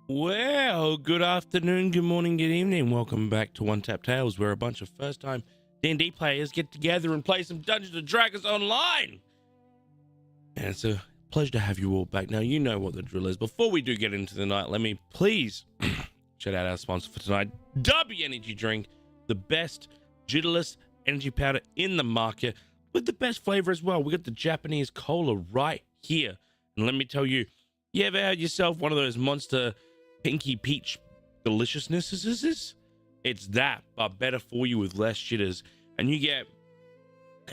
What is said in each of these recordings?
Well, good afternoon, good morning, good evening. Welcome back to OneTapTales, where a bunch of first-time D&D players get together and play some Dungeons & Dragons online. And it's a pleasure to have you all back. Now, you know what the drill is. Before we do get into the night, let me please shout out our sponsor for tonight, Dubby Energy Drink, the best jitterless energy powder in the market with the best flavor as well. We got the Japanese cola right here. And let me tell you, you ever had yourself one of those monster pinky peach deliciousnesses? It's that, but better for you with less jitters. And you get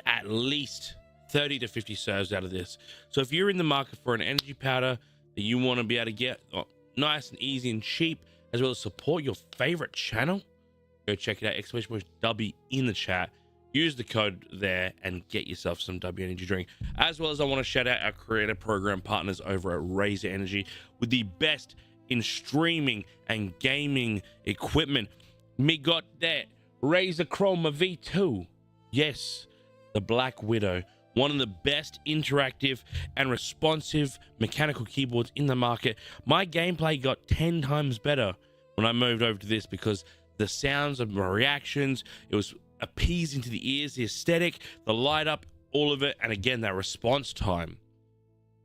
at least 30 to 50 serves out of this. So if you're in the market for an energy powder that you want to be able to get nice and easy and cheap, as well as support your favorite channel, go check it out. Exclamation Dubby in the chat. Use the code there and get yourself some W Energy drink. As well as I want to shout out our creator program partners over at Razor Energy with the best in streaming and gaming equipment. Me got that Razer Chroma V2. Yes, the Black Widow. One of the best interactive and responsive mechanical keyboards in the market. My gameplay got 10 times better when I moved over to this because the sounds of my reactions, it was appeasing to the ears, the aesthetic, the light up, all of it. And again, that response time.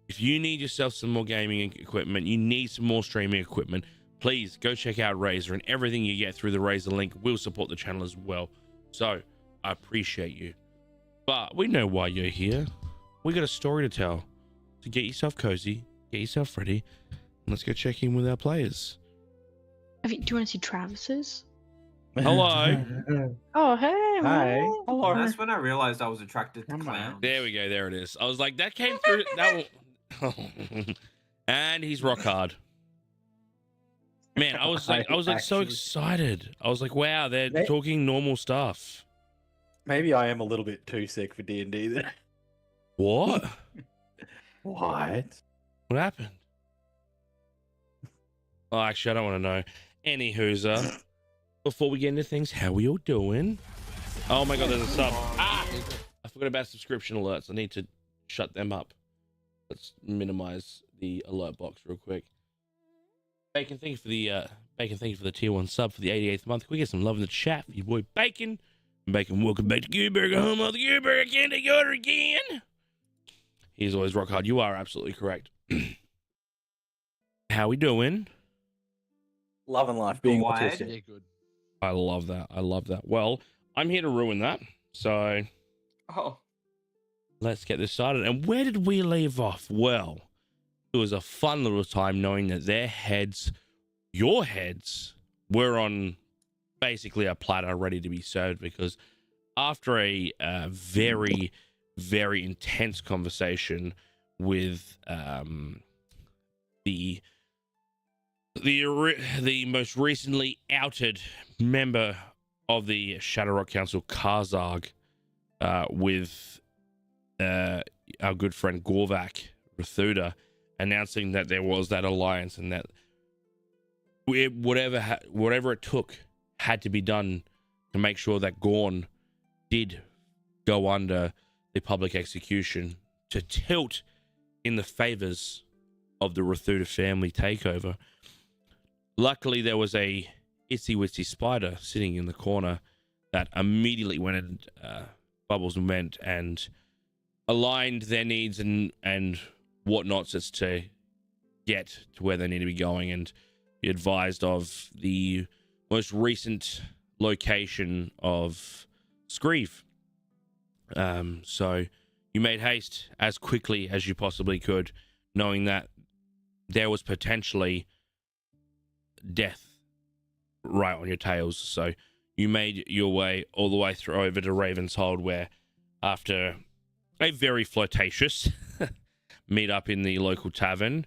If you need yourself some more gaming equipment, you need some more streaming equipment, please go check out Razer, and everything you get through the Razer link will support the channel as well. So I appreciate you. But we know why you're here. We got a story to tell. So get yourself cozy, get yourself ready, and let's go check in with our players. Do you want to see Travis's? Hello. Oh, hey. Hi. man. Hello. That's when I realized I was attracted to clowns. There we go. There it is. I was like, that came through. That and he's rock hard. Man, I was like so excited. I was like, wow, they're talking normal stuff. Maybe I am a little bit too sick for D&D then. What? What? What happened? Oh, actually, I don't want to know. Anywho's, before we get into things, how we all doing? Oh my god, there's a sub. Ah! I forgot about subscription alerts. I need to shut them up. Let's minimize the alert box real quick. Bacon, thank you for the tier 1 sub for the 88th month. Can we get some love in the chat for your boy Bacon? Bacon, welcome back to Gooburger, home of the Gooburger Candy Order again. He's always rock hard. You are absolutely correct. How we doing? Loving life, being Wide. autistic. Yeah, good. I love that. I love that. Well, I'm here to ruin that. So Oh, let's get this started. And where did we leave off? Well, it was a fun little time knowing that their heads, your heads, were on basically a platter ready to be served, because after a very, very intense conversation with the most recently outed member of the Shadow Rock Council, Karzarg, with our good friend Gorvak Rathuda, announcing that there was that alliance and that whatever it took had to be done to make sure that Gorn did go under the public execution, to tilt in the favors of the Rathuda family takeover. Luckily, there was a itsy-witsy spider sitting in the corner that immediately went and Bubbles went and aligned their needs and whatnots as to get to where they need to be going, and be advised of the most recent location of Screeve. So you made haste as quickly as you possibly could, knowing that there was potentially death right on your tails. So you made your way all the way through over to Ravenshold, where after a very flirtatious meet up in the local tavern,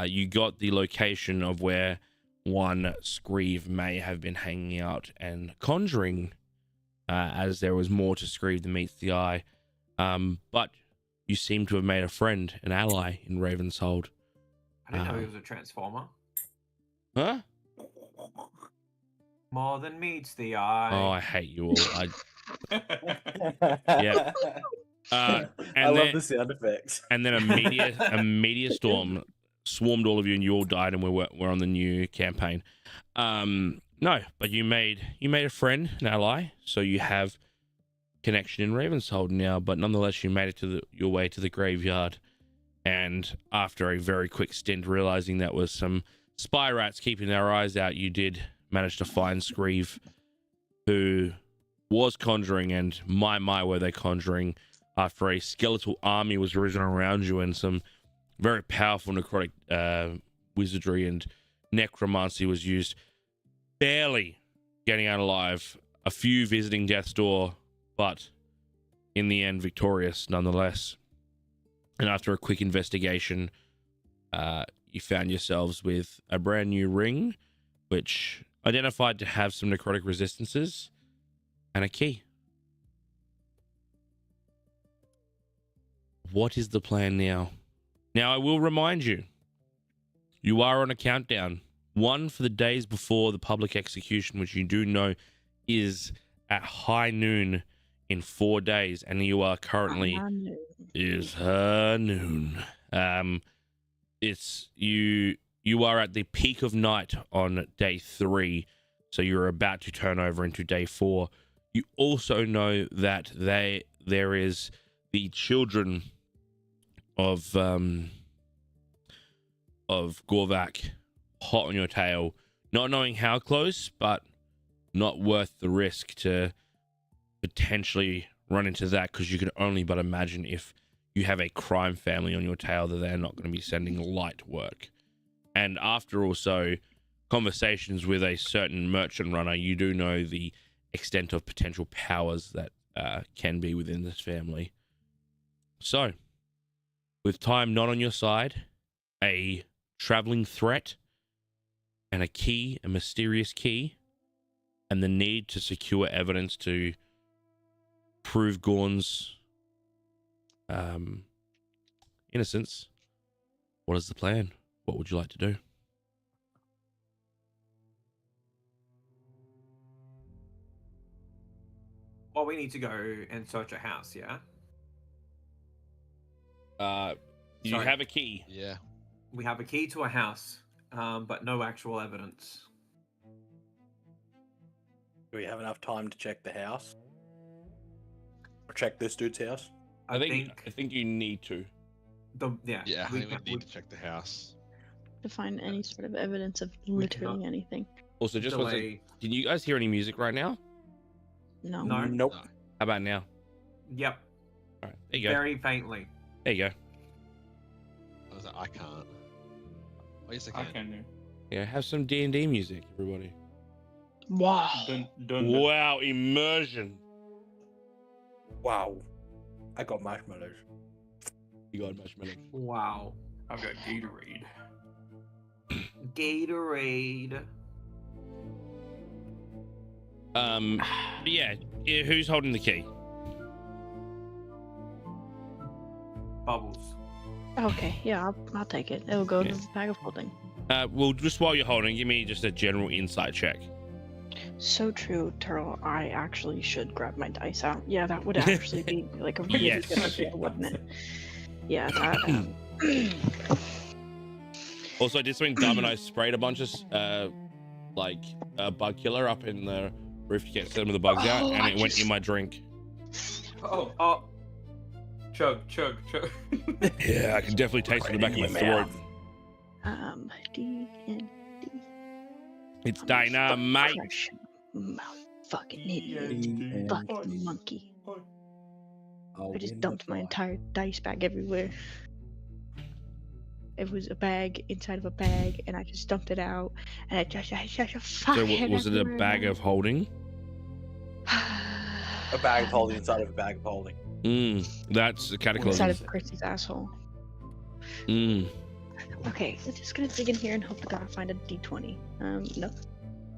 you got the location of where one Screeve may have been hanging out and conjuring, as there was more to Screeve than meets the eye. But you seem to have made a friend, an ally in Ravenshold. I didn't know he was a transformer. Huh? More than meets the eye. Oh, I hate you all. Yeah. I And love then, the sound effects. and then a meteor storm swarmed all of you and you all died, and we're on the new campaign. No, but you made a friend, an ally, so you have connection in Ravenshold now. But nonetheless, you made it to your way to the graveyard, and after a very quick stint, realizing that was some spy rats keeping their eyes out, you did manage to find Screeve, who was conjuring, and my were they conjuring after a skeletal army was risen around you and some very powerful necrotic wizardry and necromancy was used, barely getting out alive, a few visiting death's door, but in the end victorious nonetheless. And after a quick investigation, you found yourselves with a brand new ring, which identified to have some necrotic resistances, and a key. What is the plan now? Now, I will remind you, you are on a countdown. One for the days before the public execution, which you do know is at high noon in 4 days, and you are currently is noon. It's you are at the peak of night on day 3, so you're about to turn over into day 4. You also know that there is the children of Gorvak hot on your tail, not knowing how close, but not worth the risk to potentially run into that, because you can only but imagine if you have a crime family on your tail that they're not going to be sending light work. And after also conversations with a certain merchant runner, you do know the extent of potential powers that can be within this family. So, with time not on your side, a traveling threat, and a key, a mysterious key, and the need to secure evidence to prove Gorn's innocence, what is the plan? What would you like to do? Well, we need to go and search a house, yeah? You Sorry. have a key. Yeah. We have a key to a house, but no actual evidence. Do we have enough time to check the house? Or check this dude's house? I think you need to. Yeah, I we think we can- need to check the house. To find any sort of evidence of literally cannot- anything. Also, just want to, delay. can you guys hear any music right now? No. No. Nope. No. How about now? Yep, All right, there you go. very faintly. There you go. I was like, I can't. Oh, yes, I I can. can do. Yeah, have some D&D music, everybody. Wow. Done. Wow, immersion. Wow. I got marshmallows. You got marshmallows. Wow. I've got Gatorade. Gatorade. But yeah, who's holding the key? Bubbles. Okay, yeah, I'll take it. It'll go Yeah. to the bag of holding. Well, just while you're holding, give me just a general insight check. So true, Turtle. I actually should grab my dice out. Yeah, that would actually be like a really Yes. good idea, wouldn't it? Yeah, that. Also, I did something dumb and I sprayed a bunch of bug killer up in the roof to get some of the bugs out, Oh, and I it went just- in my drink. Oh, chug. Yeah, I can definitely taste it in the back of my throat. D and D. It's dynamite. Fucking idiot. Fucking monkey. I just dumped my entire dice bag everywhere. It was a bag inside of a bag, and I just dumped it out, and I just So was it a bag of holding? A bag of holding inside of a bag of holding. That's the inside cataclysm. of Chrissy's asshole. Okay, we're just gonna dig in here and hope to God I find a D20. No.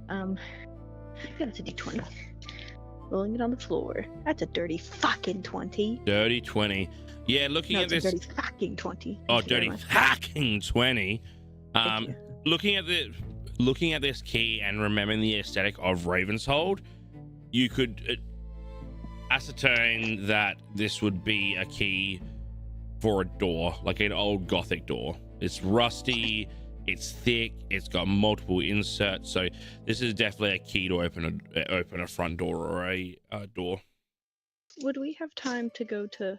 Yeah, it's a D20. Rolling it on the floor. That's a dirty fucking 20. Dirty 20. Yeah, looking No, at it's this. a dirty fucking 20. Oh, Thank you very dirty much. fucking 20. Thank you. Looking at this key and remembering the aesthetic of Ravenshold, you could ascertain that this would be a key for a door, like an old Gothic door. It's rusty. It's thick. It's got multiple inserts. So this is definitely a key to open a front door or a door. Would we have time to go to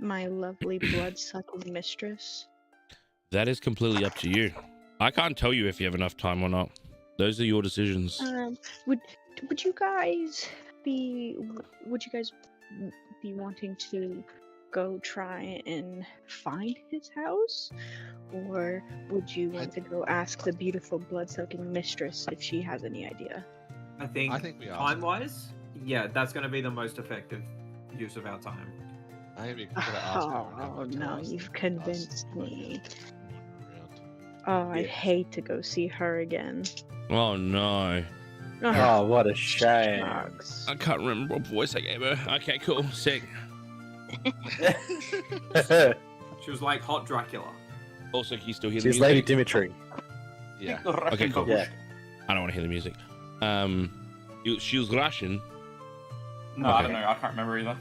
my lovely blood-sucking mistress? Uh, That is completely up to you. I can't tell you if you have enough time or not. Those are your decisions. Would you guys be wanting to go try and find his house, or would you want to go ask the beautiful blood-sucking mistress if she has any idea? I think we asked. time-wise, yeah, that's going to be the most effective use of our time. I think we could ask her. Oh no, you've convinced me. Around. Oh, I'd hate to go see her again. Oh no. Oh, what a shame. Shucks. I can't remember what voice I gave her. Okay, cool. Sick. She was like hot Dracula. Also, can you still hear the She's music? Lady Dimitri. Yeah. Okay, cool. Yeah. I don't want to hear the music. She was Russian. No, Okay. I don't know. I can't remember either.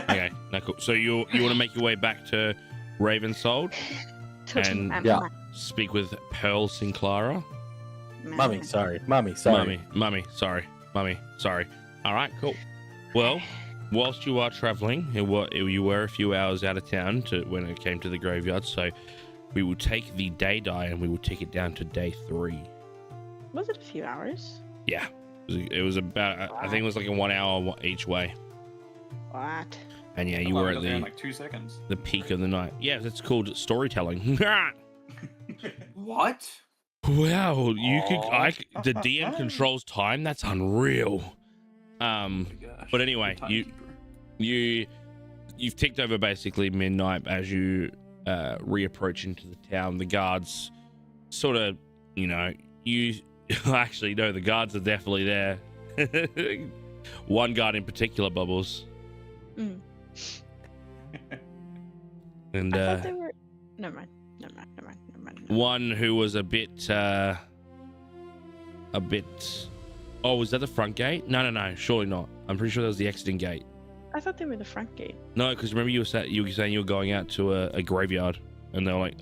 Okay, no, cool. So you want to make your way back to Ravensfold and Yeah. speak with Pearl Sinclair. Mummy, sorry. Mummy, sorry. Mummy, sorry. Mummy, sorry. All right, cool. Well, whilst you are traveling, you were a few hours out of town when it came to the graveyard, so we will take the day die and we will take it down to day 3. Was it a few hours? Yeah. It was about, I think it was like a 1 hour each way. What? And yeah, I you thought were we at got there in the like 2 seconds. peak of the night. Yeah, that's called storytelling. What? Wow, you could. Aw. The DM controls time. That's unreal. Oh gosh. But anyway, Good you've ticked over basically midnight as you reapproach into the town. The guards, sort of, you actually no, the guards are definitely there. One guard in particular, Bubbles, Mm. and I thought they were. Never mind. one who was a bit. Oh, was that the front gate? No, surely not. I'm pretty sure that was the exiting gate. I thought they were the front gate. No, because remember you were saying you were going out to a graveyard, and they were like,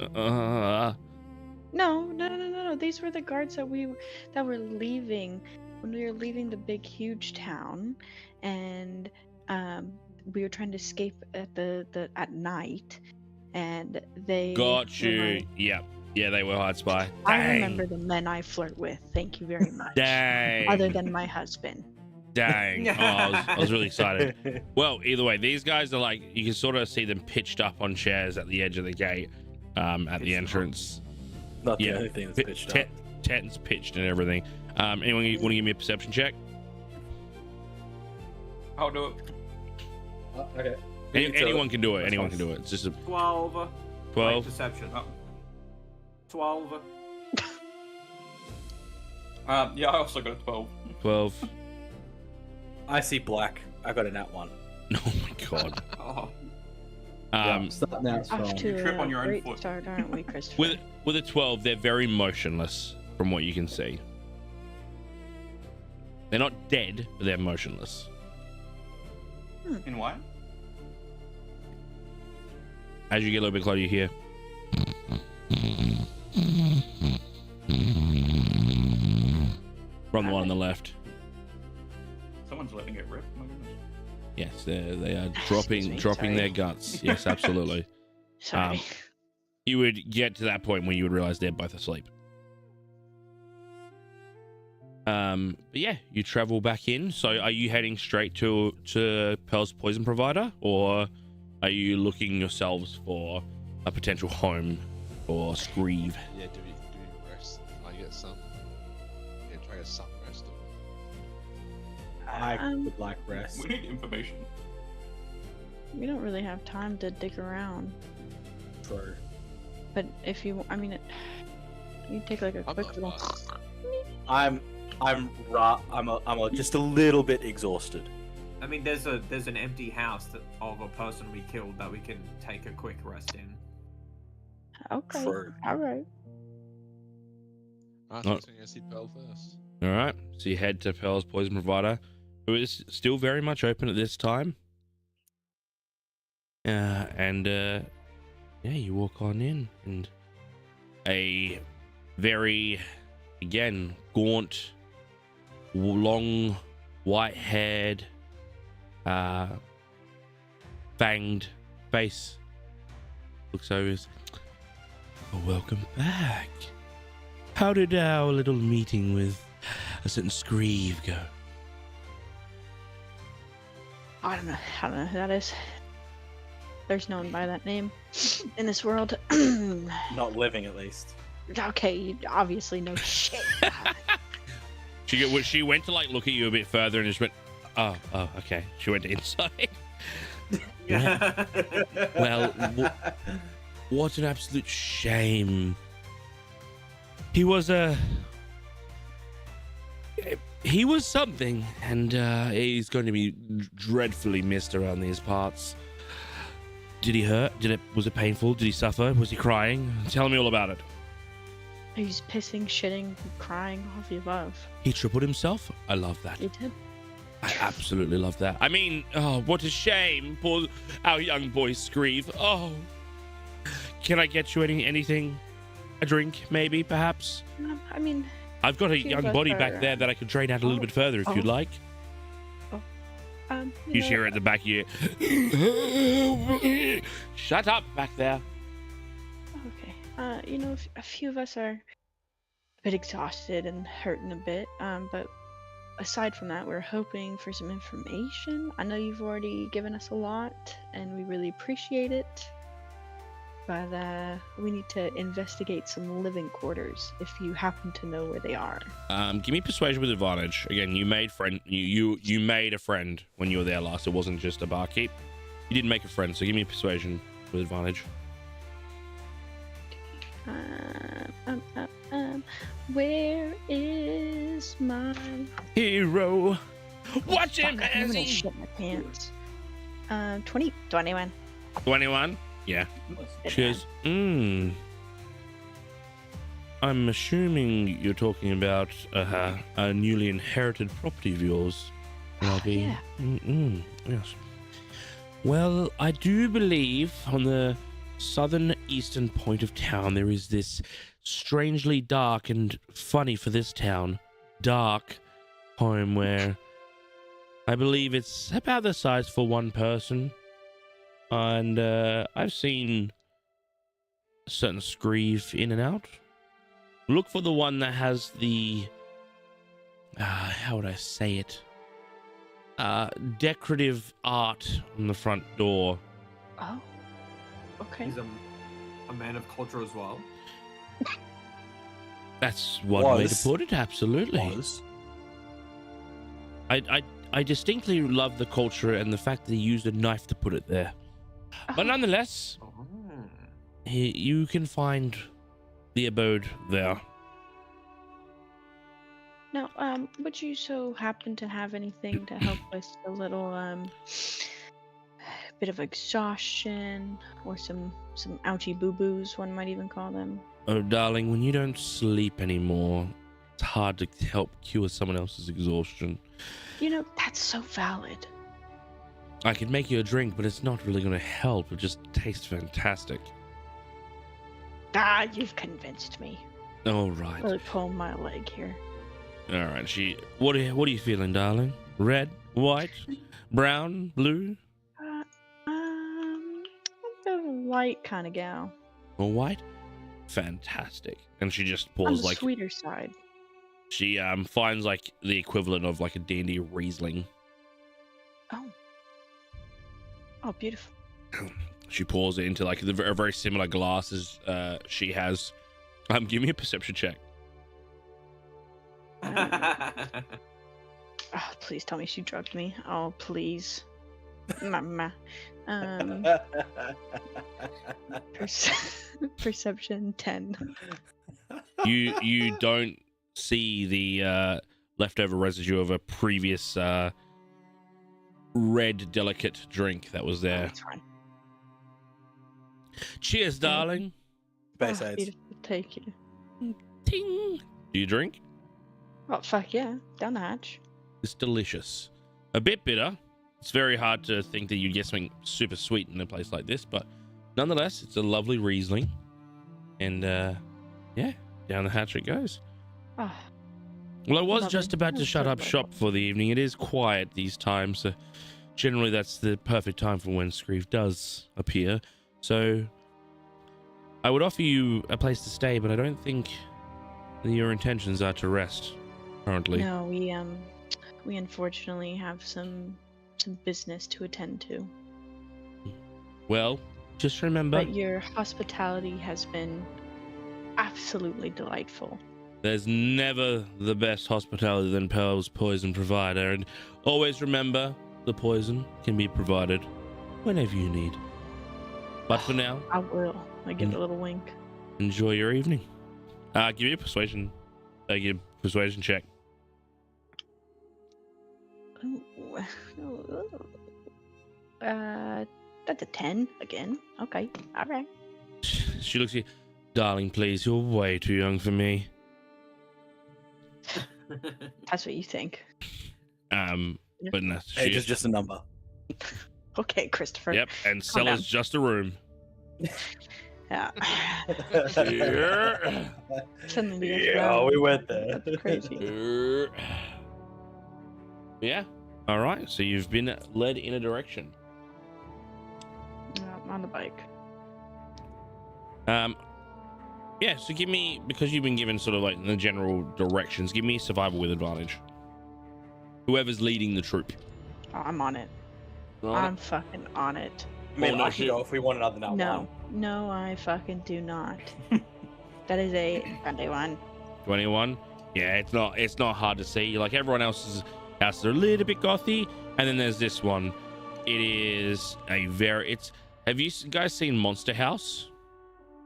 No. These were the guards that were leaving when we were leaving the big, huge town, and we were trying to escape at night, and they. Got were you. like, Yeah, they were hard spy. I Dang. remember the men I flirt with. Thank you very much. Dang. Other than my husband. Dang. Oh, I was really excited. Well, either way, these guys are like, you can sort of see them pitched up on chairs at the edge of the gate, at the entrance. Not the Yeah. only thing that's pitched up. Tents pitched and everything. Anyone want to give me a perception check? I'll do it. Okay. Anyone can do it. That's Anyone fine. can do it. It's just a 12. Wait, 12. Deception. Oh. 12. Yeah, I also got a 12. 12. I see black. I got a nat 1. Oh my god. Oh. Starting out Off strong. to trip a on your own great foot. start, aren't we, Christopher? With a 12, they're very motionless from what you can see. They're not dead, but they're motionless. In what? As you get a little bit closer, you hear. From the one on the left. Someone's letting it rip. My goodness. Yes, they are Excuse me, dropping sorry. their guts. Yes, absolutely. Sorry. You would get to that point when you would realize they're both asleep. But yeah, you travel back in. So are you heading straight to Pearl's poison provider, or are you looking yourselves for a potential home for Screeve? Yeah, do we rest? I get some. Yeah, try to get some rest. I Um, would like rest. We need information. We don't really have time to dig around. True. But if you, you take like a I'm quick not little. fussed. I'm just a little bit exhausted. I mean, there's an empty house of a person we killed that we can take a quick rest in. Okay. True. All right. I Oh. was going to see Pearl first. All right. So you head to Pearl's poison provider, who is still very much open at this time. Yeah, you walk on in, and a very, again, gaunt, long, white-haired, fanged face. Looks over. Oh, welcome back. How did our little meeting with a certain Screeve go? I don't know who that is. There's no one by that name in this world. Not living, at least. Okay, you obviously know shit. She went to like look at you a bit further and just went, oh, okay. She went inside. Yeah. Well, what an absolute shame. He was something, and he's going to be dreadfully missed around these parts. Did he hurt? Was it painful? Did he suffer? Was he crying? Tell me all about it. He's pissing, shitting, crying, all of the above. He tripled himself? I love that. He did. I absolutely love that. I mean, oh, what a shame. Poor our young boy Screeve. Oh. Can I get you anything? A drink, maybe, perhaps? I mean... I've got a few young of us body are, back there that I could drain out a little bit further if you'd like. You You hear at the back of you. Shut up back there. Okay. A few of us are a bit exhausted and hurting a bit. But aside from that, we're hoping for some information. I know you've already given us a lot, and we really appreciate it. But we need to investigate some living quarters if you happen to know where they are. Give me persuasion with advantage. Again, you made you made a friend when you were there last. It wasn't just a barkeep. You didn't make a friend, so give me persuasion with advantage. Where is my Hero? Watch him I'm as gonna he... shit my pants. 21. 21? Yeah. Cheers. I'm assuming you're talking about a newly inherited property of yours. Yeah. Yes. Well, I do believe on the southern eastern point of town there is this strangely dark and funny for this town dark home where I believe it's about the size for one person. And I've seen a certain Screeve in and out. Look for the one that has the how would I say it? Decorative art on the front door. Oh. Okay. He's a man of culture as well. That's one way to put it. Absolutely. Was. I distinctly love the culture and the fact that he used a knife to put it there. But nonetheless, you can find the abode there. Now, would you so happen to have anything to help with a little bit of exhaustion or some ouchie boo-boos, one might even call them? Oh, darling, when you don't sleep anymore, it's hard to help cure someone else's exhaustion. That's so valid. I could make you a drink, but it's not really going to help. It just tastes fantastic. You've convinced me. All right. Really pulling my leg here. All right. What are you feeling, darling? Red, white, brown, blue? I'm a light kind of gal. Or white? Fantastic. And she just On pours the like sweeter side. she finds like the equivalent of like a dandy Riesling. Oh, beautiful. She pours it into like a very similar glass as she has. Give me a perception check. Oh, please tell me she drugged me. Oh, please. Mama. Perception 10. You don't see the leftover residue of a previous red delicate drink that was there. That's fine. Cheers, darling. Base Oh, aids. beautiful. Take you. Ting. Do you drink? Oh, fuck yeah. Down the hatch. It's delicious. A bit bitter. It's very hard to think that you'd get something super sweet in a place like this, but nonetheless, it's a lovely Riesling. And yeah, down the hatch it goes. Ah, Well, I was Lovely. just about to That's shut so up shop for the evening. It is quiet these times, so generally that's the perfect time for when Screeve does appear. So I would offer you a place to stay, but I don't think that your intentions are to rest currently. no, we unfortunately have some business to attend to. Well, just remember, But your hospitality has been absolutely delightful. there's never the best hospitality than Pearl's poison provider, and always remember the poison can be provided whenever you need. But for now, I will. I give it a little wink. enjoy your evening. Give me a persuasion. Give a persuasion check. Ooh. That's a 10 again. Okay, all right. She looks at you, darling, please, you're way too young for me. That's what you think. But no, Age is just a number. Okay, Christopher. yep, and Calm cellar's down. just a room. Yeah. Yeah. Suddenly, Yeah, we went there. That's crazy. Yeah. All right. So you've been led in a direction. On the bike. Yeah. So give me, because you've been given sort of like the general directions, give me survival with advantage. Whoever's leading the troop. Oh, I'm on it. Right? I'm fucking on it. I mean, Oh, no I can shit. go if we want another now. No, no, I fucking do not. That is a Sunday one. 21. Yeah, it's not hard to see. Like everyone else's houses are a little bit gothy, and then there's this one. It is a very. Have you guys seen Monster House?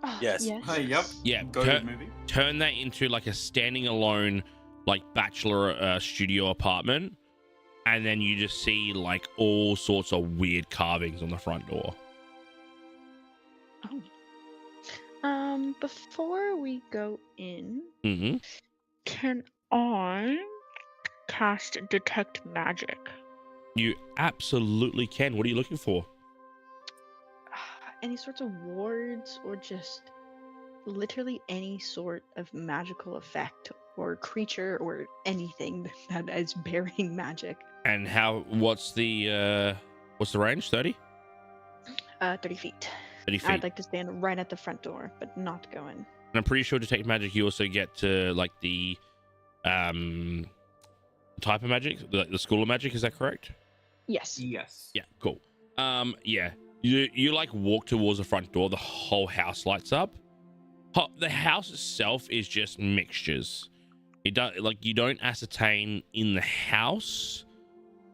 Oh, Yes. Hey, yep. Yeah. Go to the movie. Turn that into like a standing alone, like bachelor studio apartment, and then you just see like all sorts of weird carvings on the front door. Before we go in, Mm-hmm. can I cast Detect Magic? You absolutely can. What are you looking for? Any sorts of wards or just literally any sort of magical effect or creature or anything that is bearing magic? And what's the range? 30? 30 feet. 30 feet. I'd like to stand right at the front door, but not go in. And I'm pretty sure to take magic, you also get to like the type of magic, the school of magic. Is that correct? Yes. Yes. Yeah, cool. Yeah, you like walk towards the front door, the whole house lights up. The house itself is just mixtures. You don't ascertain in the house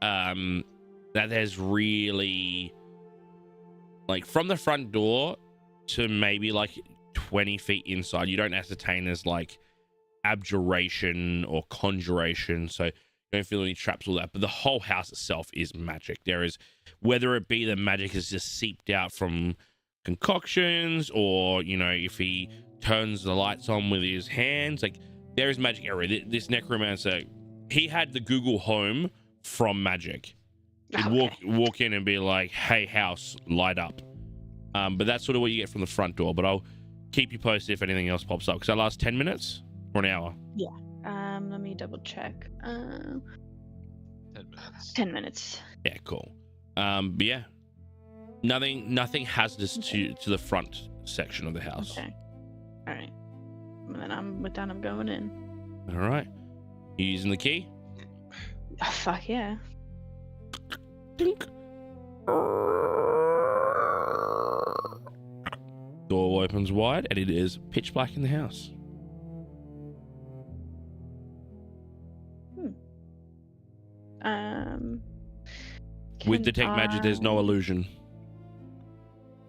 that there's really, like, from the front door to maybe like 20 feet inside, you don't ascertain as like abjuration or conjuration, so you don't feel any traps, all that. But the whole house itself is magic. There is, whether it be the magic is just seeped out from concoctions, or if he turns the lights on with his hands, like there is magic everywhere. This necromancer, he had the Google Home from magic. He'd walk in and be like, "Hey, house, light up." But that's sort of what you get from the front door. But I'll keep you posted if anything else pops up. Because that lasts 10 minutes or an hour. Let me double check. 10 minutes. 10 minutes. Yeah, cool. But yeah, nothing hazardous to the front section of the house. Okay. All right. And then I'm going in. All right. You using the key? Oh, fuck yeah. Dink. Door opens wide, and it is pitch black in the house. With Can detect magic, there's no I- illusion.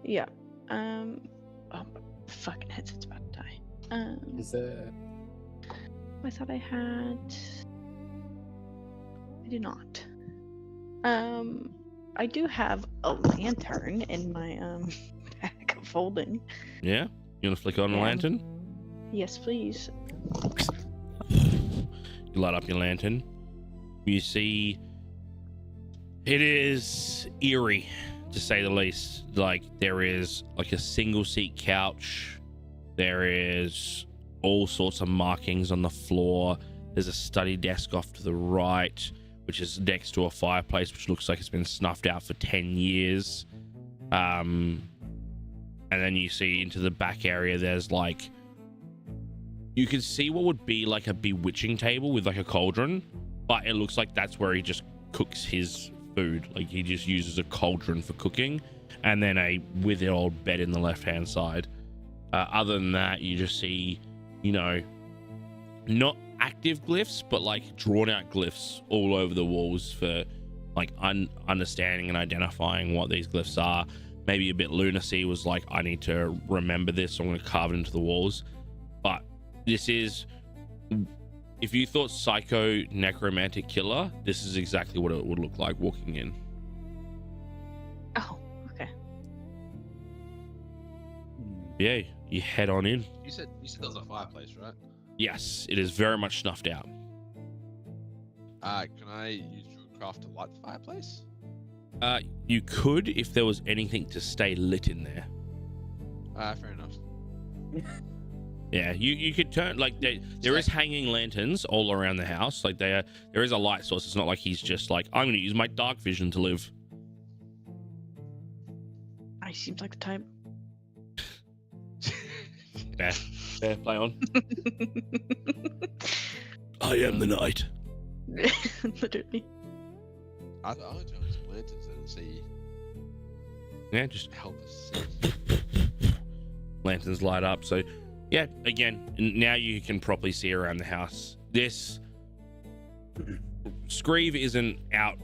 Yeah. Oh, my fucking headset's about to die. Is there? I thought I had. I do not. I do have a lantern in my bag of folding. Yeah? You want to flick on the Yeah. lantern? Yes, please. You light up your lantern. You see, it is eerie, to say the least. Like, there is like a single seat couch. There is all sorts of markings on the floor. There's a study desk off to the right, which is next to a fireplace, which looks like it's been snuffed out for 10 years. And then you see into the back area, there's like, you can see what would be like a bewitching table with like a cauldron, but it looks like that's where he just cooks his food. Like he just uses a cauldron for cooking, and then a withered old bed in the left-hand side. Other than that, you just see, you know, not active glyphs, but like drawn out glyphs all over the walls for like understanding and identifying what these glyphs are. Maybe a bit lunacy was like, I need to remember this, so I'm going to carve it into the walls. But this is, if you thought psycho necromantic killer, this is exactly what it would look like walking in. Oh, okay. Yeah, you head on in. You said there was a fireplace, right? Yes, it is very much snuffed out. Can I use Druidcraft to light the fireplace? You could if there was anything to stay lit in there. Fair enough. Yeah, you could turn, like, there is hanging lanterns all around the house. Like there is a light source. It's not like he's just like, I'm going to use my dark vision to live. I seems like the type. Yeah, fair play on. I am the night. Literally. I only turn on some lanterns and see. Yeah, just Help us. lanterns light up. So yeah, again, now you can properly see around the house. This Screeve isn't out.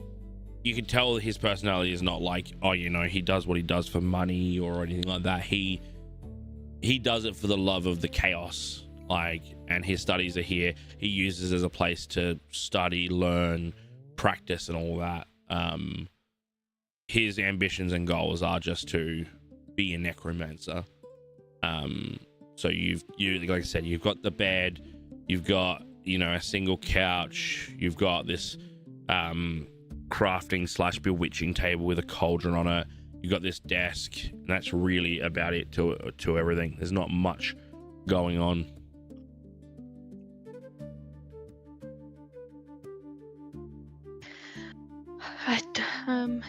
You can tell his personality is not like, oh, you know, he does what he does for money or anything like that. He does it for the love of the chaos. Like, and his studies are here. He uses as a place to study, learn, practice, and all that. His ambitions and goals are just to be a necromancer. So you like I said, you've got the bed, you've got, you know, a single couch, you've got this crafting / bewitching table with a cauldron on it, you've got this desk, and that's really about it to everything. There's not much going on. I kind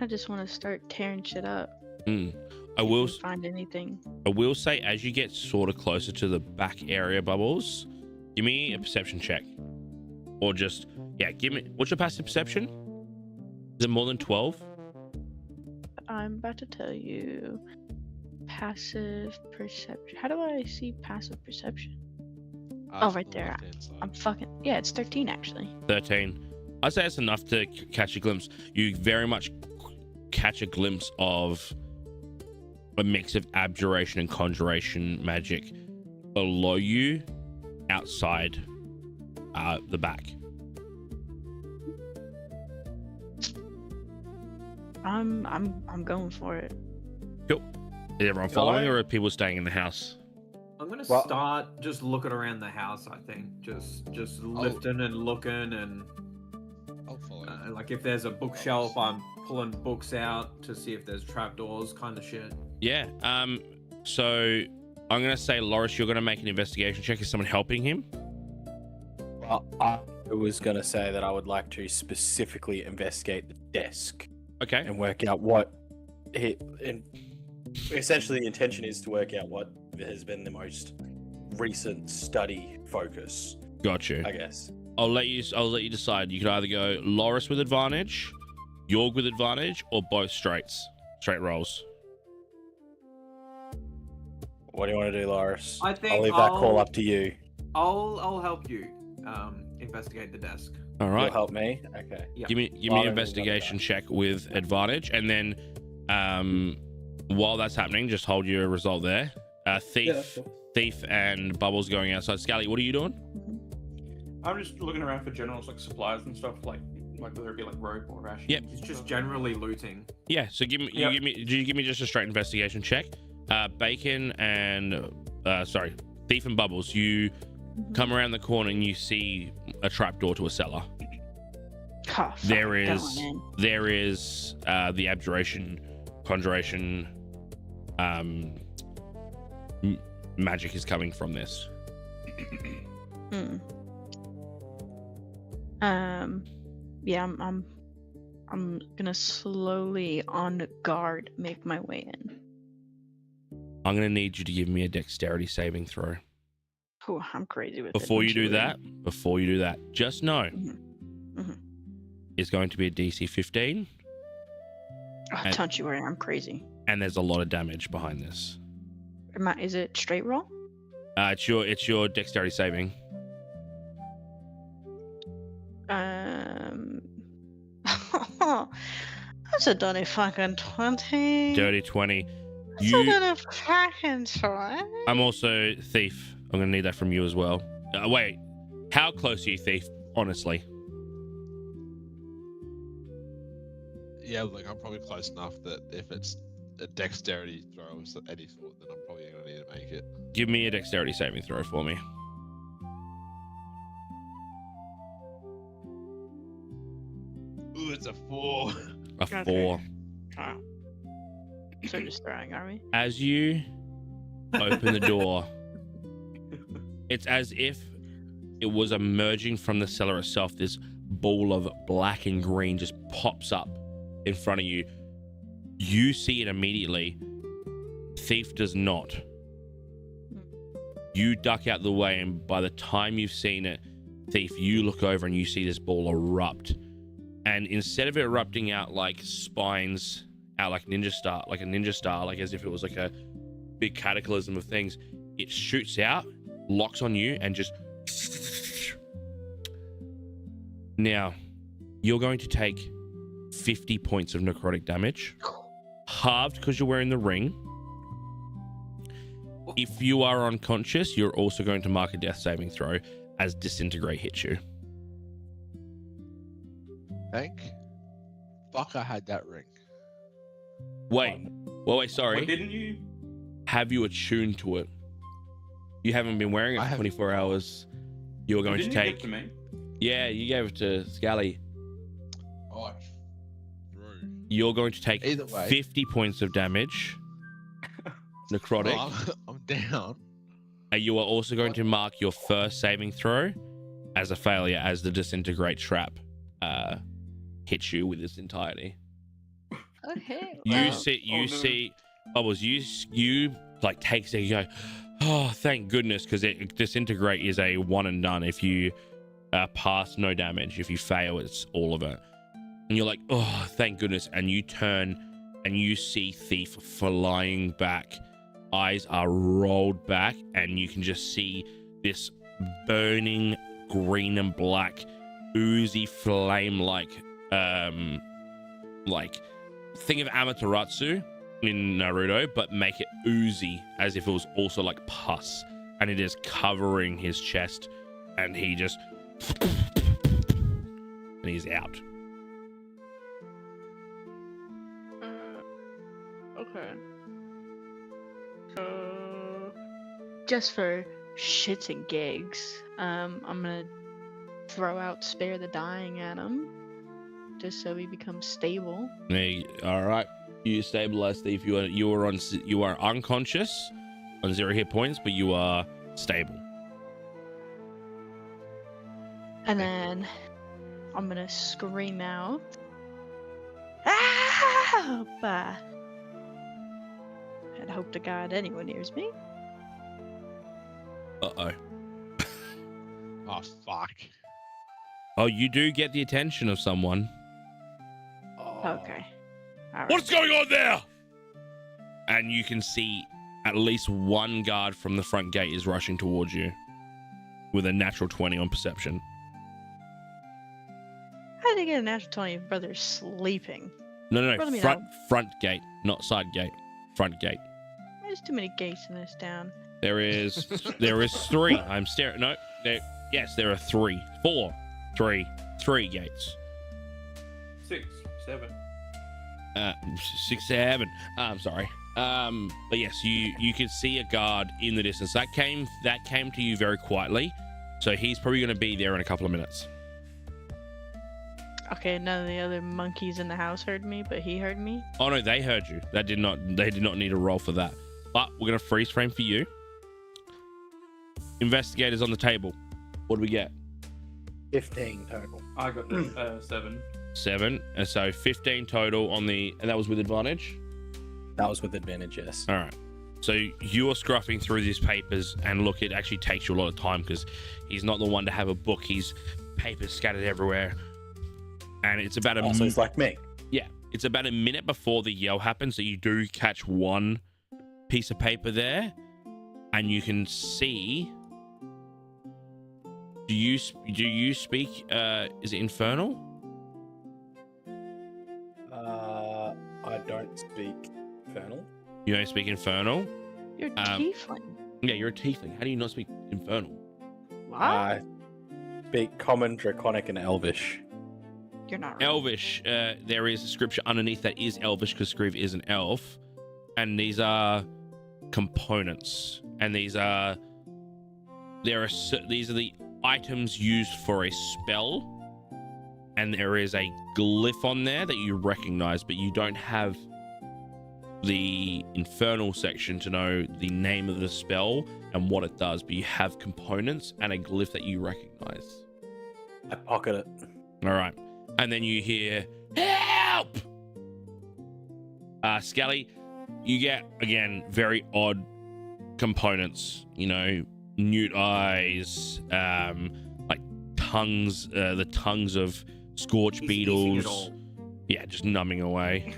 of just want to start tearing shit up. I will Find anything. I will say, as you get sort of closer to the back area, Bubbles, give me a perception check. Or just, yeah, give me, what's your passive perception? Is it more than 12? I'm about to tell you. Passive perception. How do I see passive perception? Oh, right there. I'm fucking, yeah, it's 13 actually. 13. I'd say it's enough to catch a glimpse. You very much catch a glimpse of a mix of abjuration and conjuration magic below you, outside the back. I'm going for it. Cool. Is everyone following, or are people staying in the house? I'm gonna start just looking around the house. I think just lifting and looking and I'll follow. like if there's a bookshelf, I'm pulling books out to see if there's trapdoors, kind of shit. Yeah. So I'm gonna say, Loris, you're gonna make an investigation check. Is someone helping him? Well, I was going to say that I would like to specifically investigate the desk Okay. and work out what essentially the intention is to work out what has been the most recent study focus, Got you. I guess. I'll let you decide. You can either go Loris with advantage, Yorg with advantage, or both straight rolls. What do you want to do, Loris? I think I'll leave that call up to you. I'll help you investigate the desk. All right. You'll help me? Okay. Yeah. Give me an investigation check with advantage, and then while that's happening, just hold your result there. Thief and Bubbles going outside. Scally, what are you doing? I'm just looking around for general like supplies and stuff, like whether it be like rope or rations. Yep. It's just generally looting. Yeah. So give me just a straight investigation check. Bacon and Thief and Bubbles, you come around the corner and you see a trapdoor to a cellar. Oh, There is the abjuration, conjuration, magic is coming from this. Yeah, I'm gonna slowly on guard make my way in. I'm gonna need you to give me a dexterity saving throw. Oh, I'm crazy with it. Before you don't do worry. that, just know Mhm. it's going to be a DC 15, Oh, And- don't you worry, I'm crazy. and there's a lot of damage behind this. Is it straight roll? It's your dexterity saving. That's a dirty fucking 20. Dirty 20. That's a dirty fucking 20. I'm also thief. I'm gonna need that from you as well. Wait, how close are you, thief? Honestly, Yeah, look, I'm probably close enough that if it's a dexterity throw of any sort, then I'm probably going to need to make it. give me a dexterity saving throw for me. Ooh, it's a 4. A Okay. 4. Oh. So just throwing, are we? As you open the door, it's as if it was emerging from the cellar itself. This ball of black and green just pops up in front of you. You see it immediately. Thief does not. You duck out the way, and by the time you've seen it, Thief, you look over and you see this ball erupt. And instead of it erupting out like spines, out like a ninja star, like as if it was like a big cataclysm of things, it shoots out, locks on you, and just... Now, you're going to take 50 points of necrotic damage, halved because you're wearing the ring. If you are unconscious, you're also going to mark a death saving throw as disintegrate hits you. Thank fuck I had that ring. Wait, sorry. What, didn't you? Have you attuned to it? You haven't been wearing it I for have- 24 hours. You're going to Didn't you give take... to me? Yeah, you gave it to Scally. Oh, true. You're going to take Either way. 50 points of damage. Necrotic. Oh, I'm down. And you are also going to mark your first saving throw as a failure, as the disintegrate trap hits you with its entirety. Okay. You Oh, see, Bubbles, you like takes it, you go, oh, thank goodness, because disintegrate is a one and done. If you pass, no damage. If you fail, it's all of it. And you're like, oh, thank goodness. And you turn and you see Thief flying back. Eyes are rolled back, and you can just see this burning green and black, oozy flame like think of Amaterasu in Naruto, but make it oozy as if it was also like pus, and it is covering his chest, and he just and he's out. Okay. So, just for shits and gigs, I'm gonna throw out Spare the Dying at him, just so he becomes stable. Hey, all right, you stabilize Thief. You are unconscious on 0 hit points, but you are stable. And then I'm gonna scream out, "Help!" And hope to God anyone hears me. Uh-oh. Oh, fuck. Oh, you do get the attention of someone. Okay. All right. What's going on there? And you can see at least one guard from the front gate is rushing towards you with a natural 20 on perception. How did I get a natural 20 if brother's sleeping? No, Let me front gate, not side gate. Front gate. There's too many gates in this town. There is 3. I'm staring. No, there are 3, 4, 3 gates. 6, 7. 6, 7. I'm sorry. But yes, you can see a guard in the distance. That came to you very quietly, so he's probably going to be there in a couple of minutes. Okay, none of the other monkeys in the house heard me, but he heard me. Oh no, they heard you. They did not need a roll for that. But we're gonna freeze frame for you. investigators on the table. What do we get? 15 total. I got 7. 7. And so 15 total on the, and that was with advantage? That was with advantage, yes. All right. So you are scruffing through these papers, and look, it actually takes you a lot of time because he's not the one to have a book. He's papers scattered everywhere. And it's about Also, he's like me. Yeah, it's about a minute before the yell happens that you do catch one piece of paper there, and you can see. Do you speak? Is it infernal? I don't speak infernal. You don't speak infernal. You're tiefling. Yeah, you're a tiefling. How do you not speak infernal? What? I speak common, draconic, and elvish. You're not right. Elvish. There is a scripture underneath that is Elvish because Screeve is an elf, and these are components, and these are the items used for a spell, and there is a glyph on there that you recognize, but you don't have the infernal section to know the name of the spell and what it does, but you have components and a glyph that you recognize. I pocket it. All right. And then you hear, help! Skelly, you get, again, very odd components, newt eyes, like tongues, the tongues of scorch He's beetles. eating it all. Yeah, just numbing away.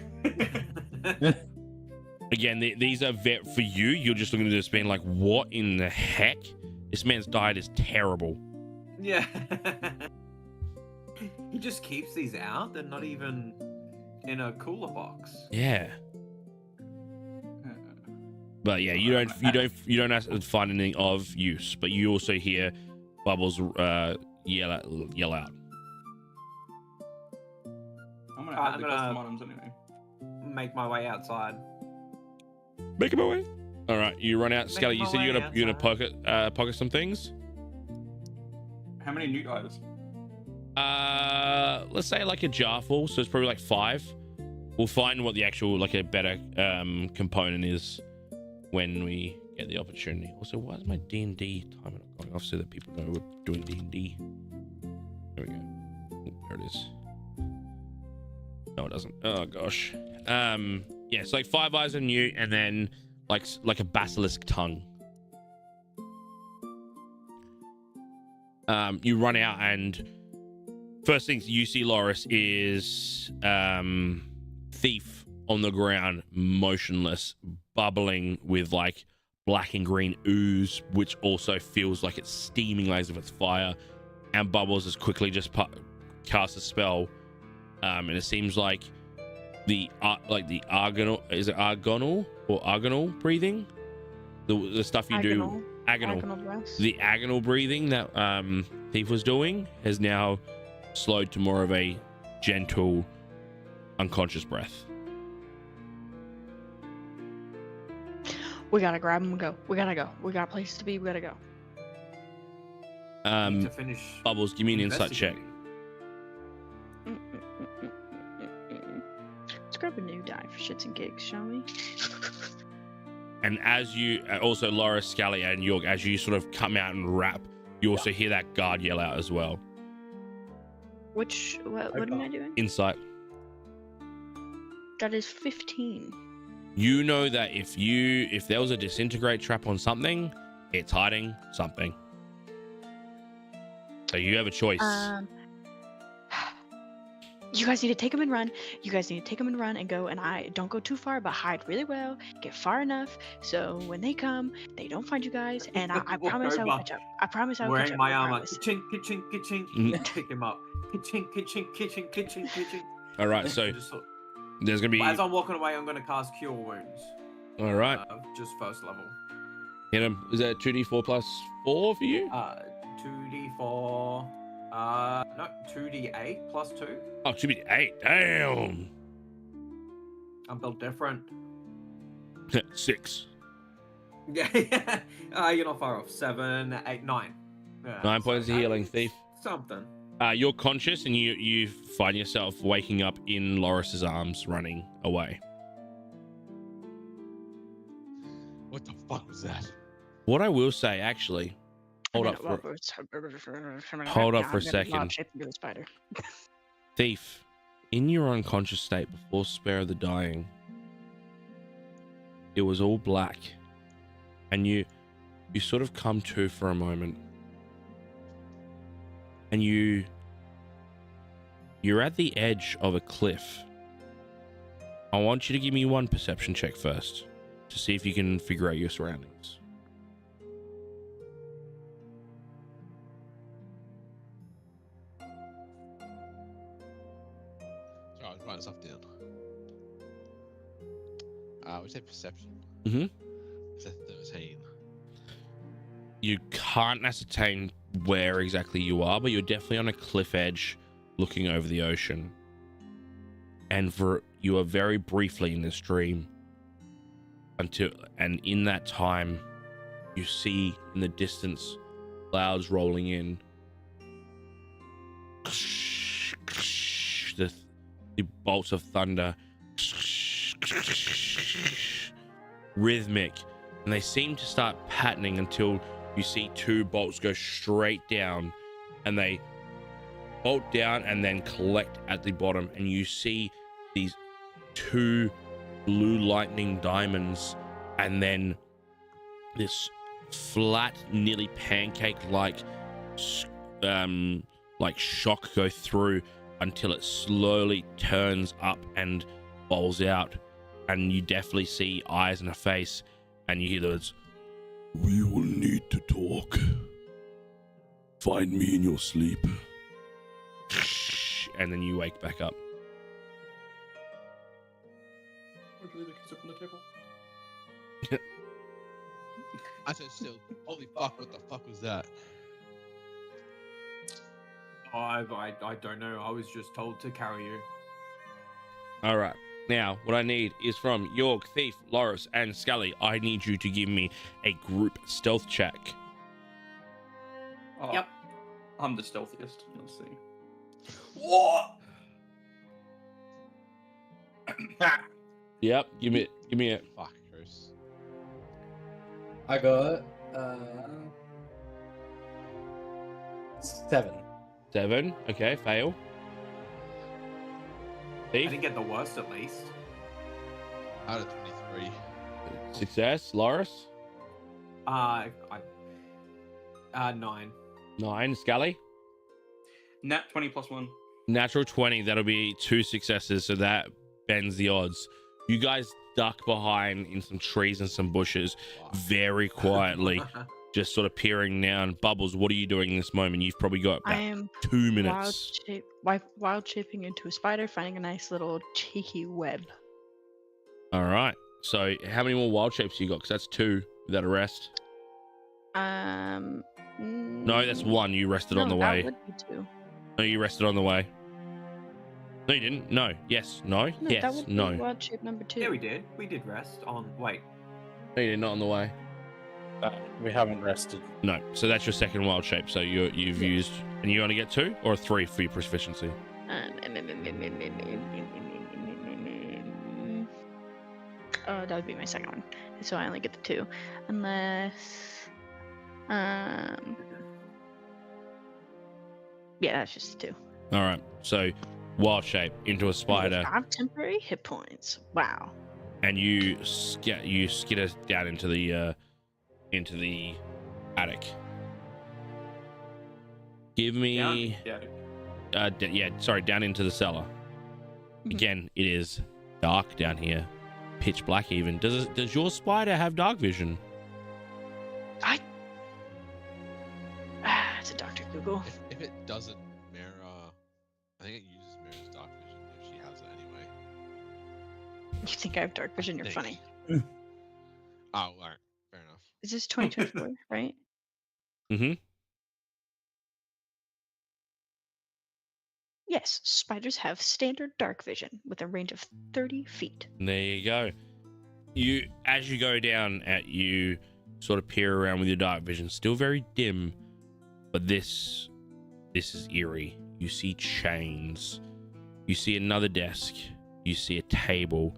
Again, these are for you. You're just looking at this being like, what in the heck? This man's diet is terrible. Yeah. He just keeps these out. They're not even in a cooler box. Yeah. But yeah, you don't have to find anything of use, but you also hear Bubbles yell out. I'm gonna Alright, add the I'm custom gonna- items anyway. Make my way outside. Make him away. All right, you run out. Make Skelly, you my said you're way gonna pocket some things. How many newt eyes? Let's say like a jar full, so it's probably like 5. We'll find what the actual like a better component is when we get the opportunity. Also, why is my D&D timer not going off so that people know we're doing D&D? There we go. Oh, there it is. No, it doesn't. Oh gosh. Yeah, so like 5 eyes on you, and then like a basilisk tongue. You run out, and first things you see, Loris, is Thief on the ground, motionless, bubbling with like black and green ooze, which also feels like it's steaming like as if it's fire. And Bubbles has quickly just cast a spell, and it seems like the argonal, is it argonal or argonal breathing? The stuff you do, agonal. breath. The agonal breathing that Thief was doing has now slowed to more of a gentle, unconscious breath. We gotta grab him and go. We gotta go. We got a place to be. We gotta go. To finish. Bubbles, give me an insight check. investigating. Let's grab a new die for shits and gigs, shall we? And as you, also Laura, Scully, and York, as you sort of come out and rap, you also hear that guard yell out as well. What am I doing? Insight. That is 15. You know that if there was a disintegrate trap on something, it's hiding something. So you have a choice. You guys need to take him and run. You guys need to take him and run and go. And don't go too far, but hide really well. Get far enough so when they come, they don't find you guys. And I promise I will catch up. I promise I will catch Wearing up. my I armor. promise. Ka-chink, ka-chink, ka-chink. Mhm. Pick him up. Ka-chink, ka-chink, ka-chink, ka-chink, ka-chink. All right, so there's gonna be. As I'm walking away, I'm gonna cast Cure Wounds. All right, Just first level. hit him. Is that 2d4 plus 4 for you? 2d4. No, 2d8 plus 2. Oh, 2d8. Damn. I'm built different. 6. Yeah, you're not far off. 7, 8, 9. 9 points of healing, Thief. Something. You're conscious, and you find yourself waking up in Loris's arms, running away. What the fuck was that? What I will say, actually, Hold And up then for it hold up yeah, for a I'm gonna second. lob shape into the spider. Thief, in your unconscious state before Spare the Dying, it was all black, and you sort of come to for a moment, and you're at the edge of a cliff. I want you to give me one perception check first to see if you can figure out your surroundings. Sorry, I was writing stuff down. We say perception. Mm-hmm. It's a 13. You can't ascertain where exactly you are, but you're definitely on a cliff edge looking over the ocean. And you are very briefly in this dream and in that time you see in the distance clouds rolling in. The bolts of thunder, rhythmic, and they seem to start patterning until you see two bolts go straight down, and they bolt down and then collect at the bottom, and you see these two blue lightning diamonds, and then this flat, nearly pancake-like shock go through until it slowly turns up and falls out, and you definitely see eyes and a face, and you hear those, "We will need to talk. Find me in your sleep." And then you wake back up. Would you leave the keys up on the table? I said still, holy fuck, what the fuck was that? Oh, I don't know. I was just told to carry you. All right. Now, what I need is from York, Thief, Loris, and Scully. I need you to give me a group stealth check. Oh, Yep. I'm the stealthiest. Let's see. What? Yep. Give me it. Fuck, Chris. I got 7. 7. Okay, fail. I Thief, didn't get the worst at least. Out of 23. success. Loris, 9. 9. Scully, Nat 20 plus 1. natural 20. That'll be 2 successes, so that bends the odds. You guys duck behind in some trees and some bushes very quietly, just sort of peering down. Bubbles, what are you doing in this moment? You've probably got I about am 2 minutes. wild shaping into a spider, finding a nice little cheeky web. All right. So how many more wild shapes you got? Because that's 2 without a rest. No, that's 1. You rested on the way. That would be 2. No, you rested on the way. No, you didn't. No. Yes. No. No, that Yes. would be No. wild shape number 2. Yeah, we did. We did rest on. Wait. No, you did not on the way. We haven't rested. No. So that's your second wild shape. So you've used, and you only get 2 or 3 for your proficiency. That would be my second one. So I only get the 2, unless yeah, that's just 2. All right. So wild shape into a spider, 5 temporary hit points. Wow. and you skitter down into the attic. Give me down into the cellar. Mhm. Again, it is dark down here, pitch black even. Does your spider have dark vision? It's a Dr. Google. If it doesn't mirror, I think it uses Mirror's dark vision if she has it anyway. You think I have dark vision? You're Think. funny. Oh, alright, fair enough. Is this 2024, right? Mm-hmm. Yes, spiders have standard dark vision with a range of 30 feet. There you go. As you go down, you sort of peer around with your dark vision, still very dim, but this is eerie. You see chains. You see another desk. You see a table.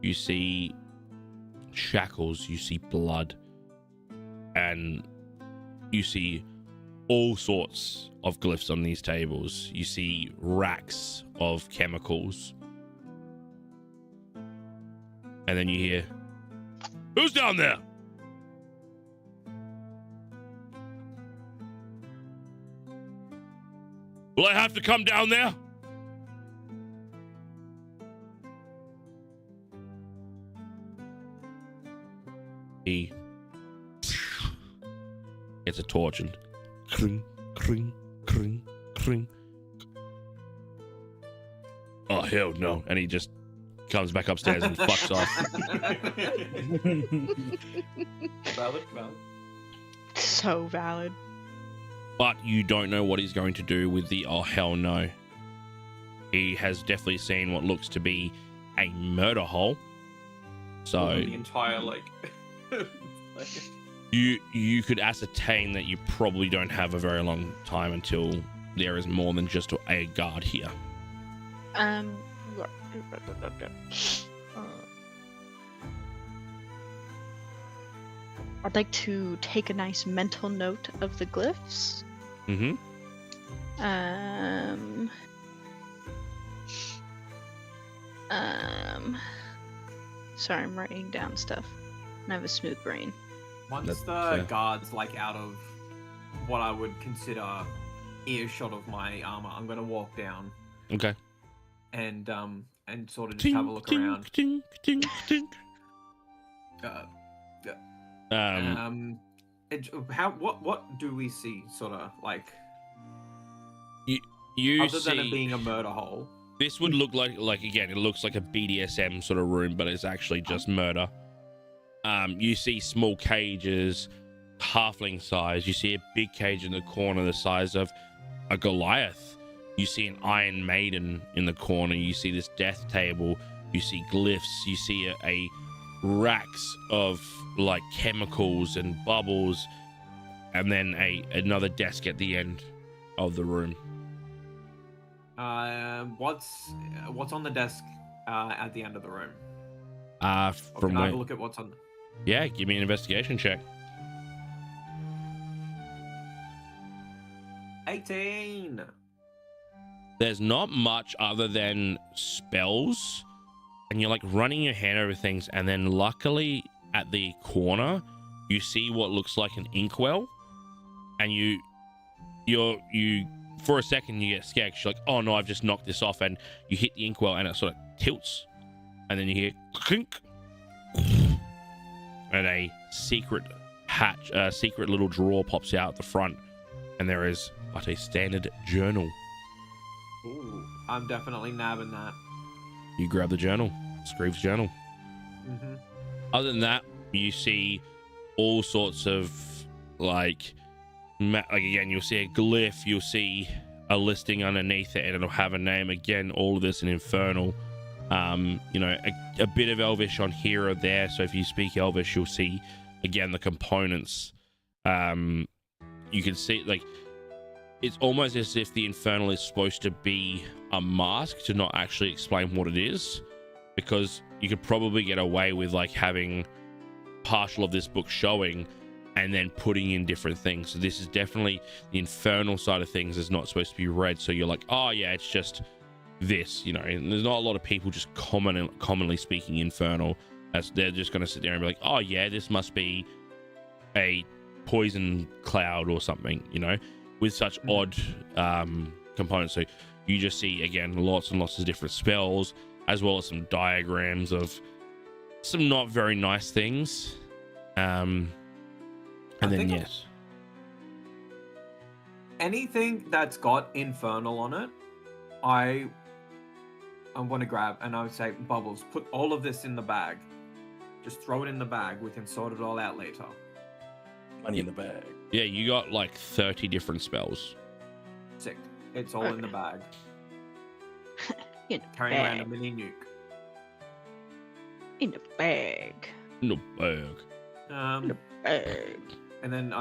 You see shackles. You see blood. And you see all sorts of glyphs on these tables. You see racks of chemicals. And then you hear, "Who's down there?" "Will I have to come down there?" He gets a torch and cring, cring, cring, cring. "Oh, hell no." And he just comes back upstairs and fucks off. Valid. So valid. But you don't know what he's going to do with the "oh, hell no." He has definitely seen what looks to be a murder hole. So The entire like. you could ascertain that you probably don't have a very long time until there is more than just a guard here. I'd like to take a nice mental note of the glyphs. Mm-hmm. Sorry, I'm writing down stuff. I have a smooth brain. Once That's the fair. guard's like out of what I would consider earshot of my armor, I'm gonna walk down Okay. and sort of just have a look around. Tink, tink, tink. What do we see? Sort of like You other than it see, being a murder hole. this would look like again, it looks like a BDSM sort of room, but it's actually just murder. You see small cages, halfling size. You see a big cage in the corner the size of a Goliath. You see an Iron Maiden in the corner. You see this death table. You see glyphs. You see a racks of like chemicals and bubbles, and then another desk at the end of the room. What's on the desk at the end of the room? Or From can I have where? a look at what's on? Yeah, give me an investigation check. 18. There's not much other than spells, and you're like running your hand over things, and then luckily at the corner you see what looks like an inkwell, and you for a second you get scared 'cause you're like, "Oh no, I've just knocked this off," and you hit the inkwell and it sort of tilts, and then you hear clink, and a secret little drawer pops out the front, and there is but a standard journal. Ooh, I'm definitely nabbing that. You grab the journal, Screeve's journal. Mm-hmm. Other than that, you see all sorts of like again, you'll see a glyph, you'll see a listing underneath it, and it'll have a name. Again, all of this in Infernal. A bit of Elvish on here or there. So if you speak Elvish, you'll see again the components. You can see like it's almost as if the Infernal is supposed to be a mask to not actually explain what it is, because you could probably get away with like having partial of this book showing and then putting in different things. So this is definitely the Infernal side of things is not supposed to be read. So you're like, oh yeah, it's just this, and there's not a lot of people just commonly speaking Infernal, as they're just going to sit there and be like, oh yeah, this must be a poison cloud or something, with such odd components. So you just see again lots and lots of different spells, as well as some diagrams of some not very nice things. Anything that's got Infernal on it, I want to grab, and I would say, Bubbles, put all of this in the bag. Just throw it in the bag. We can sort it all out later. Money in the bag. Yeah, you got like 30 different spells. Sick. It's all in the bag. In a Carrying around a bag. mini nuke. In a bag. No bag. Bag. And then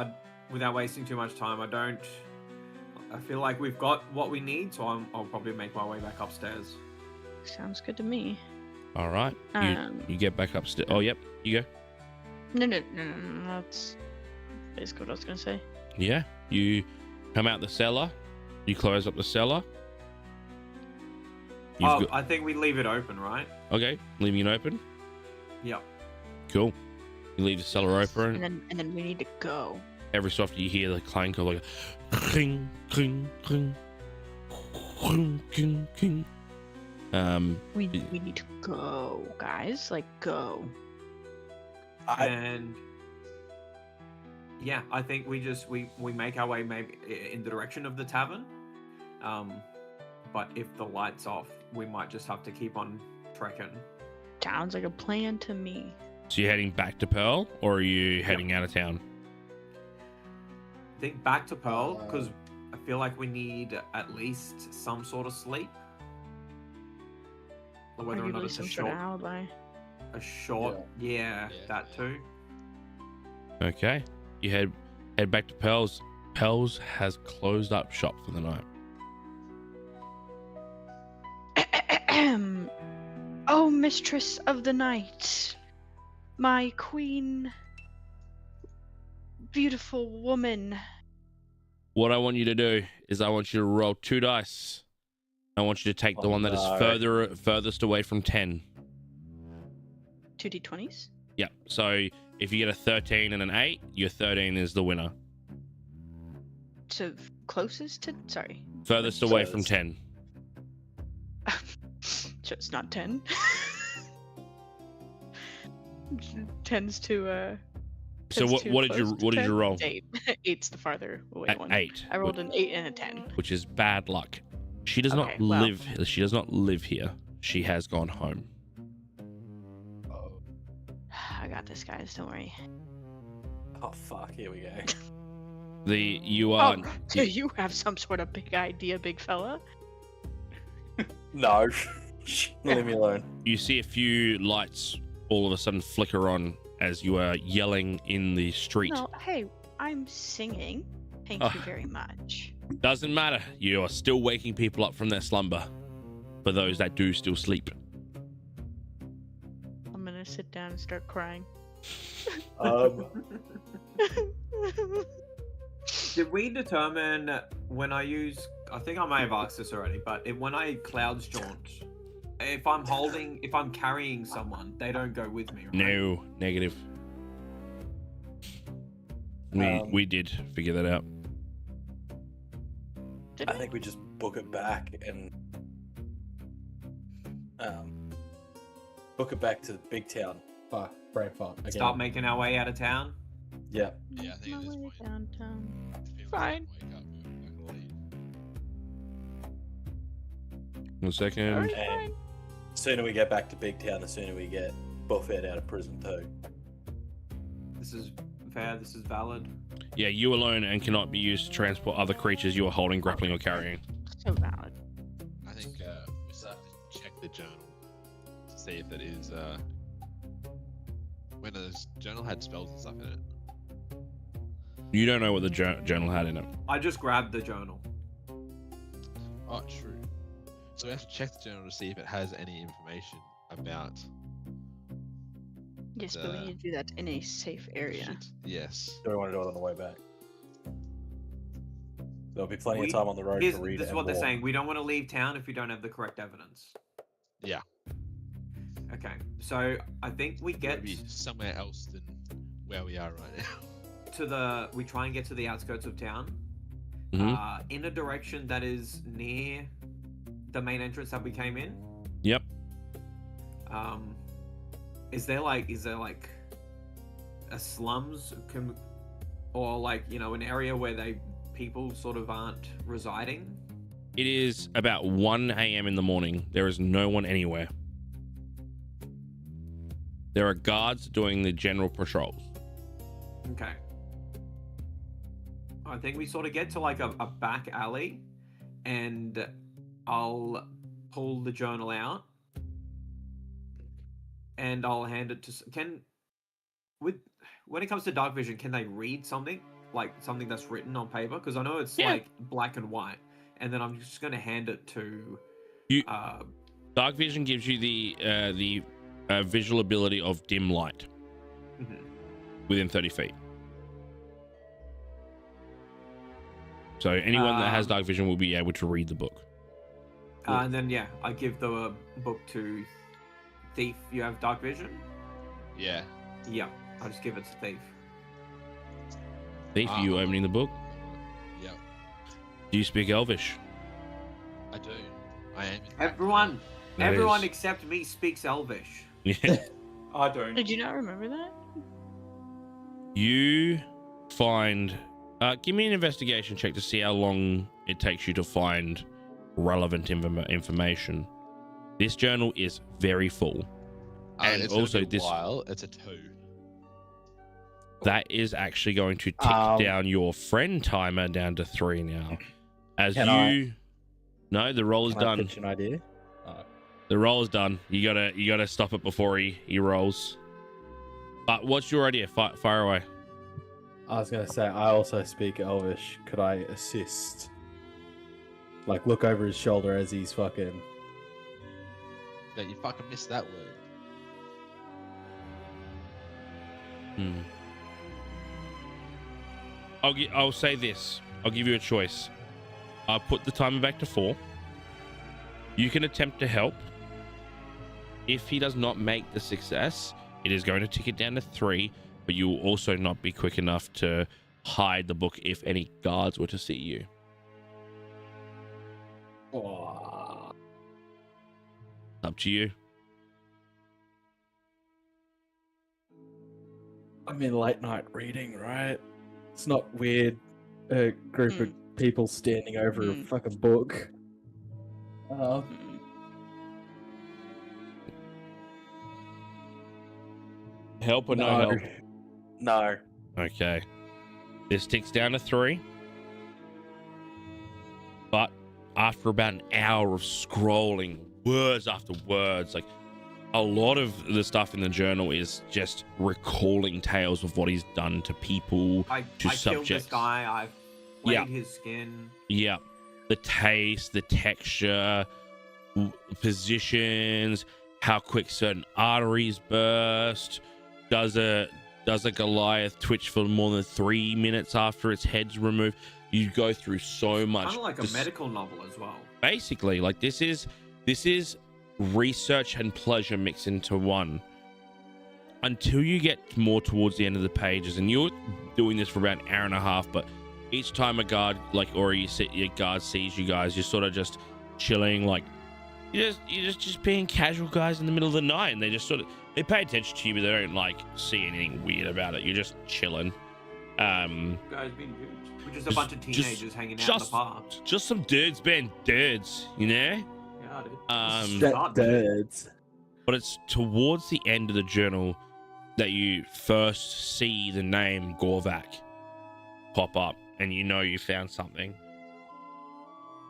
without wasting too much time, I feel like we've got what we need, so I'll probably make my way back upstairs. Sounds good to me. All right. You get back upstairs. Oh, yep. You go. No. That's basically what I was gonna say. Yeah. You come out the cellar. You close up the cellar. I think we leave it open, right? Okay, leaving it open. Yep. Cool. You leave the cellar open. And then we need to go. Every so often you hear the clank of like a cling, cling, cling, cling, cling, cling. We need to go, guys. Like, go. And yeah, I think we make our way maybe in the direction of the tavern. But if the light's off, we might just have to keep on trekking. Sounds like a plan to me. So you're heading back to Pearl, or are you heading out of town? I think back to Pearl, because I feel like we need at least some sort of sleep. Or whether or not Arguably it's some sort of alibi. Yeah, Yeah. that too. Okay. You head back to Pearl's. Pearl's has closed up shop for the night. Oh, mistress of the night, my queen, beautiful woman. What I want you to do is I want you to roll 2 dice. I want you to take the one that is furthest away from 10. 2d20s. Yeah. So if you get a 13 and an 8, your 13 is the winner. So closest to, sorry. Furthest away from 10. So it's not 10. 10's to So what did you roll? 8. 8's the farther away one. 8. I rolled an 8 and a 10. Which is bad luck. She does Okay, not well. live. She does not live here. She has gone home. I got this, guys. Don't worry. Oh fuck! Here we go. You are. So you have some sort of big idea, big fella? No, leave me alone. You see a few lights all of a sudden flicker on as you are yelling in the street. No, hey, I'm singing. Thank you very much. Doesn't matter. You are still waking people up from their slumber. For those that do still sleep. I'm gonna sit down and start crying. Did we determine when I use? I think I may have asked this already, but when I clouds jaunt, if I'm carrying someone, they don't go with me, right? No, negative. We did figure that out. I think we just book it back and book it back to the big town. Brain fart again. Start making our way out of town. Yeah. Yeah, I think at this point, Downtown. people Fine. wake up, we're not gonna leave. 1 second. Alright, And fine. the sooner we get back to big town, the sooner we get Buffett out of prison too. This is fair. This is valid. Yeah, you alone and cannot be used to transport other creatures you are holding, grappling, or carrying. So valid. I think we start to check the journal to see if it is when the journal had spells and stuff in it. You don't know what the journal had in it. I just grabbed the journal. Oh, true. So we have to check the journal to see if it has any information about Yes, but we need to do that in a safe area. shit. Yes. Do we want to do it on the way back? There'll be plenty of time on the road to read This is and what they're walk. saying. We don't want to leave town if you don't have the correct evidence. Yeah. Okay, so I think we get Maybe somewhere else than where we are right now. we try and get to the outskirts of town, Mhm. in a direction that is near the main entrance that we came in. Yep. Is there like a slums or like, you know, an area where people sort of aren't residing? It is about 1 a.m. in the morning. There is no one anywhere. There are guards doing the general patrols. Okay. I think we sort of get to like a back alley, and I'll pull the journal out and I'll hand it to when it comes to dark vision, can they read something like something that's written on paper? Because I know it's like black and white, and then I'm just going to hand it to you. Dark vision gives you the visual ability of dim light within 30 feet. So anyone that has dark vision will be able to read the book. And then yeah, I give the book to Thief. You have dark vision? Yeah. Yeah, I'll just give it to Thief. Thief, are you opening the book? Yeah, Do you speak Elvish? I do. I am. Everyone That is- except me speaks Elvish. Yeah. I don't. Did you not remember that? You find. Give me an investigation check to see how long it takes you to find relevant information. This journal is very full. And it's also gonna be a this- while, it's a 2. That is actually going to tick down your friend timer down to 3 now. As Can No, the roll is Can I done. pitch an idea? The roll is done. You gotta stop it before he rolls. But what's your idea? Fire away. I was gonna say I also speak Elvish. Could I assist? Like look over his shoulder as he's fucking. Yeah, you fucking missed that word. I'll say this. I'll give you a choice. I'll put the timer back to 4. You can attempt to help. If he does not make the success, it is going to tick it down to 3, but you will also not be quick enough to hide the book if any guards were to see you. Oh. Up to you. I'm in late night reading, right? It's not weird. A group of people standing over a fucking book. Help or no help? No. Okay. This ticks down to 3. But after about an hour of scrolling, words after words, like a lot of the stuff in the journal is just recalling tales of what he's done to people, I to killed subjects. this guy. I played his skin. Yeah. The taste, the texture, positions, how quick certain arteries burst. Does a Goliath twitch for more than 3 minutes after its head's removed? You go through so much. Kind of like a medical novel as well. Basically, like this is research and pleasure mixed into one. Until you get more towards the end of the pages, and you're doing this for about an hour and a half, but each time a guard your guard sees you guys, you're sort of just chilling, like you're just being casual guys in the middle of the night, and they just sort of they pay attention to you, but they don't like see anything weird about it. You're just chilling. Guys being dudes. We're just a bunch of teenagers hanging out in the park. Just some dudes being dudes, you know? Yeah, dude. Dudes. But it's towards the end of the journal that you first see the name Gorvak pop up, and you know you found something.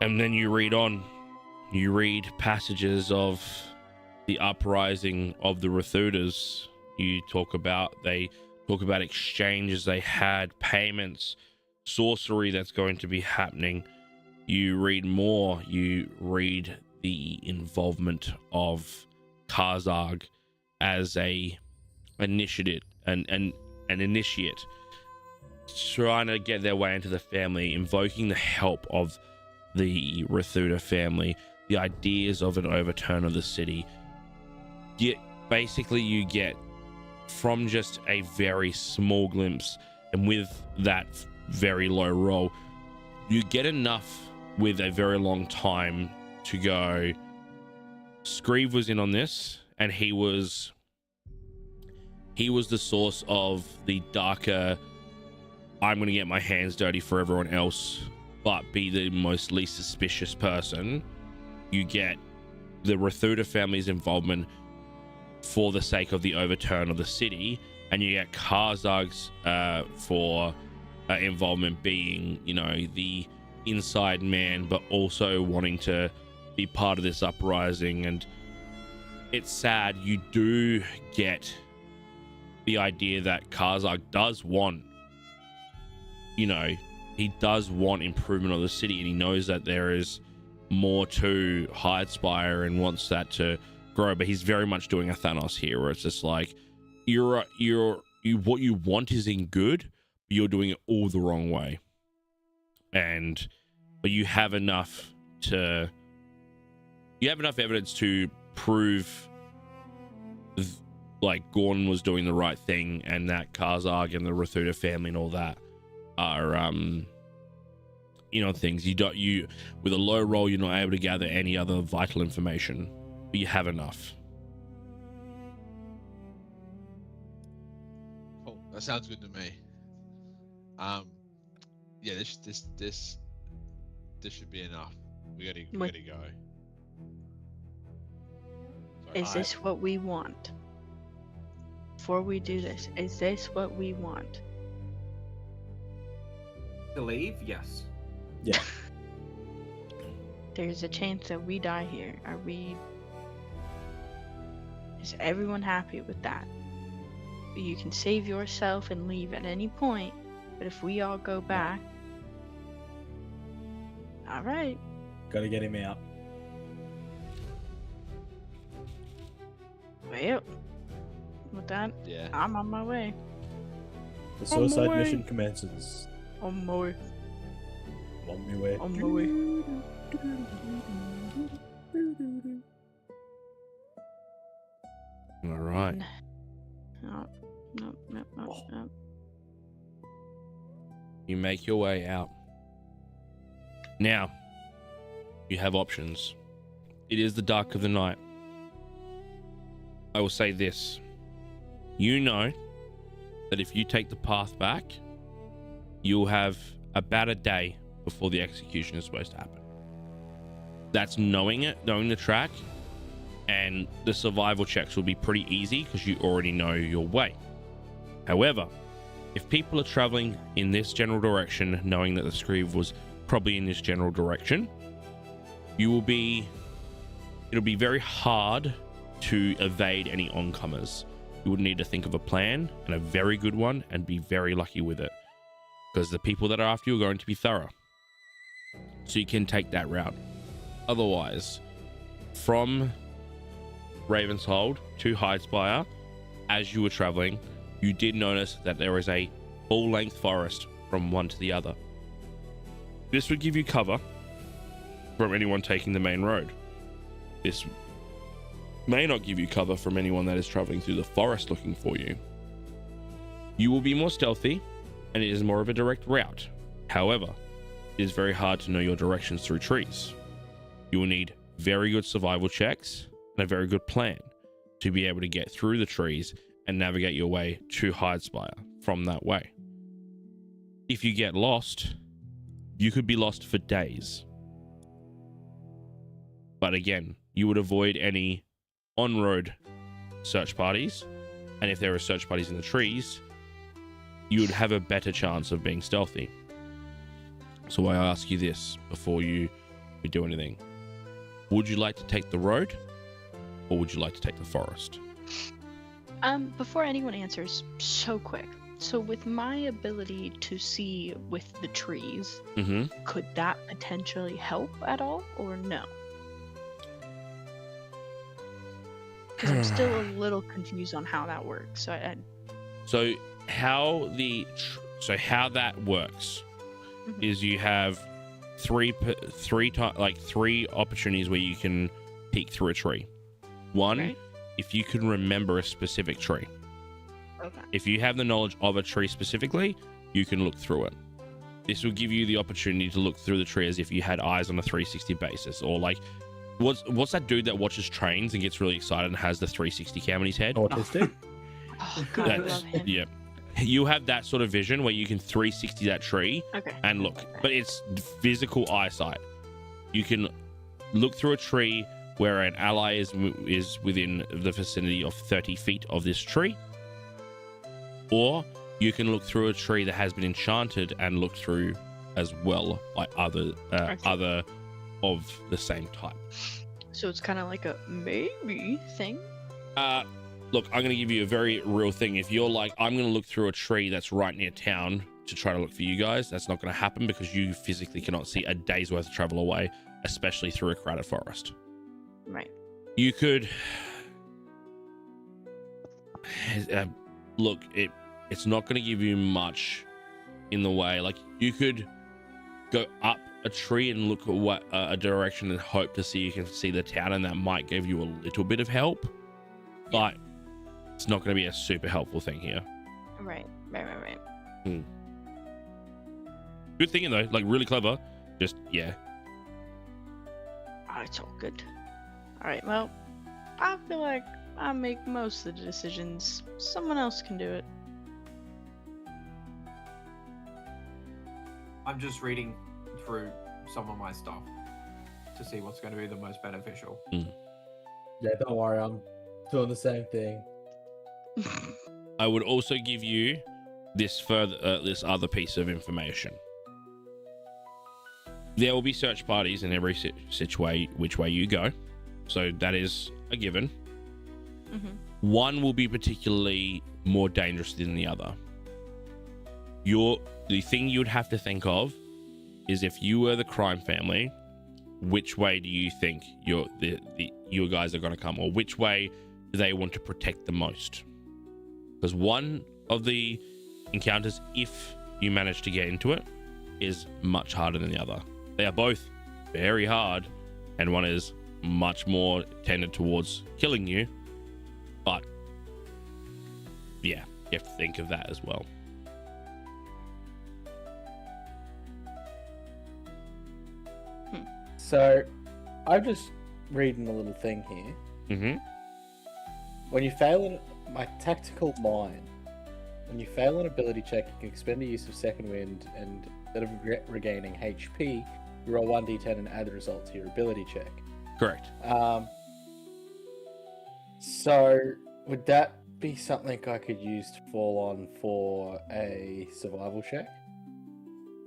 And then you read on. You read passages of the uprising of the Rethudas. They talk about exchanges they had, payments, sorcery that's going to be happening. You read more. You read the involvement of Karzag as an initiate, trying to get their way into the family, invoking the help of the Rethuda family, the ideas of an overturn of the city. You get from just a very small glimpse, and with that very low roll, you get enough with a very long time to go. Screeve was in on this, and he was the source of the darker, I'm going to get my hands dirty for everyone else, but be the most least suspicious person. You get the Rethuda family's involvement for the sake of the overturn of the city, and you get Karzag's for involvement being, the inside man, but also wanting to be part of this uprising. And it's sad, you do get the idea that Karzag does want, he does want improvement of the city, and he knows that there is more to Hidespire and wants that to grow, but he's very much doing a Thanos here, where it's just like what you want is in good, but you're doing it all the wrong way. but you have enough evidence to prove like Gordon was doing the right thing, and that Karzag and the Rathuda family and all that are things you with a low roll you're not able to gather any other vital information, but you have enough. Cool. That sounds good to me. Yeah, this should be enough. We gotta go. Sorry, Is this what we want? Before we do this, is this what we want? To leave? Yes. Yeah. There's a chance that we die here. Is everyone happy with that? You can save yourself and leave at any point, but if we all go back, all right. Gotta get him out. Well, with that, Yeah. I'm on my way. The suicide way. mission commences. On my way. On my way. On my way. All right. No. You make your way out. Now, you have options. It is the dark of the night. I will say this. You know that if you take the path back, you'll have about a day before the execution is supposed to happen. That's knowing the track, and the survival checks will be pretty easy because you already know your way. However, if people are traveling in this general direction, knowing that the Screeve was probably in this general direction, it'll be very hard to evade any oncomers. You would need to think of a plan, and a very good one, and be very lucky with it, because the people that are after you are going to be thorough. So you can take that route. Otherwise, from Ravenshold to Hidespire, as you were traveling, you did notice that there is a full-length forest from one to the other. This would give you cover from anyone taking the main road. This may not give you cover from anyone that is traveling through the forest looking for you. You will be more stealthy, and it is more of a direct route. However, it is very hard to know your directions through trees. You will need very good survival checks and a very good plan to be able to get through the trees and navigate your way to Hidespire from that way. If you get lost, you could be lost for days. But again, you would avoid any on-road search parties, and if there are search parties in the trees, you would have a better chance of being stealthy. So I ask you this before we do anything. Would you like to take the road, or would you like to take the forest? Before anyone answers, so quick. So with my ability to see with the trees, could that potentially help at all, or no? Because I'm still a little confused on how that works. So how that works is you have three opportunities where you can peek through a tree. One, Okay. if you can remember a specific tree. Okay. If you have the knowledge of a tree specifically, you can look through it. This will give you the opportunity to look through the tree as if you had eyes on a 360 basis, or like, what's that dude that watches trains and gets really excited and has the 360 cam on his head? Autistic. Oh god, I love him. Yeah. You have that sort of vision where you can 360 that tree Okay. and look, but it's physical eyesight. You can look through a tree where an ally is within the vicinity of 30 feet of this tree, or you can look through a tree that has been enchanted and look through as well by other of the same type. So it's kind of like a maybe thing. Look, I'm going to give you a very real thing. If you're like, I'm going to look through a tree that's right near town to try to look for you guys, that's not going to happen because you physically cannot see a day's worth of travel away, especially through a crowded forest. Right. You could look, it's not going to give you much in the way. Like, you could go up a tree and look at what a direction and hope to see you can see the town, and that might give you a little bit of help, but it's not going to be a super helpful thing here. Right. Good thinking though, like really clever. Just yeah. Oh, it's all good. All right. Well, I feel like I make most of the decisions. Someone else can do it. I'm just reading through some of my stuff to see what's going to be the most beneficial. Yeah, don't worry, I'm doing the same thing. I would also give you this this other piece of information. There will be search parties in every which way you go, so that is a given. One will be particularly more dangerous than the other. The thing you would have to think of is, if you were the crime family, which way do you think you guys are going to come, or which way do they want to protect the most? Because one of the encounters, if you manage to get into it, is much harder than the other. They are both very hard, and one is much more tended towards killing you, but yeah, you have to think of that as well. So, I'm just reading a little thing here. When you fail in my tactical mind, when you fail an ability check, you can expend the use of second wind, and instead of regaining HP, you roll 1d10 and add the result to your ability check. Correct. So would that be something I could use to fall on for a survival check?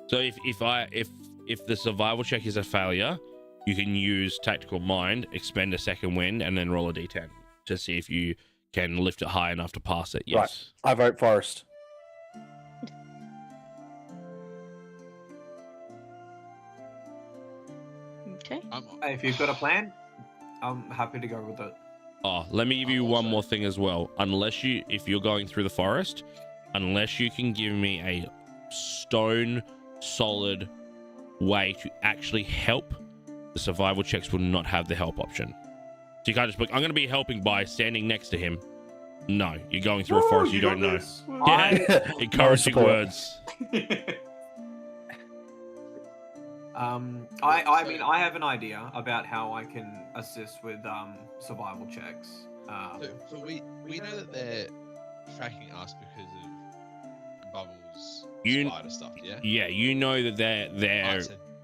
So if the survival check is a failure, you can use tactical mind, expend a second wind, and then roll a d10 to see if you can lift it high enough to pass it. Yes. Right. I vote Forest. Okay. If you've got a plan, I'm happy to go with it. Oh, let me give you one more thing as well. If you're going through the forest, unless you can give me a stone solid way to actually help, the survival checks will not have the help option. So you can't just be like, I'm going to be helping by standing next to him. No, you're going through a forest you don't know. Yeah, encouraging words. I mean, I have an idea about how I can assist with survival checks. So we know that they're tracking us because of Bubbles' spider stuff, yeah? Yeah, you know that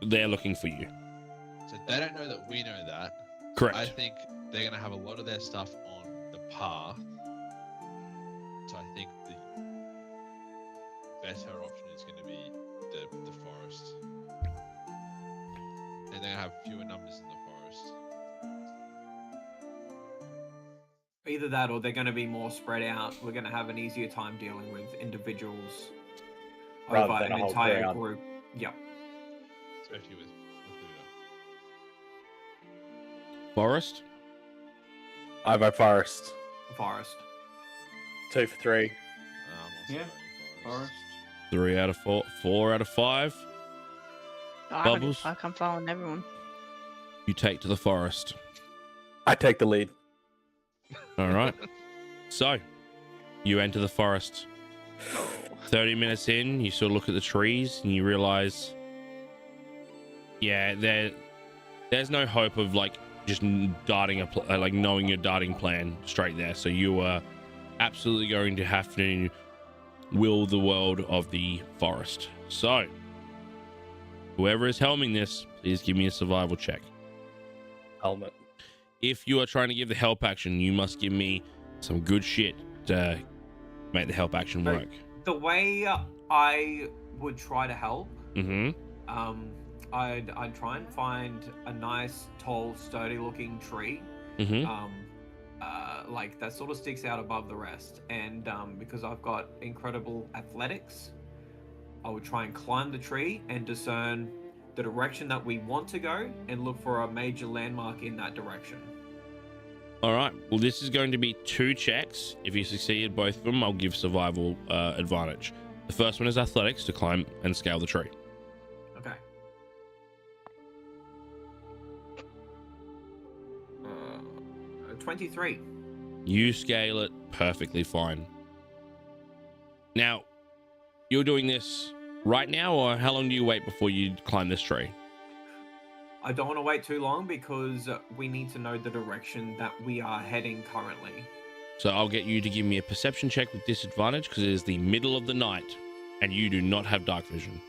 they're looking for you. So they don't know that we know that. Correct. I think they're going to have a lot of their stuff on the path. So I think the better option is going to be the forest. And they're going to have fewer numbers in the forest. Either that, or they're going to be more spread out. We're going to have an easier time dealing with individuals Rather over than an a whole entire crowd. group. Yep. Especially with Luda. Forest? I vote Forest. Forest. 2 for 3. I'm also Yeah, voting Forest. 3 out of 4, 4 out of 5. I don't give a Bubbles? fuck, I'm following everyone. You take to the forest. I take the lead. All right. So, you enter the forest. 30 minutes in, you sort of look at the trees and you realize, yeah, there's no hope of like just darting like knowing your darting plan straight there. So you are absolutely going to have to will the world of the forest. So, whoever is helming this, please give me a survival check. Helmet. If you are trying to give the help action, you must give me some good shit to make the help action work. The way I would try to help, Mm-hmm. I'd try and find a nice, tall, sturdy-looking tree, Mm-hmm. like that sort of sticks out above the rest. And because I've got incredible athletics, I would try and climb the tree and discern the direction that we want to go and look for a major landmark in that direction. All right. Well, this is going to be 2 checks. If you succeed both of them, I'll give survival advantage. The first one is athletics to climb and scale the tree. Okay. 23. You scale it perfectly fine. Now, you're doing this right now, or how long do you wait before you climb this tree? I don't want to wait too long because we need to know the direction that we are heading currently. So I'll get you to give me a perception check with disadvantage because it is the middle of the night and you do not have dark vision.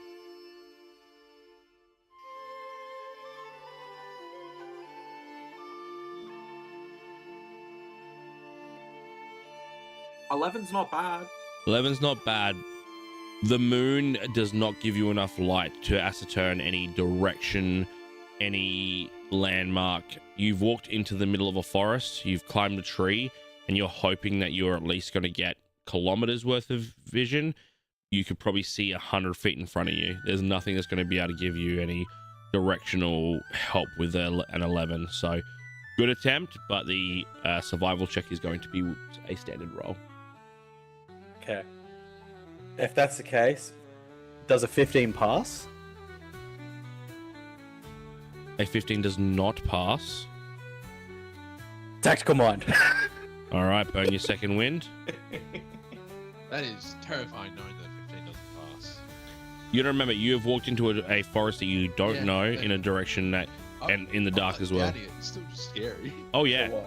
Eleven's not bad. 11's not bad. The moon does not give you enough light to ascertain any direction, any landmark. You've walked into the middle of a forest, you've climbed a tree, and you're hoping that you're at least going to get kilometers worth of vision. You could probably see 100 feet in front of you. There's nothing that's going to be able to give you any directional help with an 11. So good attempt, but the survival check is going to be a standard roll. Okay. If that's the case, does a 15 pass? A 15 does not pass. Tactical mind. All right, burn your second wind. That is terrifying knowing that 15 doesn't pass. You don't remember, you have walked into a forest that you don't Yeah, know yeah. in a direction that, and in the dark I'm as well. doubting it. It's still just scary. Oh yeah. So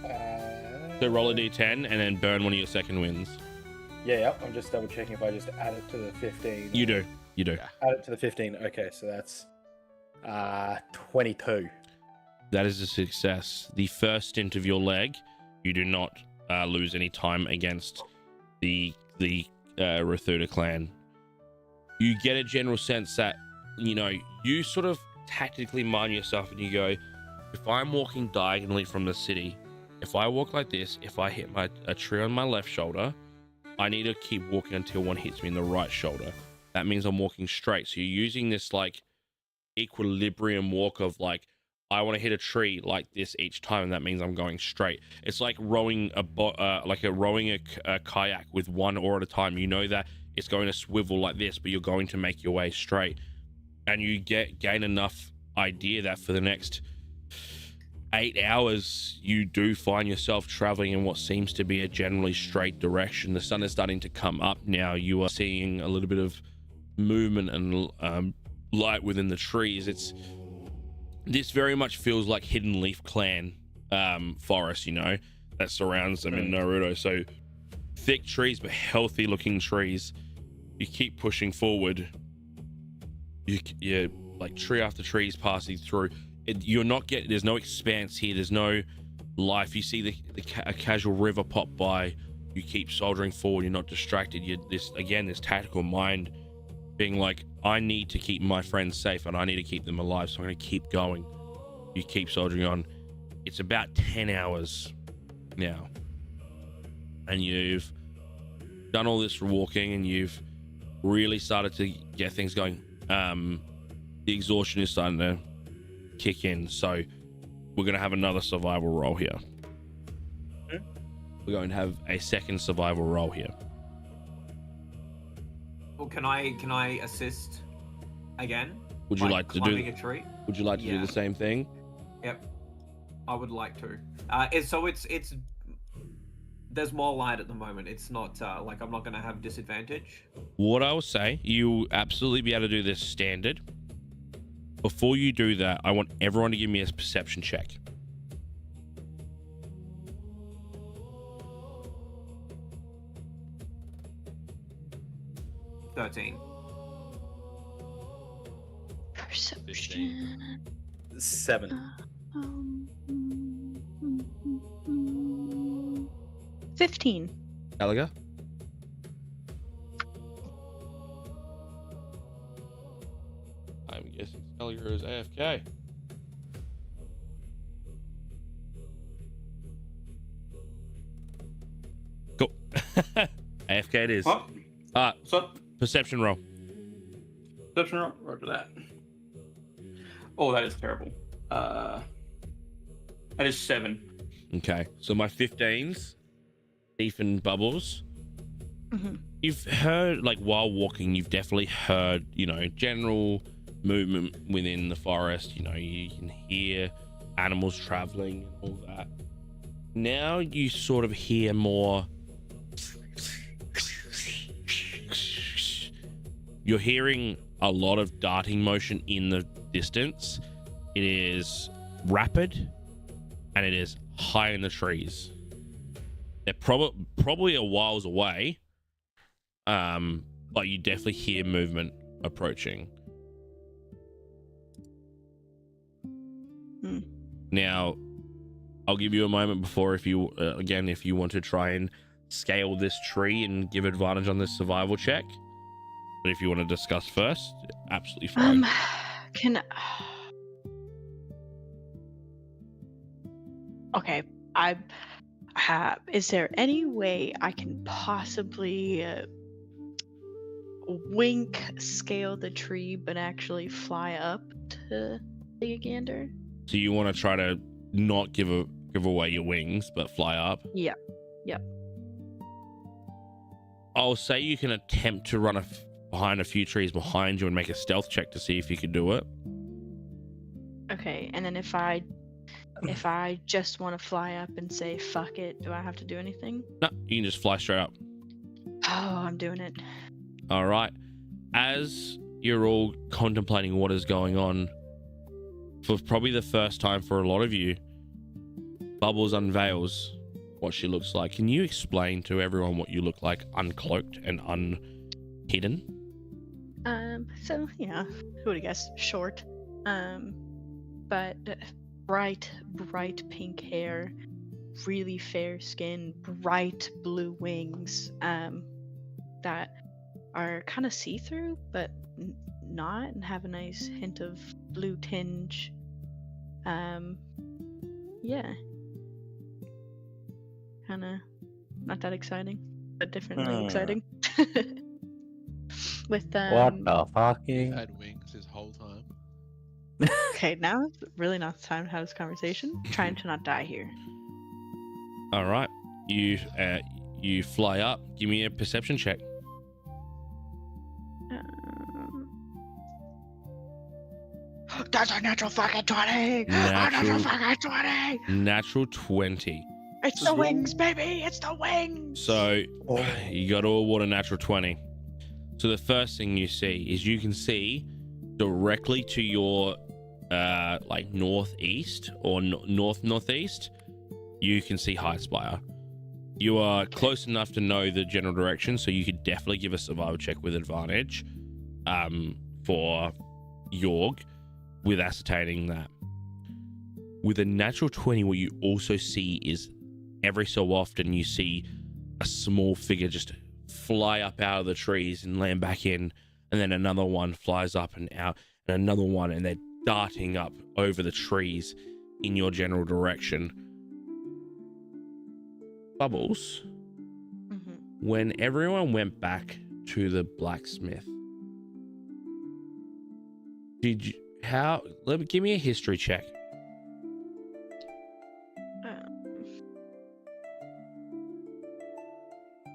what? So roll a d10 and then burn one of your second winds. Yeah, I'm just double checking if I just add it to the 15. You do. You do. Add it to the 15. Okay, so that's 22. That is a success. The first stint of your leg, you do not lose any time against the Rathuda clan. You get a general sense that, you know, you sort of tactically mind yourself and you go, if I'm walking diagonally from the city, if I walk like this, if I hit a tree on my left shoulder, I need to keep walking until one hits me in the right shoulder. That means I'm walking straight. So you're using this like equilibrium walk of like, I want to hit a tree like this each time, and that means I'm going straight. It's like rowing a kayak with one oar at a time. You know that it's going to swivel like this, but you're going to make your way straight, and you gain enough idea that for the next 8 hours, you do find yourself traveling in what seems to be a generally straight direction. The sun is starting to come up now. You are seeing a little bit of movement and light within the trees. This very much feels like Hidden Leaf Clan forest, you know, that surrounds them in Naruto. So thick trees, but healthy looking trees. You keep pushing forward. You like tree after tree is passing through. There's no expanse here. There's no life. You see a casual river pop by. You keep soldiering forward. You're not distracted. This tactical mind being like, I need to keep my friends safe and I need to keep them alive, so I'm going to keep going. You keep soldiering on. It's about 10 hours now, and you've done all this walking and you've really started to get things going. The exhaustion is starting to kick in, so we're going to have another survival roll here. We're going to have a second survival roll here. Well, can I assist again? Would you like to climbing a tree? Would you like to do Yeah. the same thing? Yep, I would like to. It's there's more light at the moment. It's not like I'm not going to have disadvantage. What I will say, you absolutely be able to do this standard. Before you do that, I want everyone to give me a perception check. $13. Perception. 7. 15. Gallagher? I'm guessing Gallagher is AFK. Cool. AFK it is. Huh? What's up? Perception roll. Perception roll? Roger that. Oh, that is terrible. That is 7. Okay, so my 15s, Ethan Bubbles. Mm-hmm. You've heard, like, while walking, you've definitely heard, you know, general movement within the forest. You know, you can hear animals traveling and all that. Now you sort of hear more. You're hearing a lot of darting motion in the distance. It is rapid and it is high in the trees. They're probably a whiles away, but you definitely hear movement approaching. Now, I'll give you a moment before if you want to try and scale this tree and give advantage on this survival check. But if you want to discuss first, absolutely fine. Okay, I have. Is there any way I can possibly wink scale the tree, but actually fly up to the gander? So you want to try to not give away your wings, but fly up? Yeah. Yep. I'll say you can attempt to run behind a few trees behind you and make a stealth check to see if you can do it. Okay, and then if I just want to fly up and say fuck it, do I have to do anything? No, you can just fly straight up. Oh, I'm doing it. All right. As you're all contemplating what is going on, for probably the first time for a lot of you, Bubbles unveils what she looks like. Can you explain to everyone what you look like uncloaked and unhidden? So, who would have guessed? Short. But bright pink hair, really fair skin, bright blue wings, that are kind of see-through, but not, and have a nice hint of blue tinge. Yeah. Kind of not that exciting, but differently exciting. With What the fucking? Had wings this whole time. Okay, now it's really not the time to have this conversation. Trying to not die here. All right. You fly up. Give me a perception check. That's a natural fucking 20! Natural fucking 20! Natural 20. It's the wings, baby! It's the wings! So you got to award a natural 20. So the first thing you see is you can see directly to your like northeast or northeast, you can see High Spire. You are close enough to know the general direction, so you could definitely give a survival check with advantage for Yorg with ascertaining that. With a natural 20, what you also see is every so often you see a small figure just fly up out of the trees and land back in, and then another one flies up and out, and another one, and they're darting up over the trees in your general direction. Bubbles, when everyone went back to the blacksmith, give me a history check.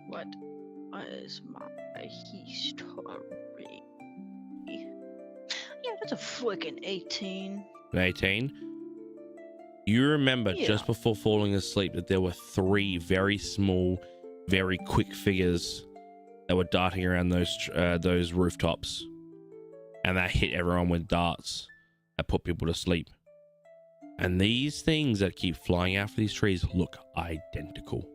What was my history? Yeah, that's a freaking 18. 18. You remember just before falling asleep that there were 3 very small, very quick figures that were darting around those rooftops, and that hit everyone with darts that put people to sleep. And these things that keep flying after these trees look identical,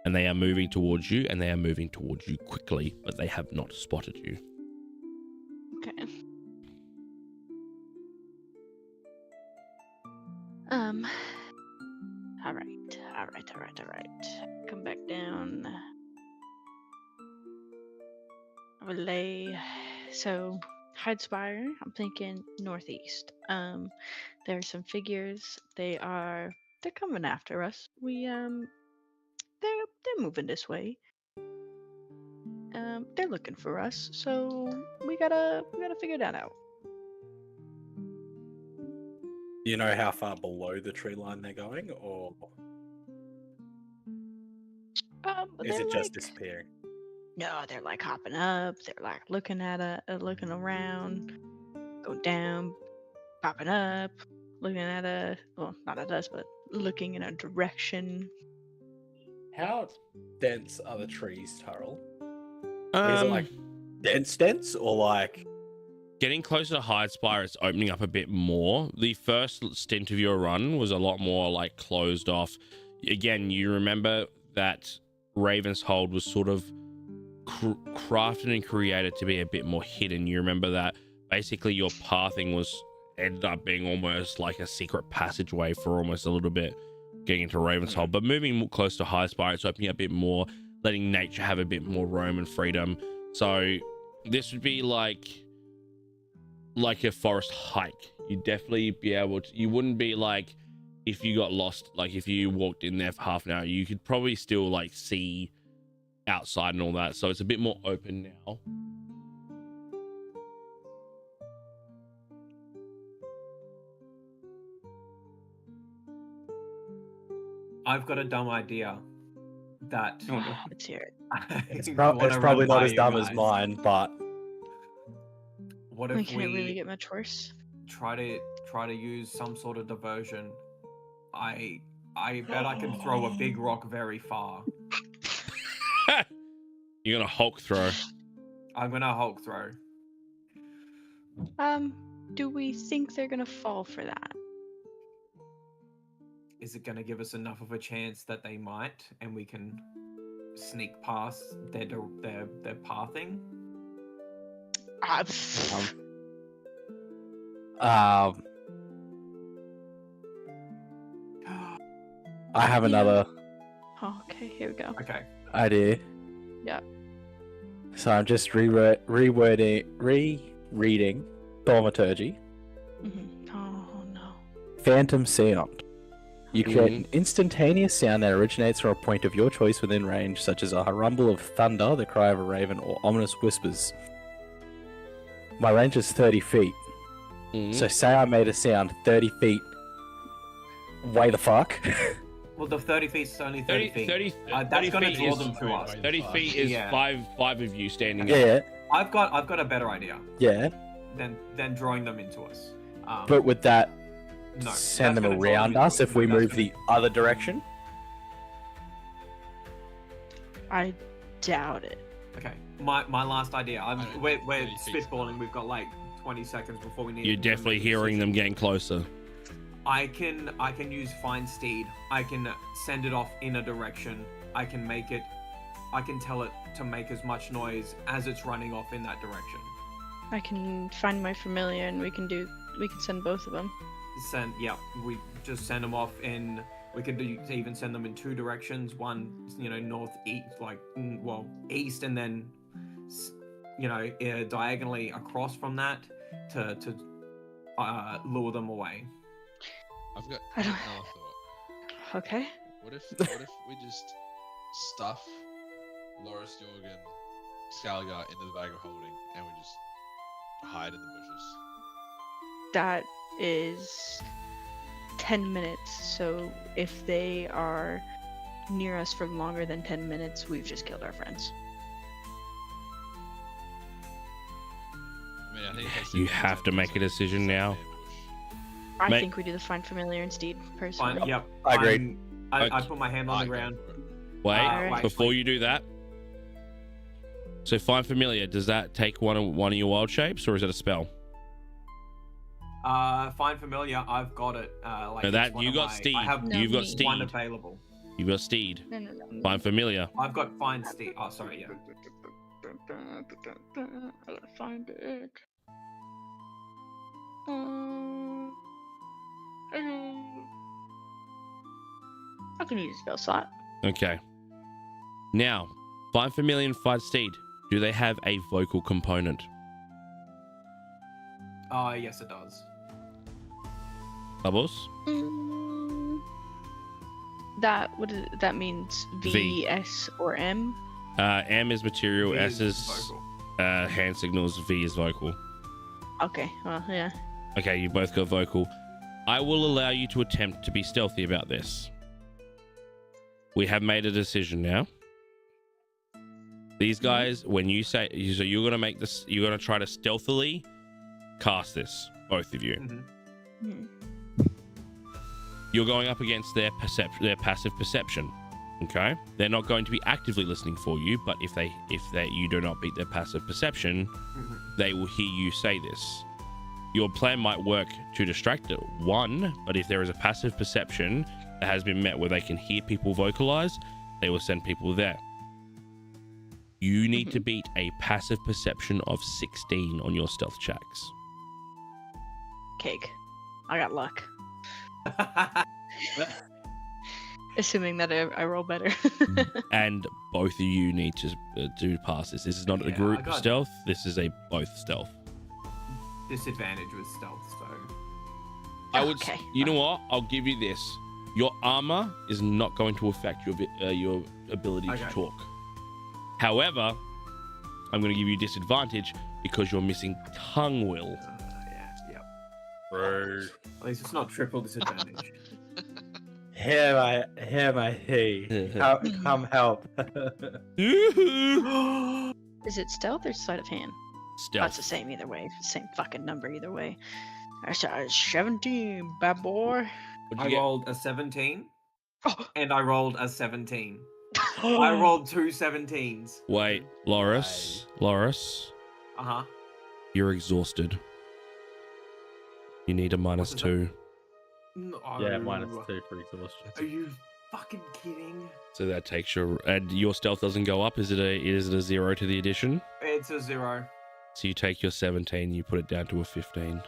and they are moving towards you, and they are moving towards you quickly, but they have not spotted you. Okay. All right. Come back down. Relay. So, Hyde Spire, I'm thinking northeast. There are some figures. They're coming after us. They're moving this way. They're looking for us, so we gotta figure that out. You know how far below the tree line they're going, or is it just disappearing? No, they're like hopping up. They're like looking looking around, going down, popping up, looking at well, not at us, but looking in a direction. How dense are the trees, Turrell? Is it like dense or like? Getting closer to Hyde Spire, it's opening up a bit more. The first stint of your run was a lot more like closed off. Again, you remember that Ravenshold was sort of crafted and created to be a bit more hidden. You remember that basically your pathing ended up being almost like a secret passageway for almost a little bit getting into Ravenshold. But moving more close to High Spire, it's opening up a bit more, letting nature have a bit more roam and freedom. So this would be like a forest hike. You'd definitely be able to, you wouldn't be like if you got lost, like if you walked in there for half an hour, you could probably still like see outside and all that. So it's a bit more open now. I've got a dumb idea that Oh, no. Let's hear it. It's wanna probably run not by as you dumb as guys. mine, but What We if can't really we get much worse. try to use some sort of diversion? I bet I can throw a big rock very far. You're gonna Hulk throw. I'm gonna Hulk throw. Do we think they're gonna fall for that? Is it gonna give us enough of a chance that they might, and we can sneak past their pathing? I have another Oh, okay, here we go. Okay. idea. Yeah. So I'm just rereading Thaumaturgy. Oh no. Phantom sound. You create an instantaneous sound that originates from a point of your choice within range, such as a rumble of thunder, the cry of a raven, or ominous whispers. My range is 30 feet. So say I made a sound 30 feet. Way the fuck? Well, the 30 feet is only 30 feet. 30 that's gonna feet draw is- them to us. 30 feet is Yeah. five of you standing up. Yeah, I've got a better idea yeah. than drawing them into us. But would that No, send that's them gonna draw around into us if we That's move gonna- the other direction? I doubt it. Okay, my last idea. We're 30 feet's spitballing. We've got like 20 seconds before we need. You're to definitely make a hearing them decision. getting closer. I can use Find Steed. I can send it off in a direction. I can tell it to make as much noise as it's running off in that direction. I can find my familiar, and we can send both of them. We just send them off in. We could even send them in two directions. One, north, east, east, and then, diagonally across from that to lure them away. I've got I don't- another thought. Okay. What if we just stuff Loris Jorgen, Scaliger into the bag of holding, and we just hide in the bushes? That is 10 minutes, so if they are near us for longer than 10 minutes, we've just killed our friends. I mean, I think if You have to make a decision now. I Mate. think we do the find familiar instead, personally. Fine. Yep. I agree. I put my hand on the ground. Wait, Alright. before you do that. So find familiar. Does that take one of your wild shapes, or is it a spell? Find familiar. I've got it. No, it's that one you of got my- Steed. I have No, You've got me. Steed. one available. You've got Steed. No. Find familiar. I've got Find Steed. Oh, sorry. Yeah. I gotta find it. I can use a spell slot. Okay. Now, find familiar and find Steed. Do they have a vocal component? Yes, it does. Bubbles? That means V, V. S, or M. M is material. V S is vocal. hand signals. V is vocal. Okay, well, yeah. Okay, you both got vocal. I will allow you to attempt to be stealthy about this. We have made a decision now. These guys, when you say, so you're going to make this, you're going to try to stealthily cast this, both of you. Mhm. Hmm. You're going up against their passive perception. Okay, they're not going to be actively listening for you, but if you do not beat their passive perception, they will hear you say this. Your plan might work to distract it, one, but if there is a passive perception that has been met where they can hear people vocalize, they will send people there. You need to beat a passive perception of 16 on your stealth checks. Cake. I got luck. Assuming that I roll better. And both of you need to do pass this. This is not a group stealth. This is a both stealth. Disadvantage with stealth, so... I would. Okay. You know what? I'll give you this. Your armor is not going to affect your ability to talk. However, I'm going to give you disadvantage because you're missing tongue will. Bro. At least it's not triple disadvantage. Here my hey. Come help. Is it stealth or sleight of hand? Stealth. Oh, it's the same either way. Same fucking number either way. I saw 17, bad boy. I rolled a 17, and I rolled a 17. I rolled 2 17s. Wait, Loris. Uh-huh. You're exhausted. You need a -2. No. Yeah, -2 for exhaustion. Are you fucking kidding? So that takes your stealth doesn't go up. Is it a 0 to the addition? It's a 0. So you take your 17, you put it down to a 15.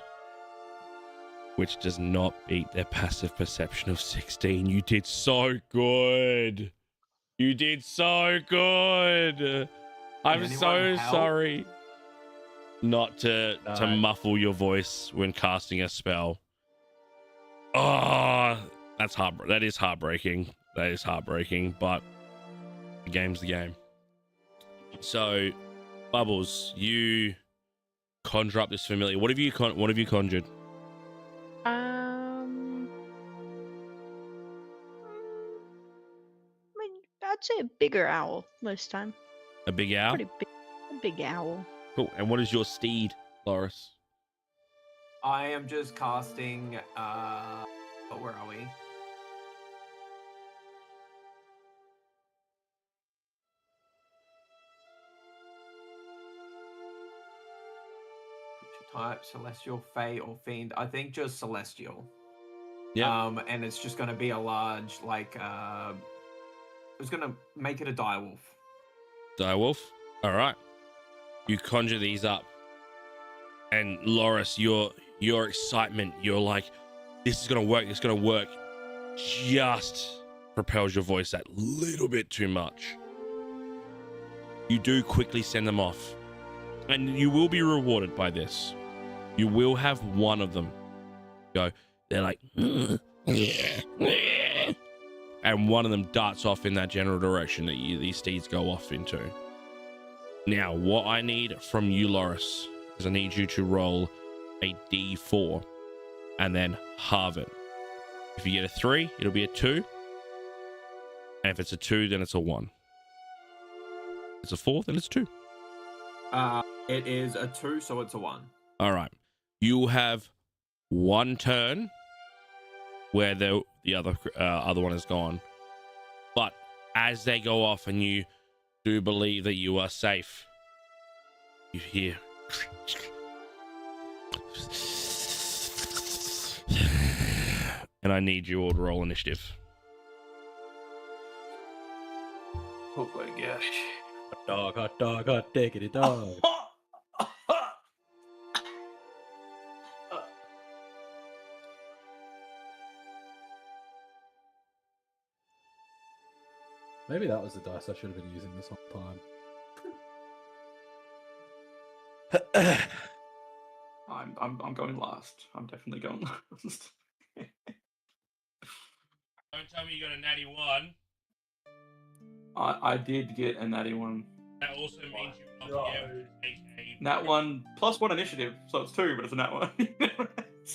Which does not beat their passive perception of 16. You did so good. You did so good. I'm so sorry not to muffle your voice when casting a spell. Oh, that is heartbreaking. That is heartbreaking, but the game's the game. So, Bubbles, you conjure up this familiar. What have you conjured? I'd say a bigger owl this time. A big owl? A big owl. Cool. And what is your steed, Loris? I am just casting, where are we? Creature type, celestial, fey, or fiend. I think just celestial. Yeah. And it's just going to be a large, it's going to make it a direwolf. Direwolf? All right. You conjure these up. And Loris, your excitement, you're like, this is going to work, it's going to work. Just propels your voice that little bit too much. You do quickly send them off. And you will be rewarded by this. You will have one of them go, they're like, and one of them darts off in that general direction that these steeds go off into. Now, what I need from you, Loris, is I need you to roll a D4 and then halve it. If you get a 3, it'll be a 2. And if it's a 2, then it's a 1. If it's a 4, then it's 2. It is a 2, so it's a 1. All right. You will have one turn where the other one is gone. But as they go off and you do believe that you are safe, you hear and I need you all to roll initiative. Oh my gosh. Hot dog, diggity dog. Maybe that was the dice I should have been using this whole time. I'm going last. I'm definitely going last. Don't tell me you got a natty 1. I did get a natty 1. That also means you will be able to take a nat 1 plus 1 initiative, so it's 2, but it's a nat 1.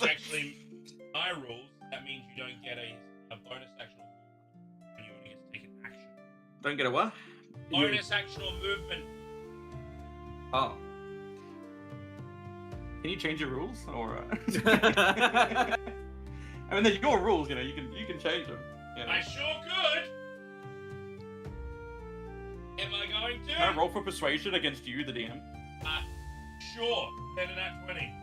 Actually, my rules, that means you don't get a bonus action when you only get to take an action. Don't get a what? Bonus actional movement. Oh. Can you change your rules? Or I mean, they're your rules. You know, you can change them. You know. I sure could. Am I going to? Can I roll for persuasion against you, the DM? Sure. 10 and that 20.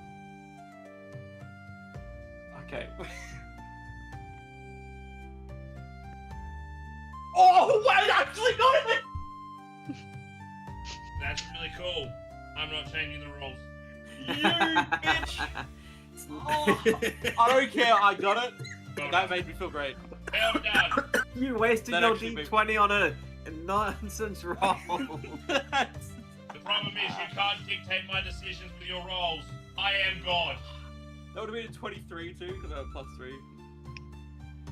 Okay. Oh, wait, actually got it! That's really cool. I'm not changing the rules. You bitch! Oh, I don't care, I got it. That made me feel great. Well done. You wasted That your actually D20 on a nonsense roll. The problem is you can't dictate my decisions with your rolls. I am God. That would have been a 23 too, because I have +3.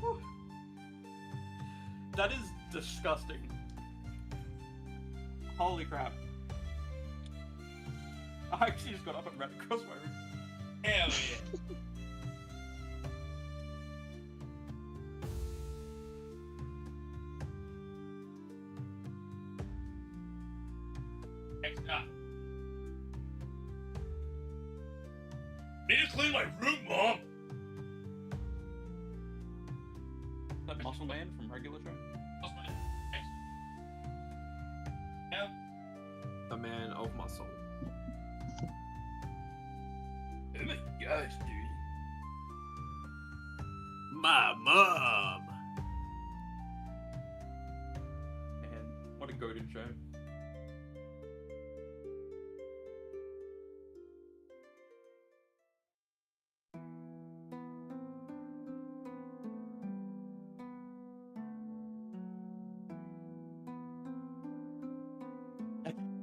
Whew. That is disgusting. Holy crap. I actually just got up and ran across my room. Hell yeah. Next up. Need to clean my room, Mom. That muscle man from regular show? Yeah. A man of muscle. Oh my gosh, dude. My mom. Man, what a goated show.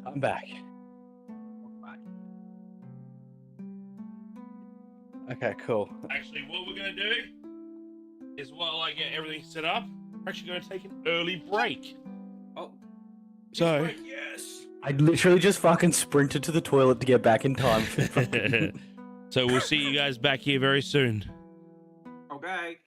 I'm back. Okay, cool. Actually, what we're going to do is while I get everything set up, we're actually going to take an early break. Oh. So, Yes! I literally just fucking sprinted to the toilet to get back in time. so we'll see you guys back here very soon. Okay.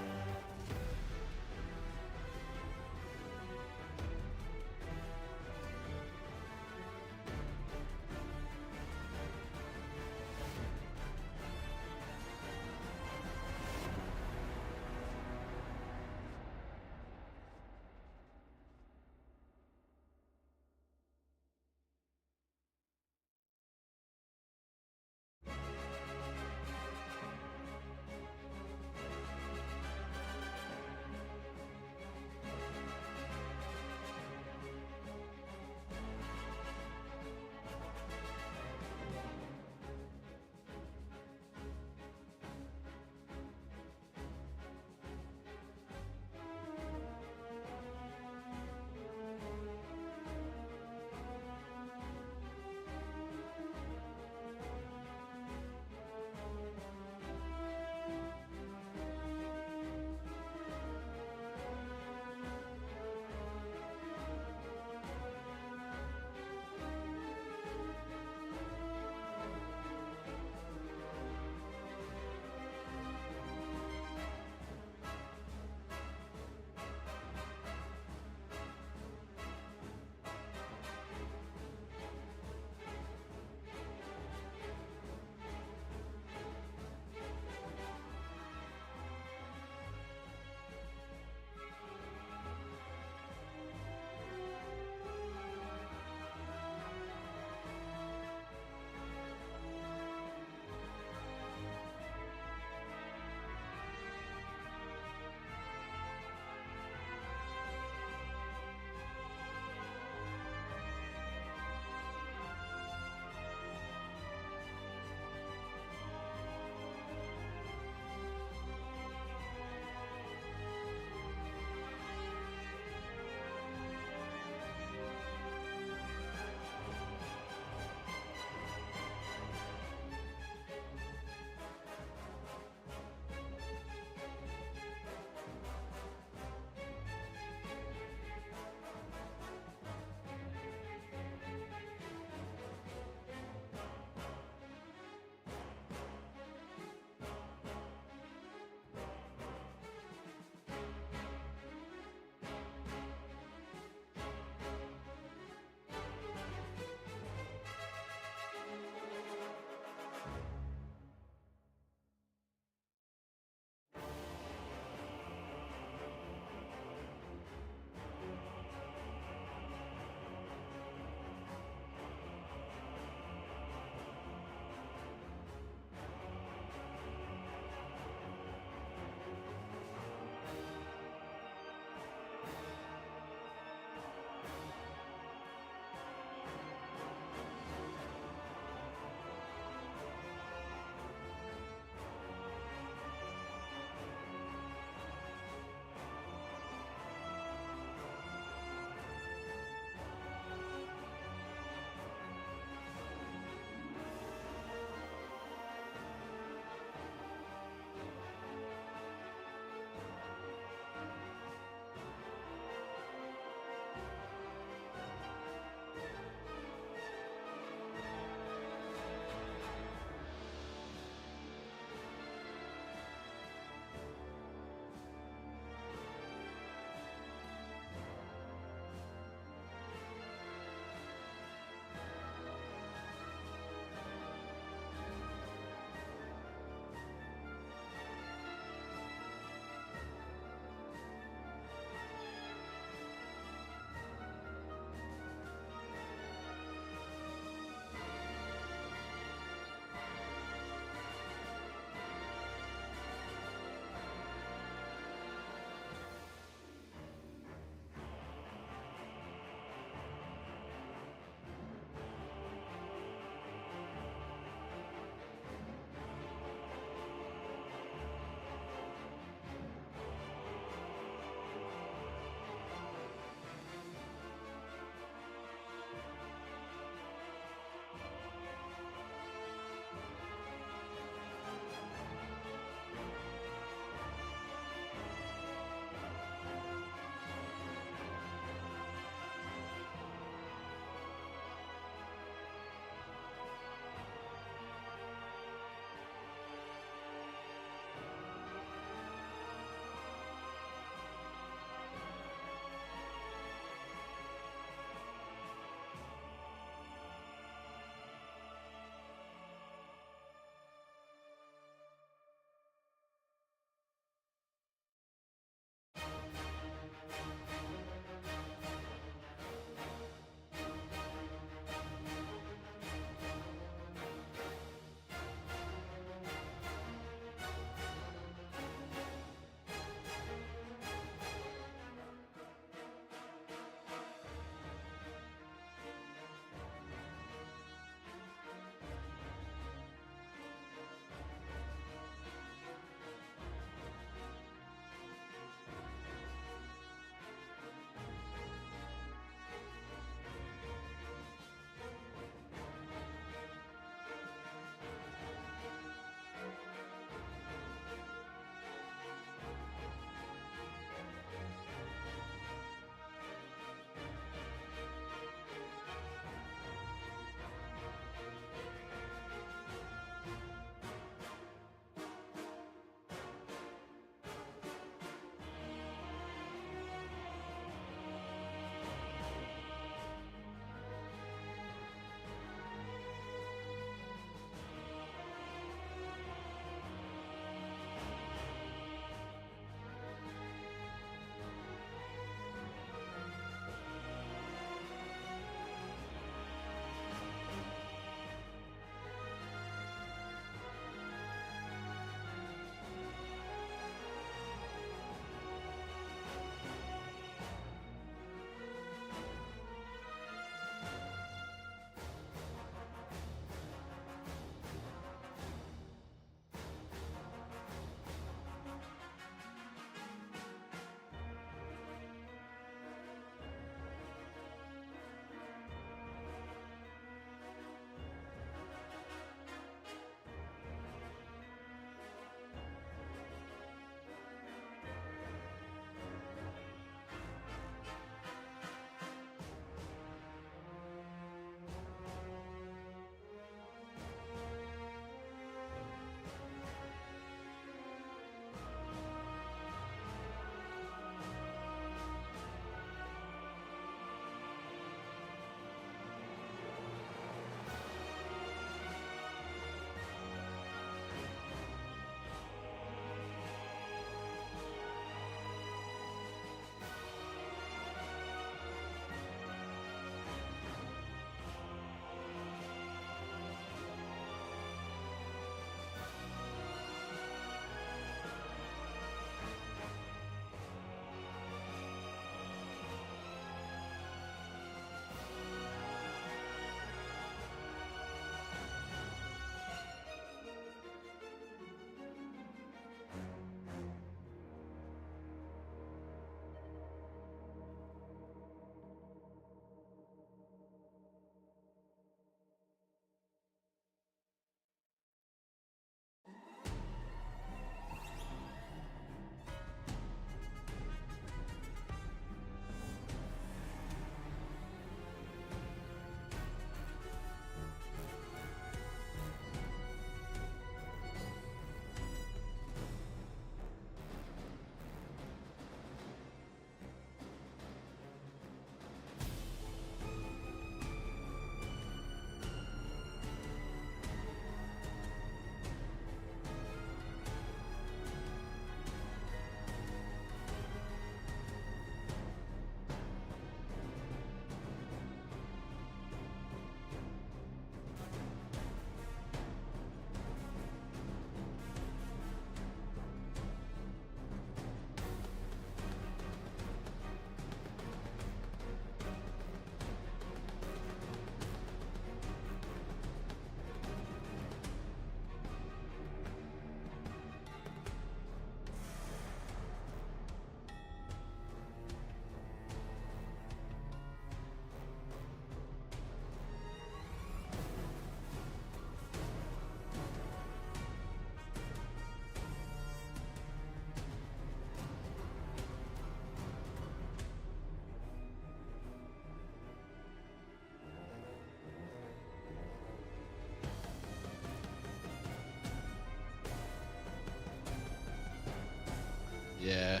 Yeah.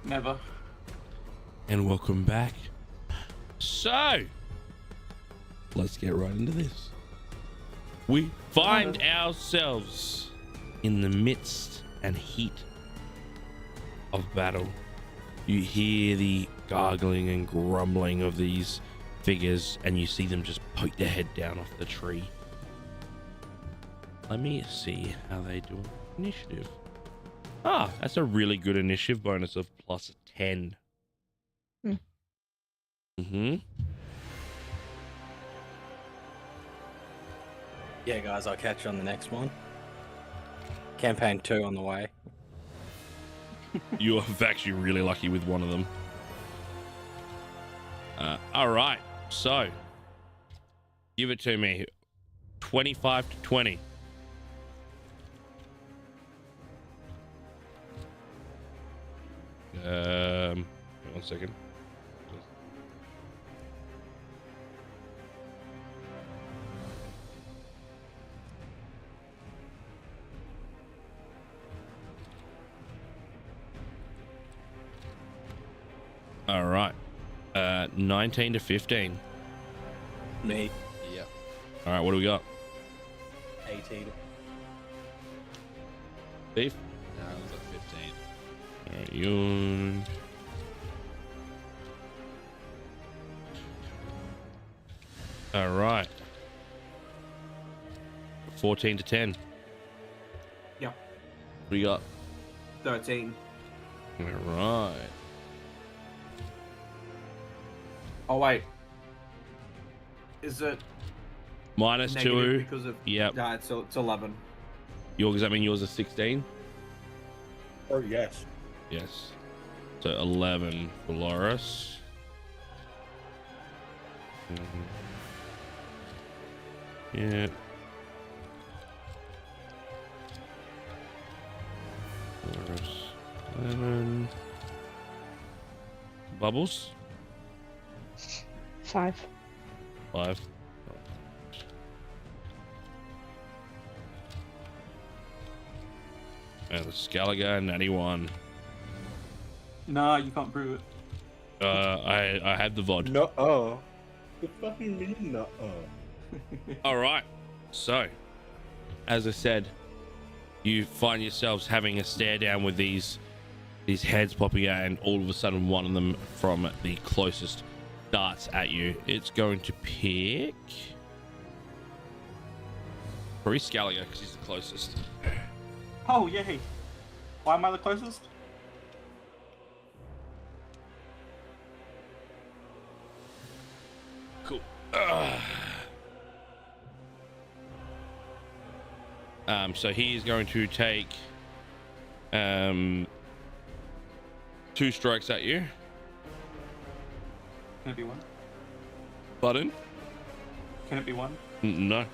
Never. And welcome back. So, let's get right into this. We find ourselves in the midst and heat of battle. You hear the gargling and grumbling of these figures, and you see them just poke their head down off the tree. Let me see how they do initiative. Ah, that's a really good initiative bonus of plus 10. Yeah, guys, I'll catch you on the next one. Campaign 2 on the way. You are actually really lucky with one of them. All right, so give it to me. 25 to 20. Hang on 1 second. All right. 19 to 15. Me, Yep. All right, what do we got? 18. Beef? No, it was like 15. All right, you. All right. 14 to 10. Yep. What do you got? 13. All right. Oh wait. Is it Minus negative 2. because of? Yep. Yeah, it's 11. Yours, does that mean yours is 16? Oh, yes. Yes. So 11 for Loris. Yeah. Loris. 11. Bubbles? 5. 5. And the Scalaga, 91. Nah, you can't prove it. I had the VOD. No. The fucking mean no. All right. So, as I said, you find yourselves having a stare down with these heads popping out, and all of a sudden, one of them from the closest darts at you. It's going to pick probably Scalaga because he's the closest. Oh, yay. Why am I the closest? Cool. So he is going to take 2 strikes at you. Can it be 1? Button? Can it be 1? No.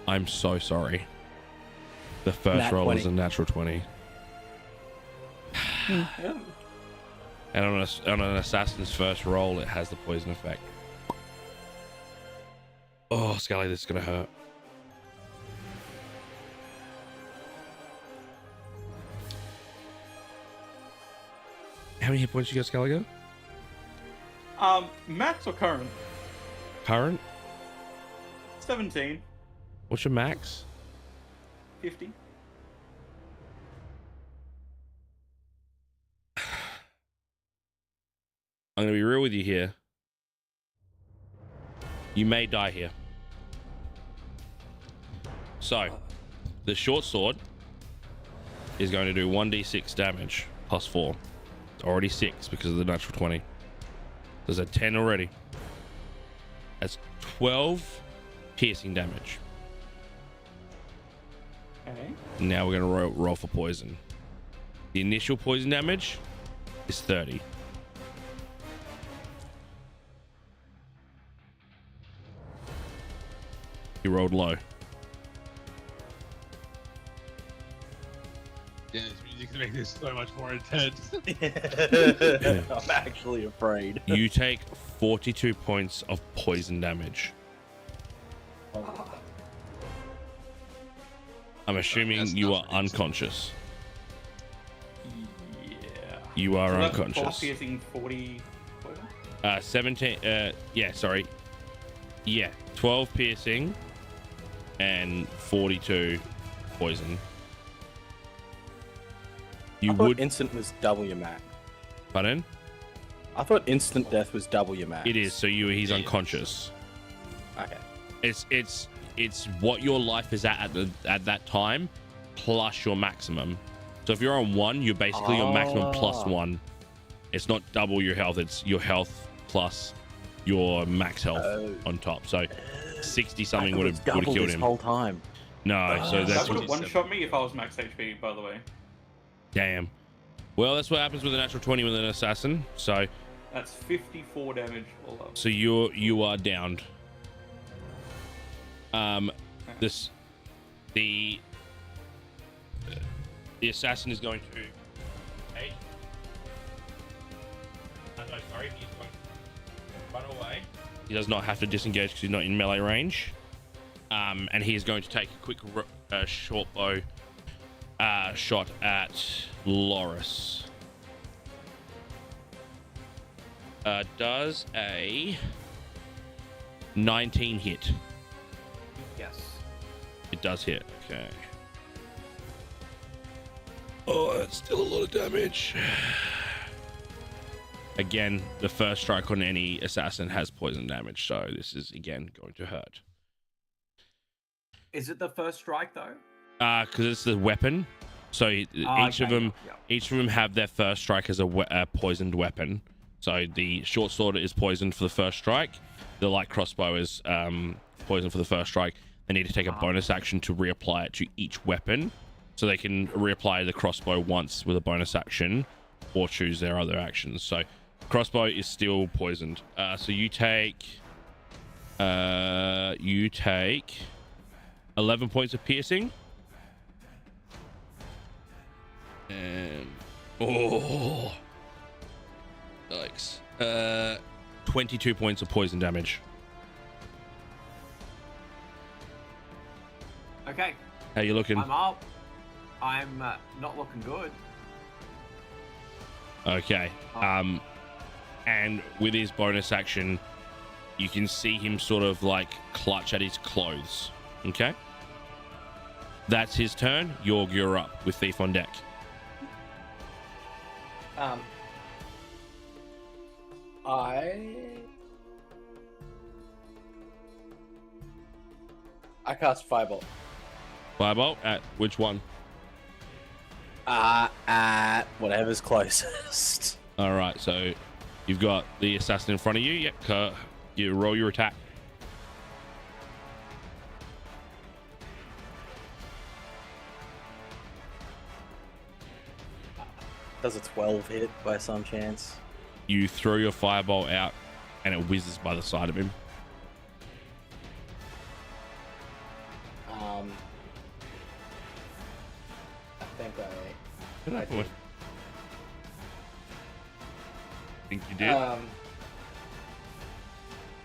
I'm so sorry. The first Nat roll 20. is a natural 20. Yeah. And on an assassin's first roll, it has the poison effect. Oh, Scully, this is going to hurt. How many hit points you got, Scully? Max or current? Current? 17. What's your max? 50. I'm going to be real with you here. You may die here. So, the short sword is going to do 1d6 damage plus 4. It's already 6 because of the natural 20. There's a 10 already. That's 12 piercing damage. Okay. Now we're going to roll for poison. The initial poison damage is 30. You rolled low. Yeah, this music can make this so much more intense. I'm actually afraid. You take 42 points of poison damage. I'm assuming That's you are not an instant. unconscious. Yeah. You are So that's unconscious. 12 piercing, 40 poison? 17. Yeah, sorry. Yeah, 12 piercing and 42 poison. You I thought would. instant was double your max. Pardon? I thought instant death was double your max. It is. So he's Yeah. unconscious. Okay. It's what your life is at that time plus your maximum. So if you're on 1, you're basically your maximum plus Ah. 1. It's not double your health. It's your health plus your max health Oh. on top. So 60 I something thought would it was have double killed this him. whole time. No, so Ah. that's That would what. have one-shot me if I was max HP, by the way. Damn. Well, that's what happens with a natural 20 with an assassin. So That's 54 damage all up. so you are downed. This the assassin is going to. Hey. No, sorry, he's going to run away. He does not have to disengage because he's not in melee range. And he is going to take a quick short bow shot at Loris. Does a 19 hit? Yes. It does hit. Okay. Oh, that's still a lot of damage. Again, the first strike on any assassin has poison damage, so this is again going to hurt. Is it the first strike though? Because it's the weapon. So each of them have their first strike as a poisoned weapon. So the short sword is poisoned for the first strike. The light crossbow is poisoned for the first strike. They need to take a bonus action to reapply it to each weapon. So they can reapply the crossbow once with a bonus action or choose their other actions. So crossbow is still poisoned. So you take 11 points of piercing. And yikes. 22 points of poison damage. Okay, How you looking? I'm up. I'm not looking good. Okay. And with his bonus action, you can see him sort of like clutch at his clothes. Okay. That's his turn. You're up with Thief on deck. I cast Firebolt. Firebolt at which one? At whatever's closest. All right. So you've got the assassin in front of you. Yep. You roll your attack. Does a 12 hit by some chance? You throw your firebolt out, and it whizzes by the side of him. I think I I did. think you did.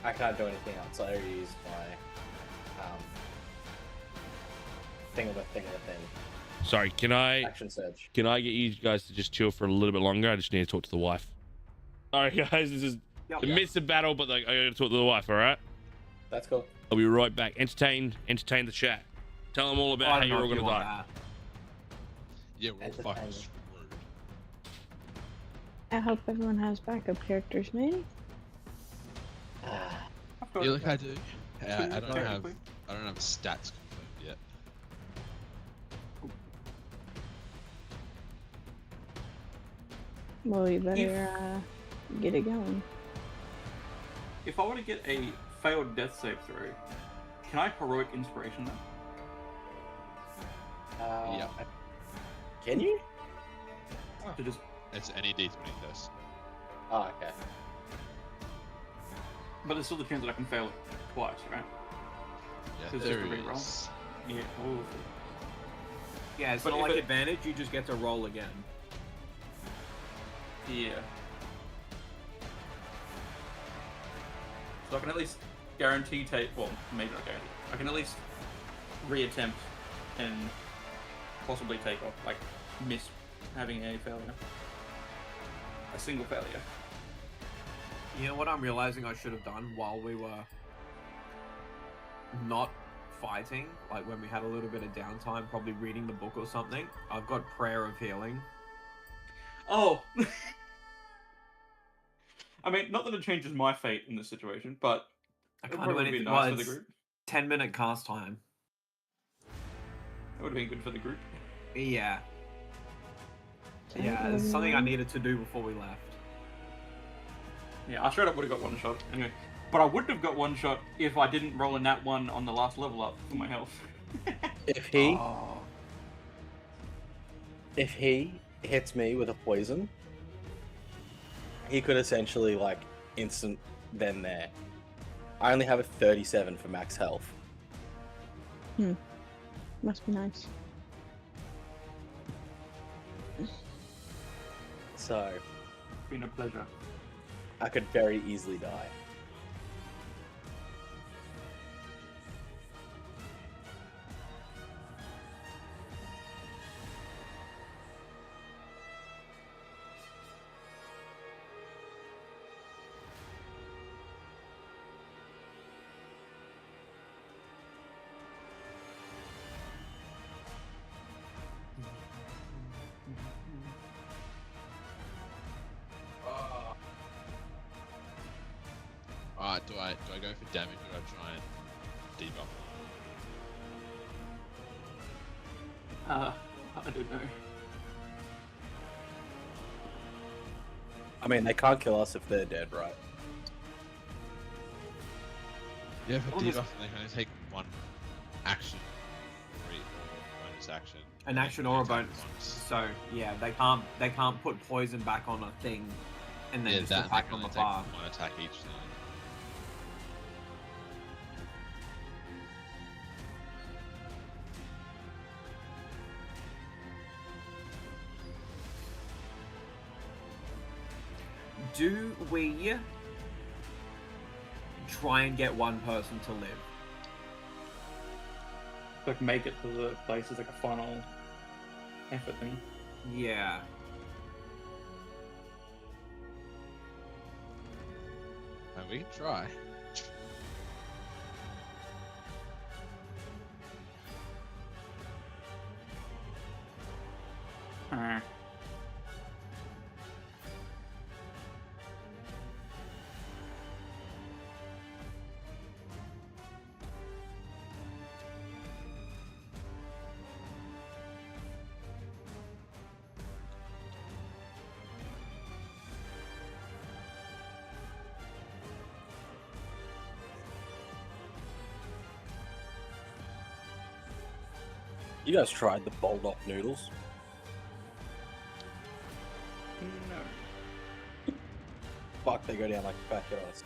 I can't do anything else. I already used my thing of a thing. Sorry. Can I Action surge. get you guys to just chill for a little bit longer? I just need to talk to the wife. Sorry, guys. This is Yep. the midst of battle, but like, I gotta talk to the wife. All right. That's cool. I'll be right back. Entertain the chat. Tell them all about I how don't you're know all if gonna you want die. that. Yeah, we're all fucking Entertainment. screwed. I hope everyone has backup characters, maybe. I've got Yeah, like I do. I don't have technically. stats confirmed yet. Well, you better get it going. If I want to get a failed death save through, can I heroic inspiration that? Yeah. Can you? To just It's any D20 test. Oh, okay. But there's still the chance that I can fail it twice, right? Yeah, It's there just a reroll. is. Yeah. Ooh. Yeah, it's But not if like it- advantage. You just get to roll again. Yeah. So I can at least guarantee take. Well, maybe not guarantee. I can at least reattempt and possibly take off, like miss having a failure, a single failure. You know what I'm realizing I should have done while we were not fighting, like when we had a little bit of downtime, probably reading the book or something. I've got Prayer of Healing. Oh. I mean, not that it changes my fate in this situation, but I it can't would do probably be anything. nice Well, for the it's group. 10-minute cast time. It would have been good for the group. Yeah. Yeah, it's something I needed to do before we left. Yeah, I straight up would have got one shot anyway. But I wouldn't have got one shot if I didn't roll a nat 1 on the last level up for my health. If he Oh. if he hits me with a poison, he could essentially like instant then there. I only have a 37 for max health. Must be nice. So Been a pleasure. I could very easily die. Alright, do I go for damage or do I try and debuff? I don't know. I mean, they can't kill us if they're dead, right? Yeah, for Well, this- debuff, they can only take one action, or bonus action. An action or a Attack bonus. once. So yeah, they can't put poison back on a thing and then Yeah, just that attack can on the only take bar. one attack each time. Do we try and get one person to live? Like make it to the place as like a final effort thing. Yeah. We can try. You guys tried the bulldog noodles? No. Fuck, they go down like a packet of ice.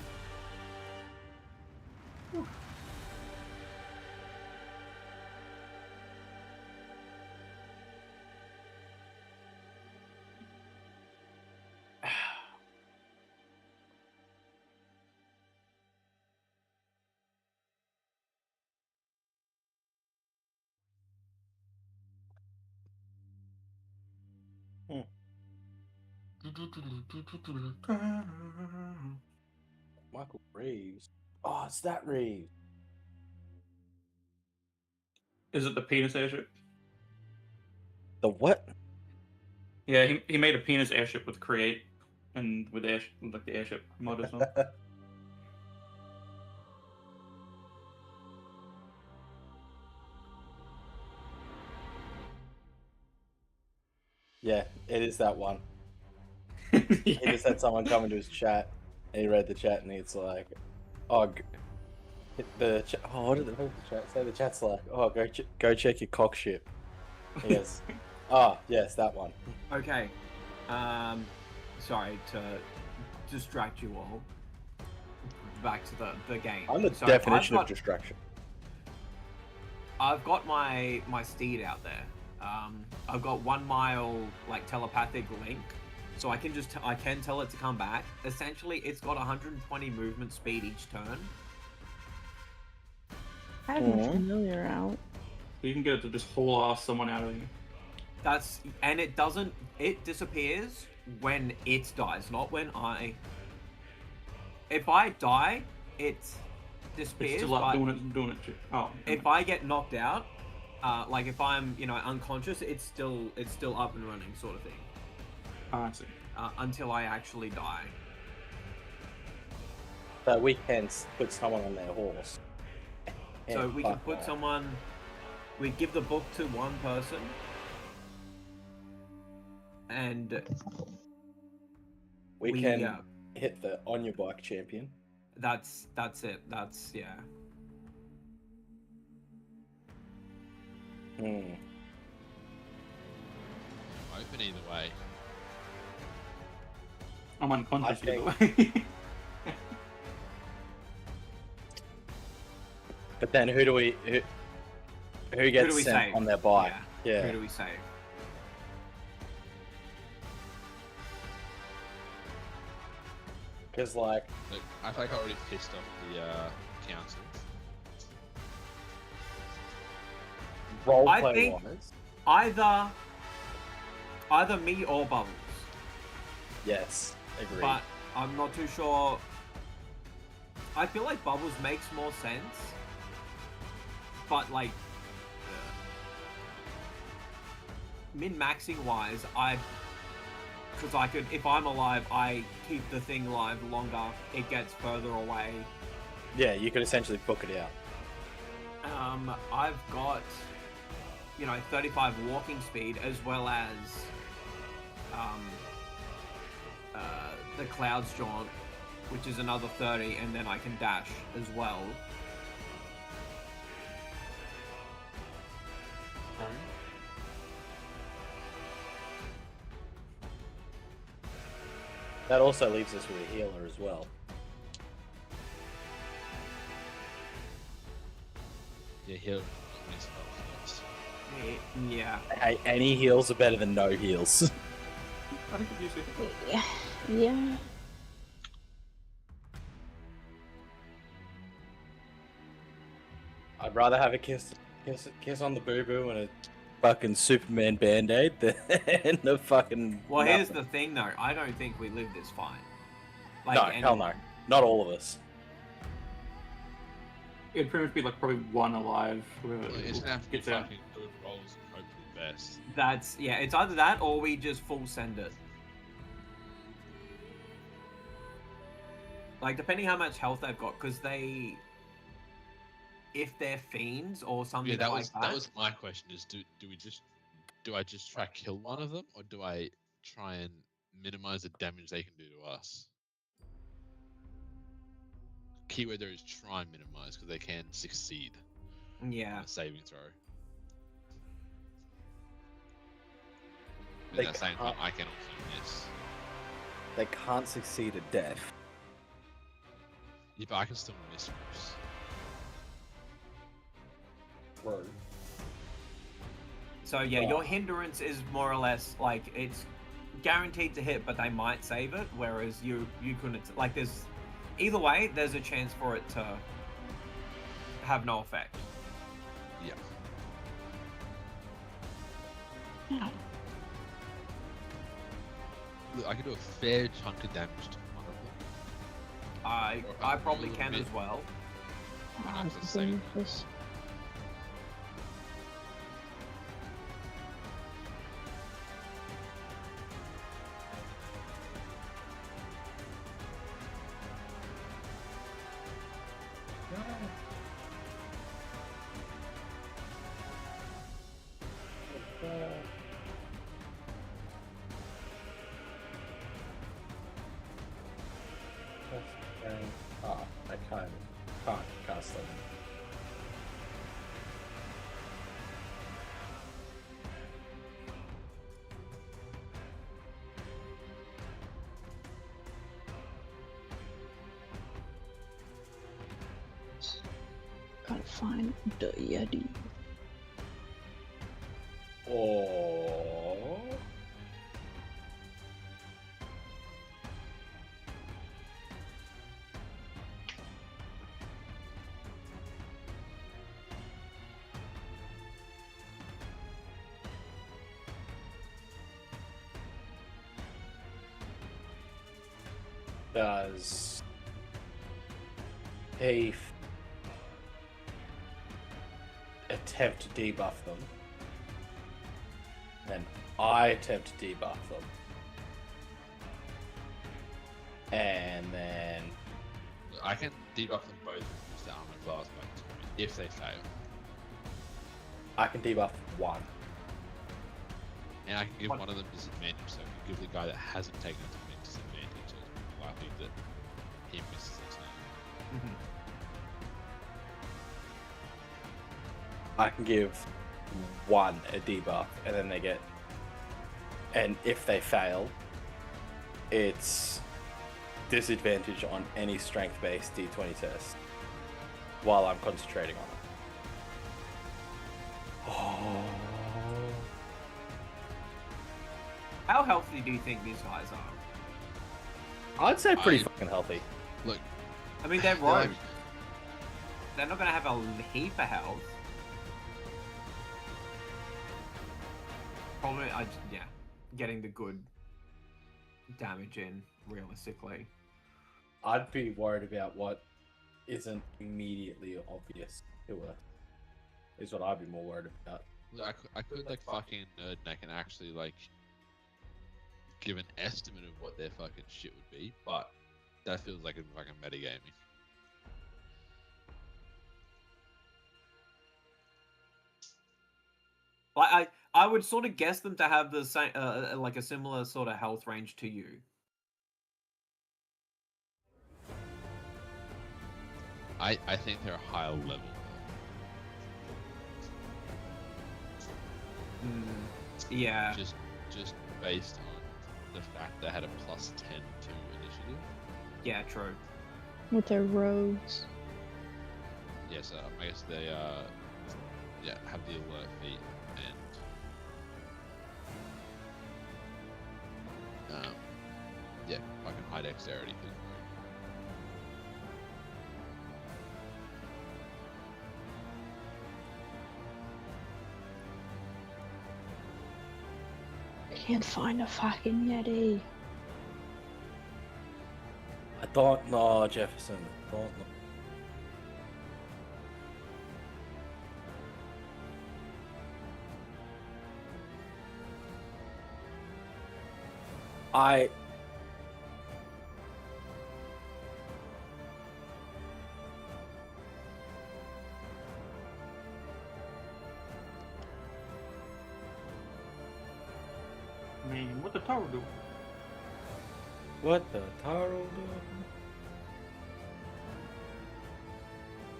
Michael Reeves. Oh, it's that Reeves. Is it the penis airship? The what? Yeah, he made a penis airship with Create and with like the airship mod as well. Yeah, it is that one. He just had someone come into his chat, and he read the chat, and it's like, oh, what did the chat say? The chat's like, oh, go check your cock ship. He goes, oh, yes, that one. Okay. Sorry to distract you all. Back to the game. I'm the So definition of distraction. I've got my steed out there. I've got 1 mile like telepathic link, so I can tell it to come back. Essentially, it's got 120 movement speed each turn. I have my familiar out. You can get it to just haul ass someone out of you. and it doesn't. It disappears when it dies, not when I. If I die, it disappears. It's still up doing it. Oh. If I get knocked out, like if I'm unconscious, it's still up and running, sort of thing. I see. Until I actually die. But we can put someone on their horse. So we can put someone. We give the book to one person, and we can hit the on your bike champion. That's it. That's yeah. Open either way. I'm unconscious either way. But then who gets sent save? on their bike? Yeah. Who do we save? Because like, Look, I feel like I already pissed off the council. roleplay I think wise, either me or Bubbles. yes, agree. But I'm not too sure. I feel like Bubbles makes more sense. But like min-maxing wise, because I could, if I'm alive, I keep the thing alive longer. It gets further away. Yeah, you could essentially book it out. I've got 35 walking speed as well as the Clouds Jaunt, which is another 30, and then I can dash as well. That also leaves us with a healer as well. Yeah, he'll. Yeah. Hey, any heals are better than no heals. I think you see. Yeah. Yeah. I'd rather have a kiss on the boo boo and a fucking Superman band-aid than a fucking. Well, nothing. here's the thing, though. I don't think we live this fine. No, hell no. Not all of us. It'd pretty much be like probably one alive. Well, it's gonna have to be Gets out. fucking good rolls and hope for the best. That's it's either that or we just full send it. Like depending how much health they've got, because if they're fiends or something Yeah, that like was my question. Is do I just try kill one of them, or do I try and minimize the damage they can do to us? Keyword there is try and minimize, because they can succeed Yeah. on a saving throw. But They at the same time, can't- I can also miss. They can't succeed at death. Yeah, but I can still miss Bruce. True. So yeah, your hindrance is more or less like it's guaranteed to hit, but they might save it. Whereas you couldn't. Like there's either way, there's a chance for it to have no effect. Yeah. Yeah. Look, I can do a fair chunk of damage to one of them. I probably can as well. And I'm just saying, I can't cast them. Gotta find the Yeti. Or Does he attempt to debuff them? Then I attempt to debuff them. And then I can debuff them both with the armor class if they fail. I can debuff one. And I can give one of them disadvantage, so I can give the guy that hasn't taken it to me disadvantage, so it's more likely that he misses the turn. I can give one a debuff, and then they get. And if they fail, it's disadvantage on any strength-based D20 test while I'm concentrating on it. Oh. How healthy do you think these guys are? I'd say pretty fucking healthy. Look, I mean, they're rogues. They're not going to have a heap of health. Probably, getting the good damage in, realistically. I'd be worried about what isn't immediately obvious to us. Is what I'd be more worried about. look, I could like fucking nerd neck and actually like give an estimate of what their fucking shit would be, but that feels like a fucking metagaming. I would sort of guess them to have the same, like a similar sort of health range to you. I think they're a higher level. Yeah. Just based on the fact they had a +10 to initiative. Yeah, true. With their rogues. Yes, I guess they have the alert feat and fucking high dexterity. Can't find a fucking Yeti. I don't know, Jefferson. I don't know. I mean, what the tower do? What the Taro do?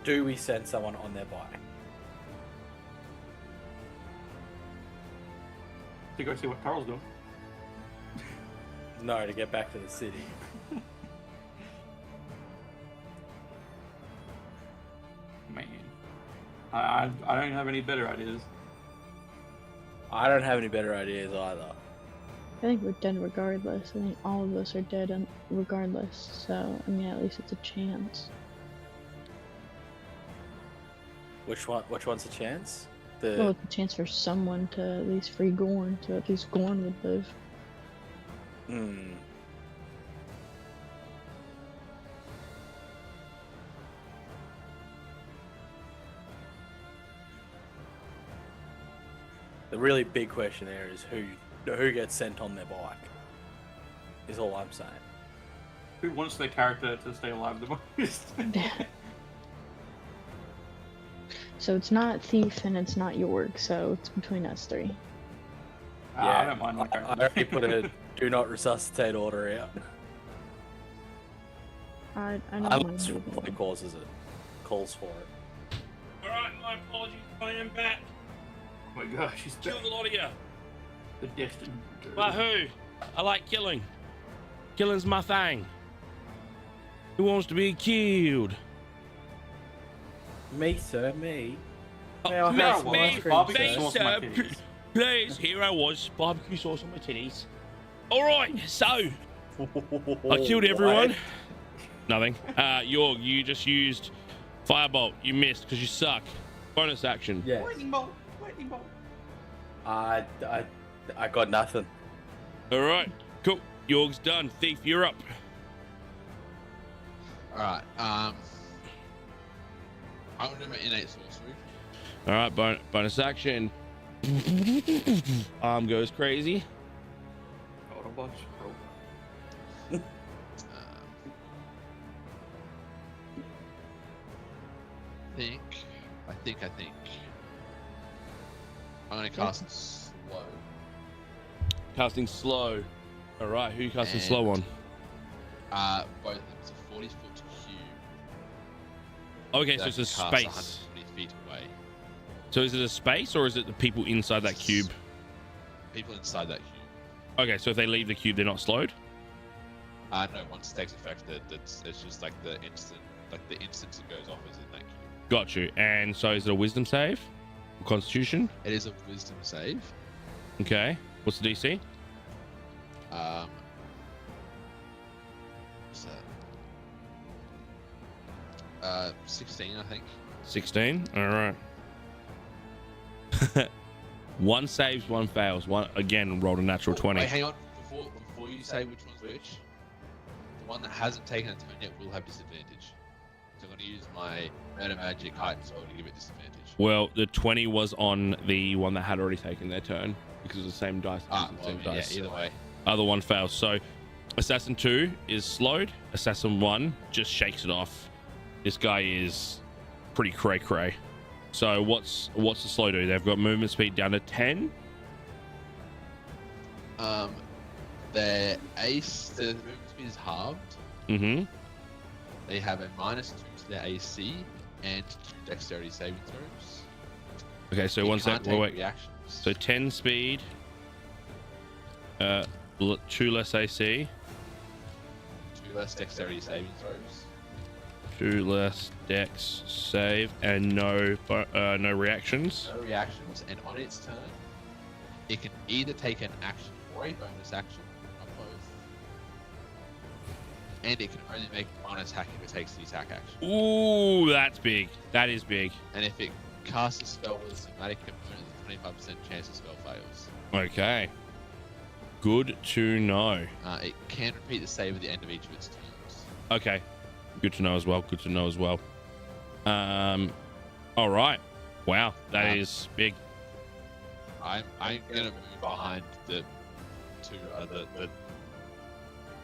Do we send someone on their bike? To go see what Carl's doing. No, to get back to the city. Man, I don't have any better ideas. I don't have any better ideas either. I think we're dead regardless. I think all of us are dead regardless. So, I mean, at least it's a chance. Which one's a chance? Well, it's a chance for someone to at least free Gorn, so at least Gorn would live. The really big question there is who gets sent on their bike. Is all I'm saying. Who wants their character to stay alive the most? So it's not Thief and it's not York, so it's between us three. I don't mind. I already put a do not resuscitate order out. I don't Unless mind it either. really calls for it. Alright, my apologies. I am back. Oh my gosh, he's Killed a lot of you. the destined. But who? I like killing. Killing's my thing. Who wants to be killed? Me, sir, me. Oh, May I me, have some me, ice cream, barbecue me, sauce on my sir, titties. please. Here I was, barbecue sauce on my titties. All right, so I killed everyone. Nothing. Yorg, you just used firebolt. You missed because you suck. Bonus action. Yes. Lightning bolt. Lightning bolt. I got nothing. All right, cool. Yorg's done. Thief, you're up. Alright, I'm gonna do my innate sorcery. All right, bonus action. Arm goes crazy. Autobots, roll. I think. I'm gonna cast slow. Casting slow. All right, who are you casting And- slow on? Both of them. It's a 40-foot cube. Okay, so that it's a can cast space. 120 feet away. So is it a space or is it the people inside that cube? People inside that cube. Okay, so if they leave the cube, they're not slowed? No, once it takes effect, it's just like the instant it goes off is in that cube. Got you. And so is it a wisdom save? Or constitution? It is a wisdom save. Okay. What's the DC? What's that? 16, I think. 16. All right. One saves, one fails. One again rolled a natural 20. Wait, hang on. Before you say which one's which, the one that hasn't taken a turn yet will have disadvantage. So I'm going to use my murder magic heightened spell to give it disadvantage. Well, the 20 was on the one that had already taken their turn because it was the same dice. Yeah, either way. Other one fails. So Assassin 2 is slowed. Assassin 1 just shakes it off. This guy is pretty cray-cray. So what's the slow do? They've got movement speed down to 10. Their movement speed is halved. Mm-hmm. They have a -2 to their AC and 2 dexterity saving throws. Okay, so They one can't sec. take Wait. reactions. So 10 speed. 2 less AC. 2 less dexterity saving throws. 2 less dex save and no reactions. No reactions, and on its turn, it can either take an action or a bonus action, or both. And it can only make one attack if it takes the attack action. Ooh, that's big. That is big. And if it casts a spell with a somatic component, there's a 25% chance the spell fails. Okay. Good to know. It can repeat the save at the end of each of its turns. Okay. Good to know as well. Good to know as well. All right. Wow, that is big. I'm gonna move behind the two other the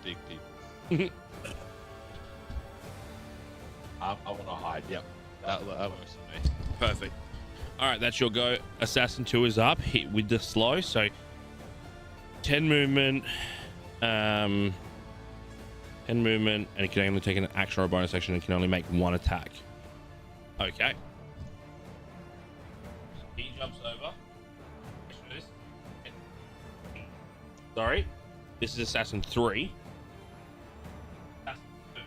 big people. I want to hide. Yep, that works for me. Perfect. All right, that's your go. Assassin 2 is up. Hit with the slow. So 10 movement. 10 movement, and it can only take an action or a bonus action and can only make one attack. Okay. So he jumps over. Sorry. This is Assassin 3. Assassin 2.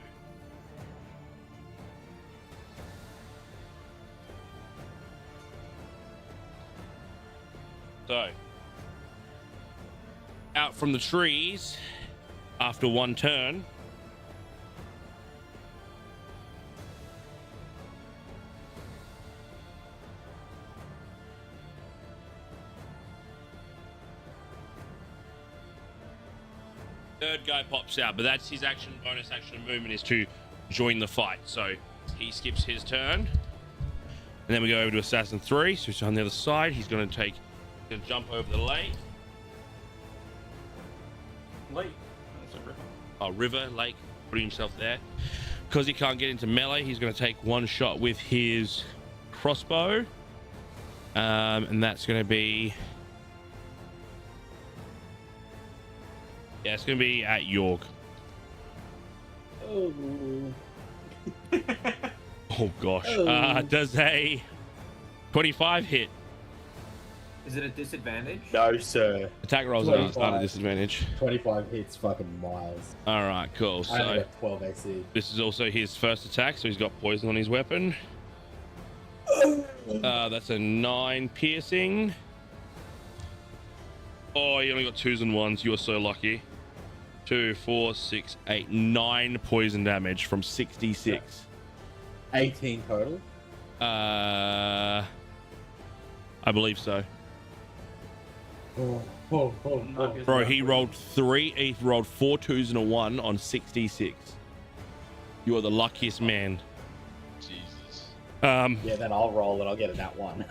So, out from the trees after one turn. Third guy pops out, but that's his action, bonus action, and movement is to join the fight. So he skips his turn. And then we go over to Assassin 3. So he's on the other side. He's going to jump over the lake. Late. River, lake, putting himself there. Because he can't get into melee, he's going to take one shot with his crossbow. And that's going to be... Yeah, it's going to be at York. Oh. Oh, gosh. Oh. Does a 25 hit? Is it a disadvantage? No, sir. Attack rolls are at 25. a disadvantage. 25 hits fucking miles. All right, cool. I only So got 12 AC. this is also his first attack, so he's got poison on his weapon. That's a 9 piercing. Oh, you only got 2s and 1s. You are so lucky. 2, 4, 6, 8, 9 poison damage from 66. 18 total. I believe so. Oh. Bro, he rolled 4 2s and a 1 on 66. You are the luckiest man. Jesus. Yeah, then I'll roll and I'll get a nat 1.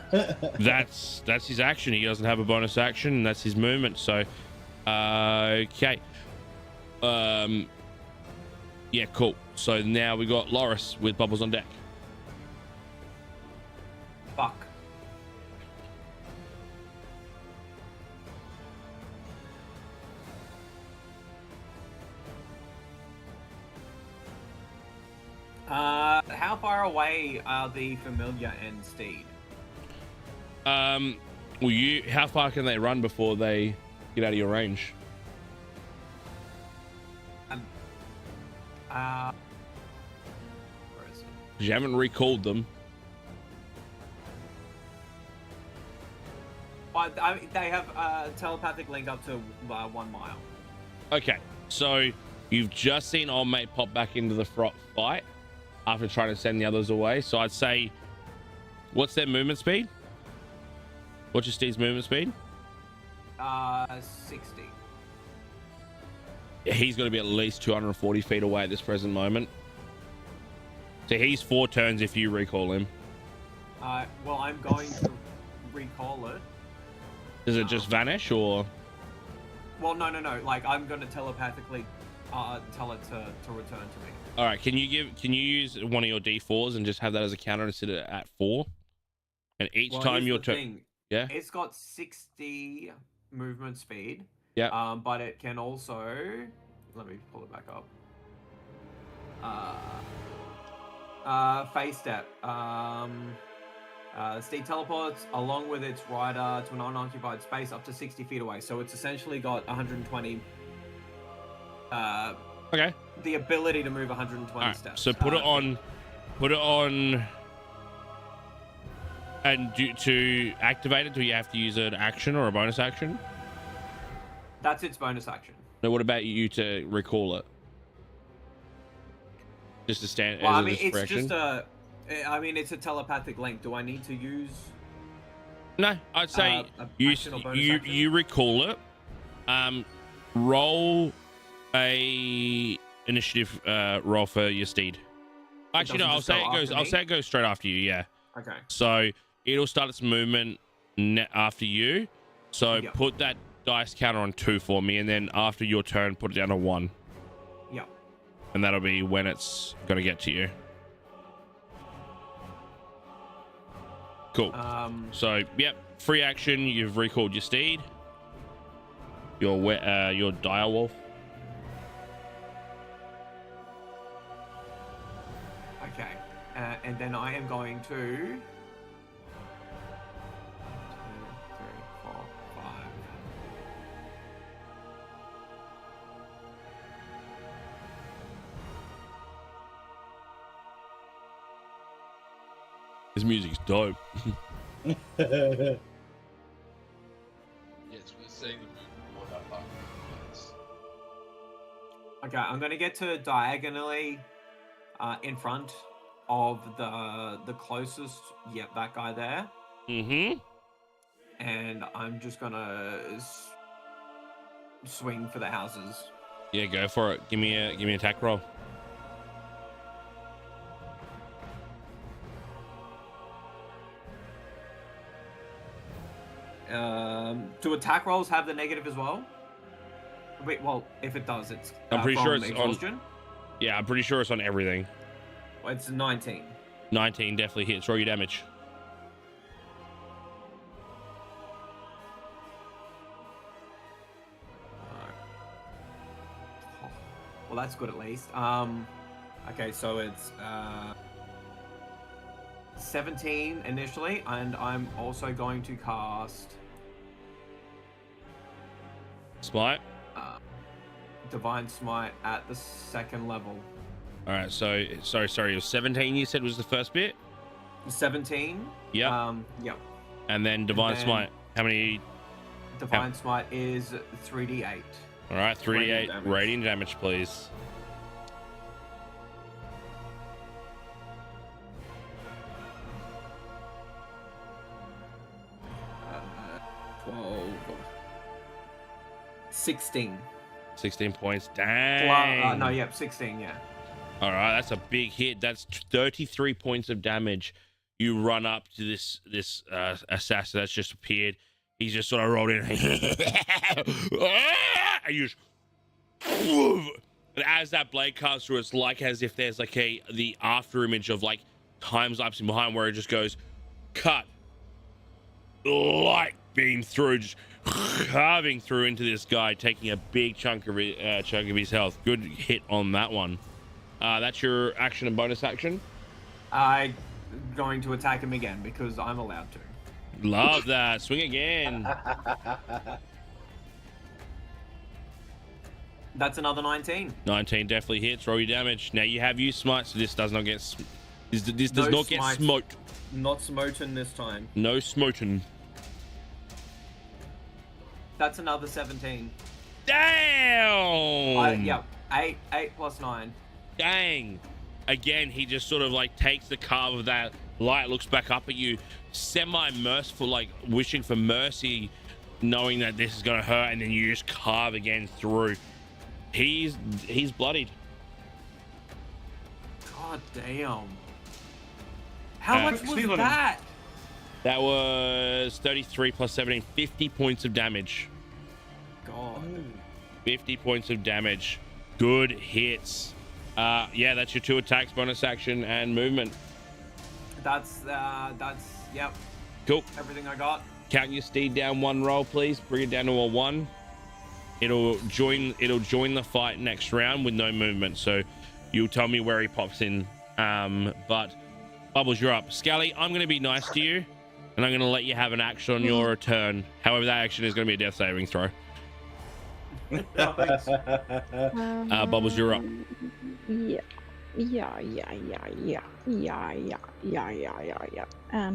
That's his action. He doesn't have a bonus action, and that's his movement. So, okay. Yeah, cool. So now we got Loris with Bubbles on deck. Fuck. How far away are the familiar and Steed? Well, how far can they run before they get out of your range? Where is it? You haven't recalled them. But they have telepathic link up to 1 mile. Okay, so you've just seen old mate pop back into the fight after trying to send the others away. So I'd say, what's their movement speed? What's your Steve's movement speed? 60. He's going to be at least 240 feet away at this present moment. So he's 4 turns if you recall him. Well, I'm going to recall it. Does it just vanish, or? Well, no. Like, I'm going to telepathically tell it to return to me. All right. Can you use one of your D4s and just have that as a counter and sit it at 4? And each time your turn. Yeah. It's got 60 movement speed. Yeah. But it can also, let me pull it back up. Phase step. Steed teleports along with its rider to an unoccupied space up to 60 feet away. So it's essentially got 120. Okay. The ability to move 120 right, steps. so put it on. And to activate it, do you have to use an action or a bonus action? That's its bonus action. Now, what about you to recall it? Just to stand. Well, as I a mean, it's distraction? just a. I mean, it's a telepathic link. Do I need to use? No, I'd say action or bonus action? you recall it. Roll a initiative roll for your Steed. Actually, no. I'll say it goes straight after you. Yeah. Okay. So it'll start its movement after you. So Yep. put that dice counter on 2 for me, and then after your turn, put it down to 1. Yep. And that'll be when it's gonna get to you. Cool. So yep, free action. You've recalled your Steed. Your direwolf. Okay. And then I am going to. 2, 3, 4, 5. This music's dope. Yeah, it's worth seeing the movement more that part. Okay, I'm going to get to diagonally in front of the closest. Yep, that guy there. Mm-hmm. And I'm just going to swing for the houses. Yeah, go for it. Give me an attack roll. Do attack rolls have the negative as well? Wait, well, if it does, it's I'm pretty sure it's exhaustion. Yeah, I'm pretty sure it's on everything. Well, it's 19. 19 definitely hits. Roll your damage. Well, that's good at least. Okay, so it's 17 initially, and I'm also going to cast Smite. Divine Smite at the 2nd level. All right, so sorry. It was 17. You said was the first bit. 17. Yep. Yep. And then Divine Smite. How many? Divine Smite is 3d8. All right, 3d8 Radiant damage. radiant damage, please. Uh, 12. 16. 16 points. Dang. No, yep, 16, yeah. All right, that's a big hit. That's 33 points of damage. You run up to this assassin that's just appeared. He's just sort of rolled in. And you just... And as that blade comes through, it's like as if there's like the after image of like time lapsing behind where it just goes cut, light beam through, just carving through into this guy, taking a big chunk of his health. Good hit on that one. That's your action and bonus action. I'm going to attack him again because I'm allowed to. Love that. Swing again. That's another 19. 19 definitely hits. Roll your damage. Now you have use smite, so this does not get this does No not get smite. smoked. Not smoten this time. No smoten. That's another 17. Damn. Yeah, 8 plus 9. Dang. Again, he just sort of like takes the carve of that light, looks back up at you, semi-merciful, like wishing for mercy, knowing that this is gonna hurt, and then you just carve again through. He's bloodied. God damn. How much was Steal him. that? That was 33 plus 17, 50 points of damage. God. 50 points of damage. Good hits. Yeah, that's your 2 attacks, bonus action, and movement. That's yep. Cool. Everything I got. Count your steed down 1 roll, please. Bring it down to a 1. It'll join the fight next round with no movement. So you'll tell me where he pops in. But Bubbles, you're up. Scally, I'm going to be nice to you, and I'm going to let you have an action on your turn. However, that action is going to be a death saving throw. Bubbles, you're up. Yeah.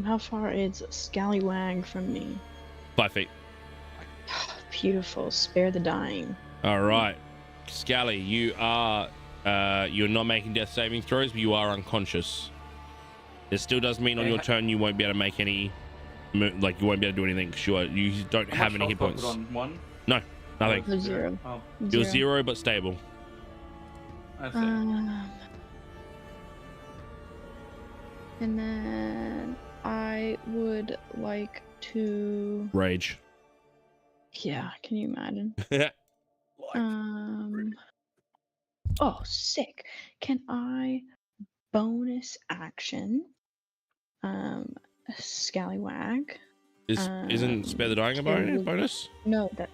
How far is Scallywag from me? 5 feet. Beautiful. Spare the dying. All right, Scally, you're not making death saving throws, but you are unconscious. It still does mean on your turn you won't be able to make any, like you won't be able to do anything because you don't have any hit points. On 1? No, nothing. Oh, 0. Oh, You're 0 but stable. that's it. And then I would like to. Rage. Yeah, can you imagine? Oh, sick. Can I bonus action? Scallywag. Isn't Spare the Dying a bonus? No, that.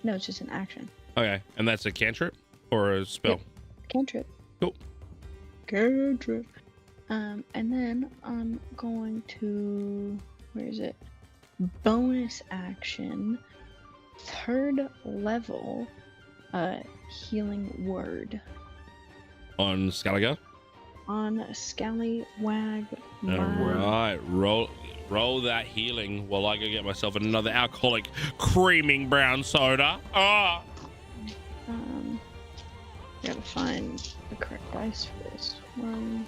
No, it's just an action. Okay, and that's a cantrip or a spell? Cantrip. Cool. Cantrip. And then I'm going to. Where is it? Bonus action. 3rd level. Healing word. On Scaliger? On Scallywag. All right, roll that healing while I go get myself another alcoholic creaming brown soda. Gotta find the correct dice for this one.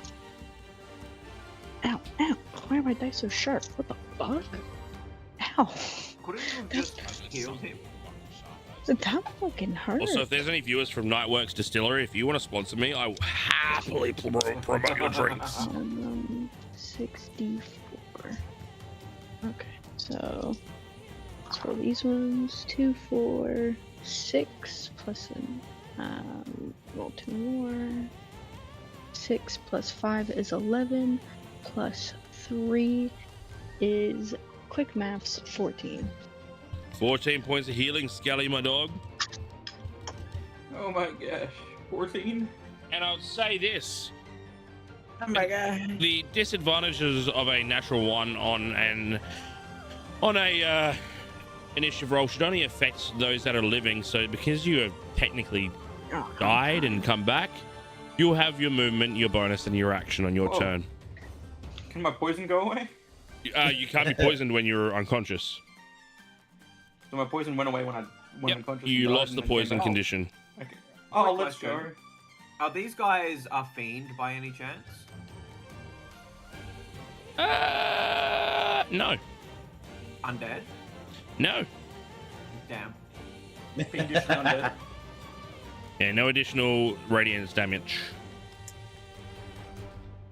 Ow, ow! Why are my dice so sharp? What the fuck? Ow! Couldn't you have just healed him? That fucking hurt. Also, if there's any viewers from Nightworks Distillery, if you want to sponsor me, I will happily promote your drinks. 64. Okay, so let's roll these ones. 2, 4, 6 plus roll 2 more. 6 plus 5 is 11. Plus 3 is quick maths 14. 14 points of healing, Scally, my dog. Oh my gosh. 14? And I'll say this. Oh my god. The disadvantages of a natural 1 on a initiative roll should only affect those that are living. So because you have technically died and come back, you'll have your movement, your bonus, and your action on your turn. Can my poison go away? You can't be poisoned when you're unconscious. So my poison went away when I went unconscious. You and died lost and the then came poison back? condition. Okay. Oh, Quick let's go. question. Are these guys a fiend by any chance? No. Undead? No. Damn. Fiendishly undead. Yeah, no additional radiance damage.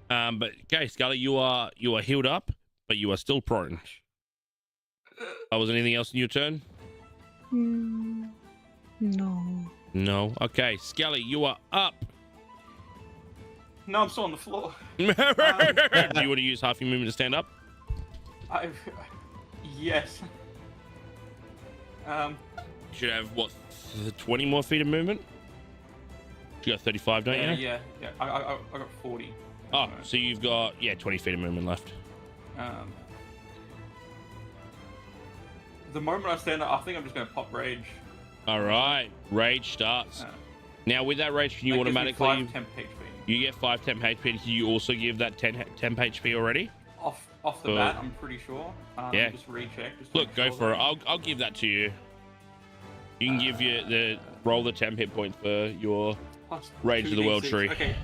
But okay, Scully, you are healed up, but you are still prone. Was anything else in your turn? No. No. Okay, Scully, you are up. No, I'm still on the floor. Do you want to use half your movement to stand up? Yes. You should have what, 20 more feet of movement? You got 35, don't you? Yeah. I got 40. Oh, so you've got 20 feet of movement left. The moment I stand up, I think I'm just gonna pop rage. All right, rage starts. Now with that rage, can you automatically? 5 temp HP. You get 5 temp HP. Can you also give that 10 temp HP already? Off the bat, I'm pretty sure. Yeah. Just recheck. Just Look, go for it. I'll give that to you. You can give you roll the 10 hit points for your Rage of the World 2d6. tree. Okay.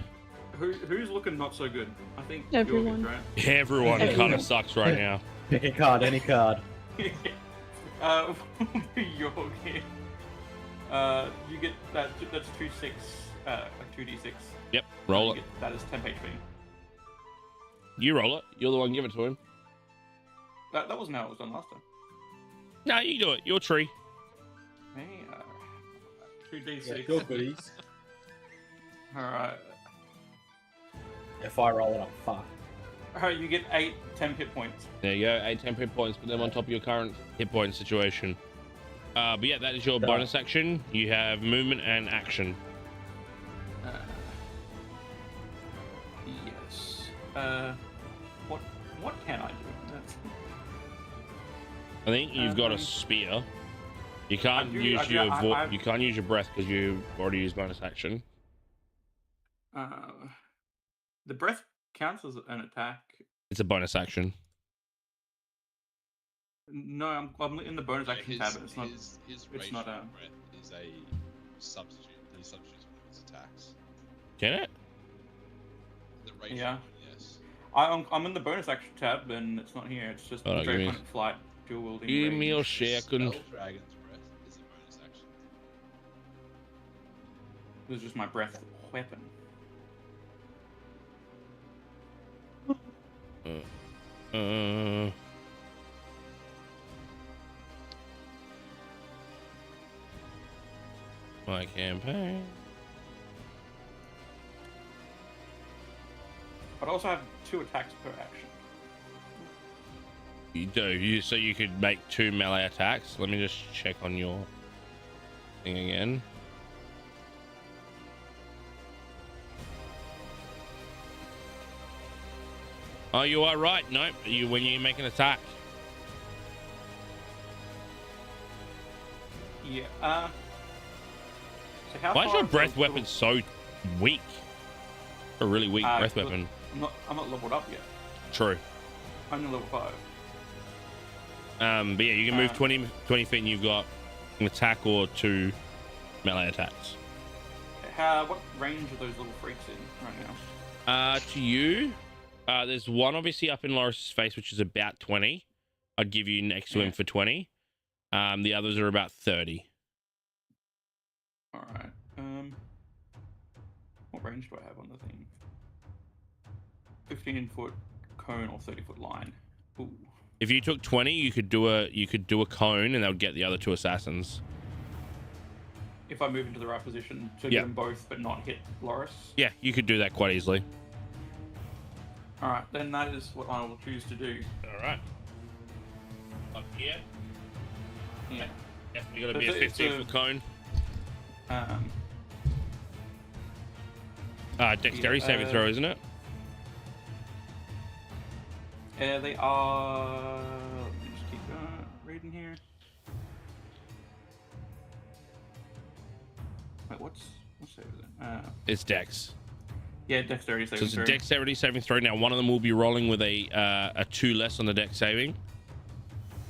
Who's looking not so good? I think Everyone. Jorgen's, right? Everyone kind of sucks right now. Pick a card, any card. Jorgen. You get that. That's 2d6. Yep, roll it. That is 10 HP. You roll it. You're the one give it to him. That wasn't how it was done last time. No, you do it. Your tree. Hey, 2d6. Yeah, go goodies. Alright. If I roll it, I'm fucked. Alright, you get 8 10 hit points. There you go. 8 temp hit points. Put them on top of your current hit point situation. But yeah, that is your bonus action. You have movement and action. Yes. What can I do? I think you've got a spear. You can't use your you can't use your breath because you already used bonus action. The breath counts as an attack. It's a bonus action. No, I'm in the bonus action tab. It's not. His it's not a. breath is a substitute. He substitutes one of his attacks. Can it? The rage Yeah. one, yes. I'm in the bonus action tab, and it's not here. It's just Oh, Draconic Flight, dual wielding. Give me your range. second. Spell Dragon's breath is a bonus action. This is just my breath weapon. My campaign. But I also have 2 attacks per action. You do. So you could make 2 melee attacks. Let me just check on your thing again. Oh, you are right. Nope. When you make an attack. Yeah. So how Why is far your breath the weapon little- so weak? A really weak breath look, weapon. I'm not leveled up yet. True. I'm in level 5. But yeah, you can move 20 feet and you've got an attack or 2 melee attacks. What range are those little freaks in right now? To you, there's one obviously up in Loris's face, which is about 20. I'd give you next to him for 20. The others are about 30. Alright. What range do I have on the thing? 15-foot cone or 30-foot line. Ooh. If you took 20, you could do a cone, and that would get the other 2 assassins. If I move into the right position to Yeah. get them both but not hit Loris. Yeah, you could do that quite easily. Alright, then that is what I will choose to do. All right. Up here, Yeah. definitely got to be a It's a- 15-foot cone. Dexterity Yeah, saving throw, isn't it? They are. Let me just keep reading here. Wait, what's save is it? It's Dex. Yeah, dexterity So saving it's a throw. dexterity saving throw. Now, one of them will be rolling with a 2 less on the dex saving.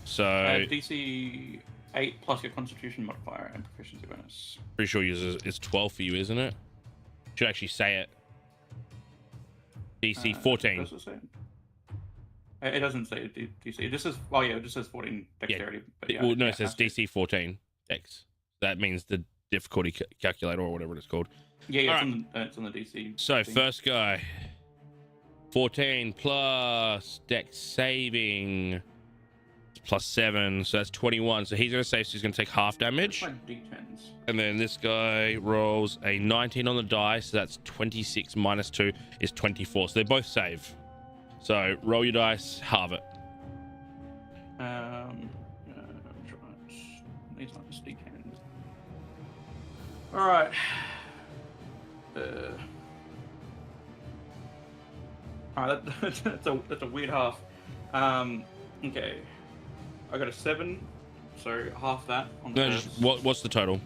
So DC 8 plus your Constitution modifier and proficiency bonus. pretty sure it's 12 for you, isn't it? Should actually say it. DC 14. Does it say it? It doesn't say DC. It just says. Oh yeah, it just says 14 dexterity. But yeah, Well, no, yeah, it says I see. DC 14 dex. That means the difficulty calculator or whatever it's called. Yeah, All it's on the DC. So thing. first guy, 14 plus dex saving plus 7, so that's 21. So he's gonna save, so he's gonna take half damage. Where's my D10s? And then this guy rolls a 19 on the die, so that's 26 minus 2 is 24. So they both save. So roll your dice, halve it. These aren't just D10s. All right. All right, that's a weird half. Okay, I got a 7, so half that on the No, first. just, what's the total?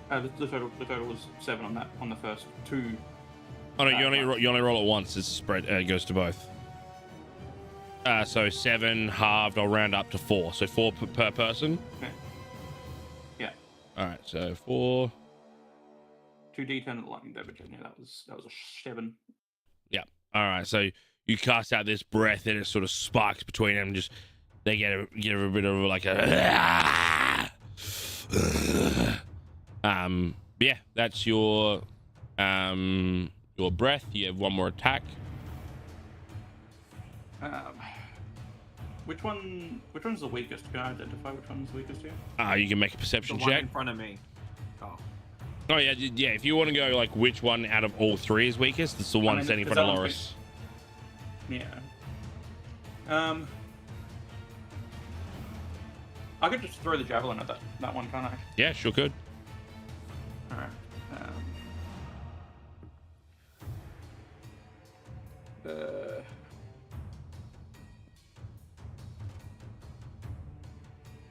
The total was 7 on that on the first 2. Oh no, you only roll it once. It's spread. It goes to both. So 7 halved. I'll round up to 4. So 4 per person. Okay. Yeah. All right. So 4. 2 D10 of the lightning damage. Yeah, that was a 7. Yeah. All right. So you cast out this breath, and it sort of sparks between them. Just they get a bit of like a. Yeah. That's your breath. You have one more attack. Which one's the weakest? Can I identify which one's the weakest here? You can make a The perception one check. in front of me. Oh. Oh yeah. If you want to go like which one out of all 3 is weakest, it's the one mean, standing in is front of that one Loris. Yeah. I could just throw the javelin at that one, can't I? Yeah, sure could. All right.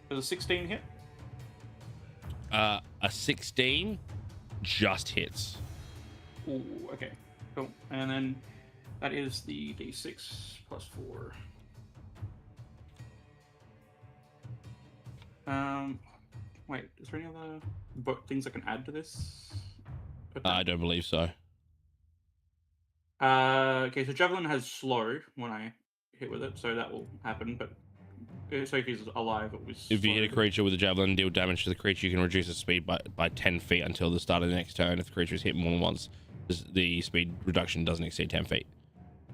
Does a 16 hit? A 16 just hits. Ooh, okay, cool. And then that is the D6 plus 4. Wait, is there any other things I can add to this? I don't believe so. Okay, so javelin has slow when I hit with it, so that will happen. But so if he's alive, it was. If you hit a slowed. creature with a javelin and deal damage to the creature, you can reduce its speed by 10 feet until the start of the next turn. If the creature is hit more than once, the speed reduction doesn't exceed 10 feet.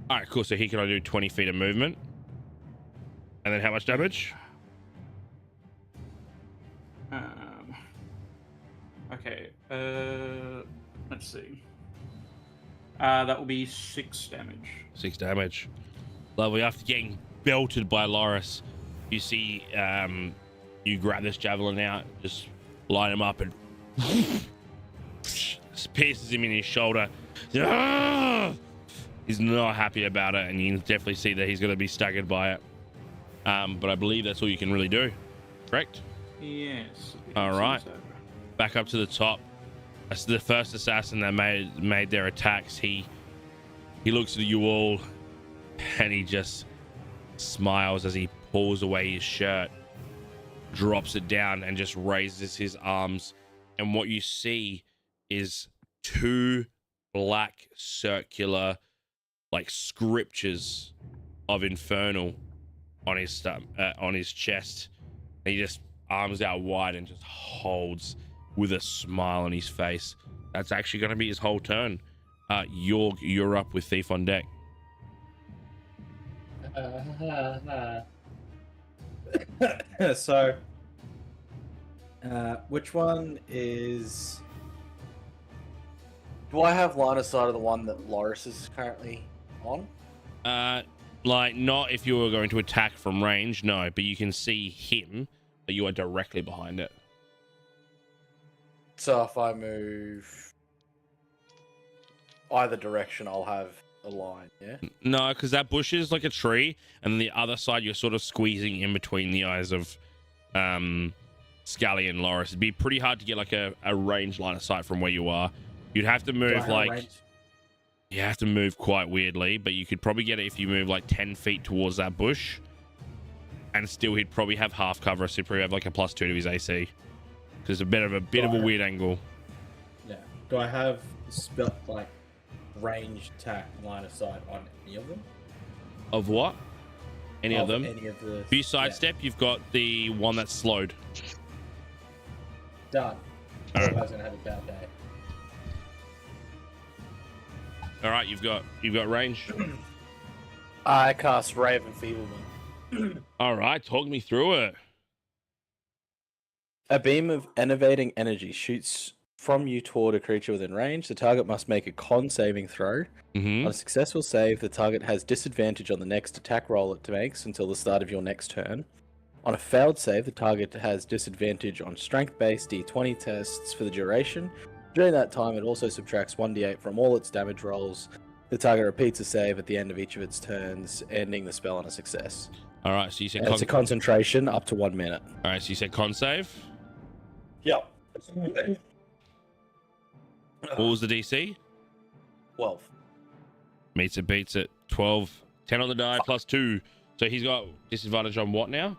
All right, cool. So he can only do 20 feet of movement. And then how much damage? Okay. Let's see. That will be 6 damage. 6 damage. Lovely. After getting belted by Loris, you see you grab this javelin out, just line him up, and pierces him in his shoulder. He's not happy about it, and you can definitely see that he's going to be staggered by it. But I believe that's all you can really do. Correct? Yes. All right. Back up to the top. That's the first assassin that made their attacks. He looks at you all, and he just smiles as he pulls away his shirt, drops it down, and just raises his arms. And what you see is 2 black circular like scriptures of Infernal on his chest. And he just arms out wide and just holds with a smile on his face. That's actually going to be his whole turn. You're up with Thief on deck. So, which one is? Do I have line of sight of the one that Loris is currently on? Like not if you were going to attack from range, no, but you can see him, but you are directly behind it. So if I move either direction, I'll have a line, yeah? No, because that bush is like a tree, and the other side you're sort of squeezing in between the eyes of Scally and Loris. It'd be pretty hard to get like a range line of sight from where you are. You'd have to move like you have to move quite weirdly, but you could probably get it if you move like 10 feet towards that bush, and still he'd probably have half cover, so he'd probably have like a +2 to his AC. Because a bit of a weird angle. Yeah. Do I have like ranged attack line of sight on any of them? Of what? Any of them? Any of the. If you sidestep, you've got the one that's slowed. Done. All right. Otherwise, I'm gonna have a bad day. All right, you've got range. I cast Ray of Enfeeblement. All right, talk me through it. A beam of enervating energy shoots from you toward a creature within range. The target must make a con saving throw. Mm-hmm. On a successful save, the target has disadvantage on the next attack roll it makes until the start of your next turn. On a failed save, the target has disadvantage on strength-based d20 tests for the duration. During that time, it also subtracts 1d8 from all its damage rolls. The target repeats a save at the end of each of its turns, ending the spell on a success. All right, so you said And it's a concentration up to 1 minute. All right, so you said con save. Yep. What was the DC? 12. Meets it, beats it. 12, 10 on the die plus 2. So he's got disadvantage on what now?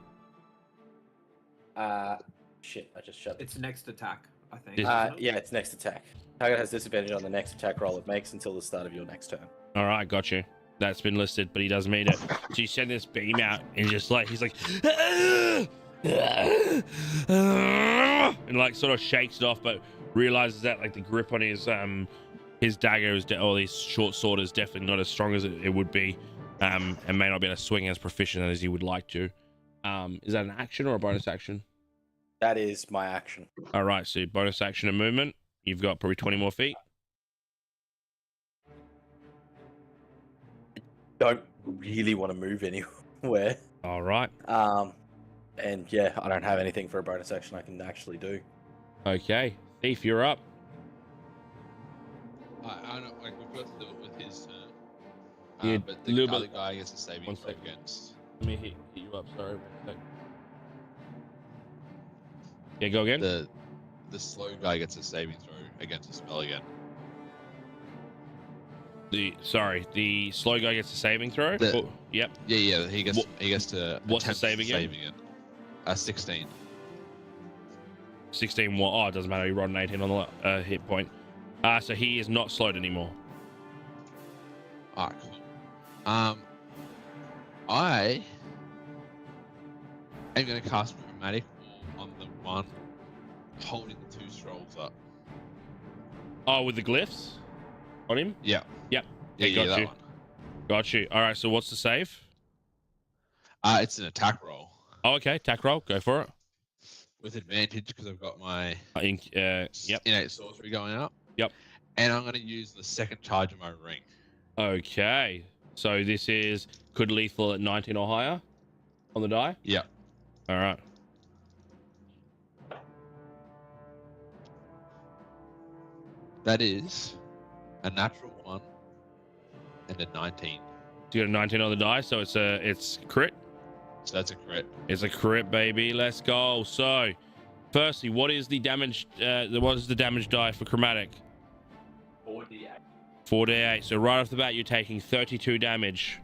Shit, I just shut it. It's next attack, I think. Dis- Yeah, it's next attack. Target has disadvantage on the next attack roll it makes until the start of your next turn. All right, got you. That's been listed, but he doesn't meet it. So you send this beam out, and he's like, and like sort of shakes it off, but realizes that like the grip on his dagger is or his short sword is definitely not as strong as it would be, and may not be able to swing as proficient as he would like to. Is that an action or a bonus action? That is my action. All right, so bonus action and movement. You've got probably 20 more feet. Don't really want to move anywhere. All right. And yeah, I don't have anything for a bonus action I can actually do. Okay, Thief, you're up. I don't like we've got to do it with his turn. Yeah, but the little other bit- guy gets a saving One throw sec. against. Let me hit you up. Sorry. 1 sec. Yeah, go again. The slow guy gets a saving throw against a spell again. The slow guy gets a saving throw. The- Oh, yep. Yeah, he gets What- he gets to what's the attempt save to again? save again. 16. 16. What? Oh, it doesn't matter. He rolled an 18 on the hit point. So he is not slowed anymore. Alright, cool. I am going to cast Chromatic on the one holding the 2 scrolls up. Oh, with the glyphs on him. Yeah. Yep. Yeah, got that you. one. Got you. All right. So what's the save? It's an attack roll Oh, okay. Attack roll. Go for it. with advantage because I've got my Yep. innate sorcery going up. Yep. And I'm going to use the second charge of my ring. Okay. So this is could lethal at 19 or higher on the die. Yeah. All right. That is a natural 1 and a 19. So you got a 19 on the die, so it's crit. So that's a crit. It's a crit, baby. Let's go. So, firstly, what is the damage? What is the damage die for chromatic? 4d8. 4d8. So right off the bat, you're taking 32 damage.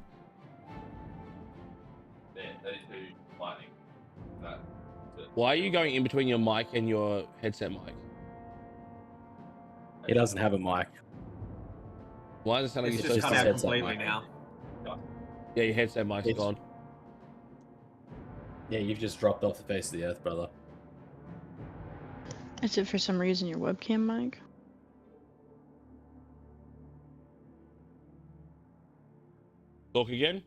There, 32 lightning. Why are you going in between your mic and your headset mic? He doesn't have a mic. Why does it sound like It's you're just so cut out headset completely mic. now. Yeah, your headset mic's It's- gone. Yeah, you've just dropped off the face of the earth, brother. Is it for some reason your webcam mic? Talk again? Is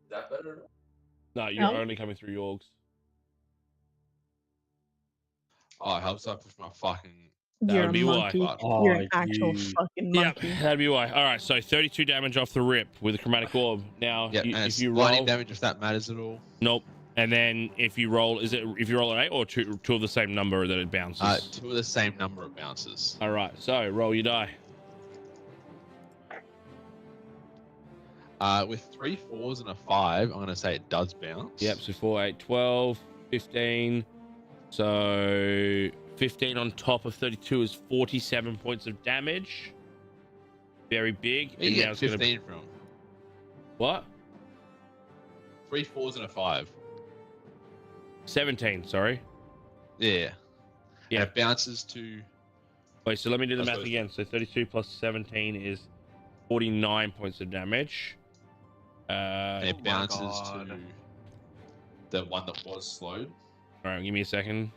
that better? No, you're No. only coming through your orgs. Oh, it helps I push my fucking. That You're would a be why. monkey. Oh, You're an actual you- fucking Yeah, monkey. that'd be why. All right, so 32 damage off the rip with a chromatic orb. Now, Yeah, you, and if it's you lightning roll, damage if that matters at all. nope. And then if you roll, if you roll an 8 or two of the same number that it bounces? 2 of the same number of bounces. All right, so roll your die. With 3 4s and a 5, I'm going to say it does bounce. Yep, so 4, 8, 12, 15. So 15 on top of 32 is 47 points of damage. Very big. Where you now get it's gonna- 15 from? What? 3 4s and a 5. 17, sorry. Yeah. Yeah. And it bounces to. Wait, so let me do the I math suppose- again. So 32 plus 17 is 49 points of damage. And Oh it my bounces God. to the one that was slowed. All right, give me a second.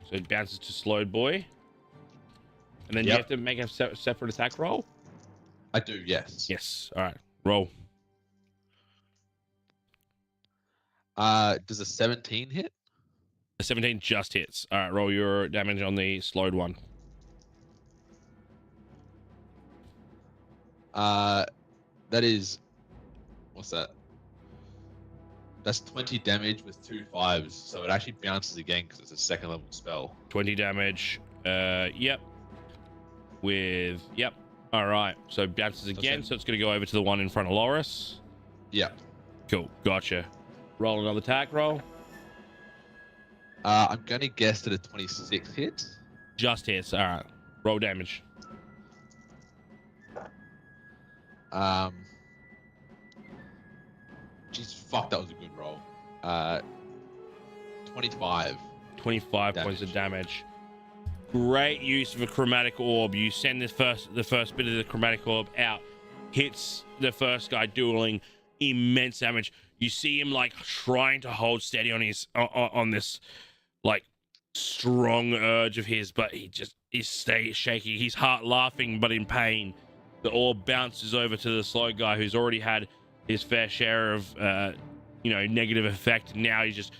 So it bounces to slowed boy. And then you have to make a separate attack roll? I do, yes. Yes. All right. Roll. Does a 17 hit? A 17 just hits. All right. Roll your damage on the slowed one. That is... What's that? That's 20 damage with 2 5s, so it actually bounces again because it's a second level spell. 20 damage. Yep. With... Yep. All right. So bounces again, so it's going to go over to the one in front of Loris. Yeah. Cool. Gotcha. Roll another attack roll. I'm going to guess that a 26 hits. Just hits. All right. Roll damage. Jeez, fuck, that was a good roll. 25. 25 points of damage. Great use of a chromatic orb. You send the first bit of the chromatic orb out, hits the first guy, dealing immense damage. You see him like trying to hold steady on his on this like strong urge of his, but he stays shaky. His heart laughing but in pain. The orb bounces over to the slow guy who's already had his fair share of negative effect. Now he's just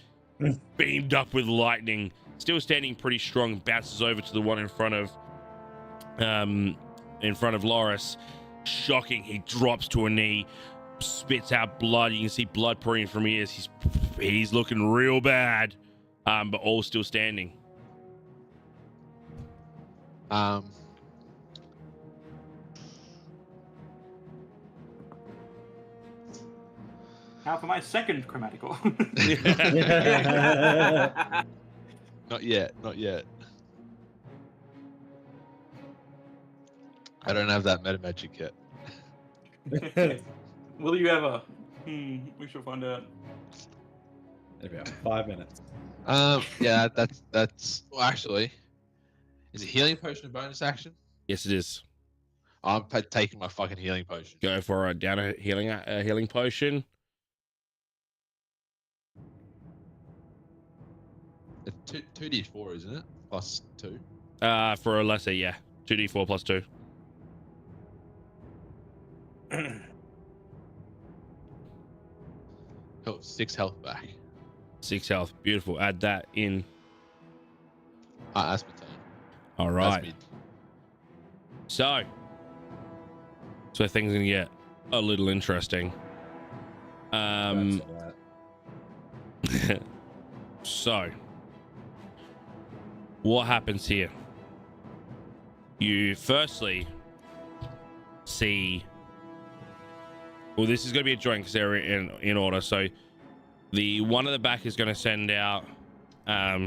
beamed up with lightning. Still standing pretty strong, bounces over to the one in front of Loris. Shocking. He drops to a knee, spits out blood. You can see blood pouring from ears. He's looking real bad, but all still standing. Now for my second chromatical. Not yet. I don't have that meta magic yet. Will you ever? We shall find out. In about 5 minutes. Yeah, that's well, actually, is a healing potion a bonus action? Yes, it is. I'm taking my fucking healing potion. Go for a down a healing potion. It's 2d4, isn't it? Plus 2. For a lesser, yeah. 2d4 plus 2. Oh, 6 health back. 6 health. Beautiful. Add that in. That's my turn. All right. So things are gonna get a little interesting. So what happens here? You firstly see, well, this is going to be a joint because they're in order. So the one at the back is going to send out one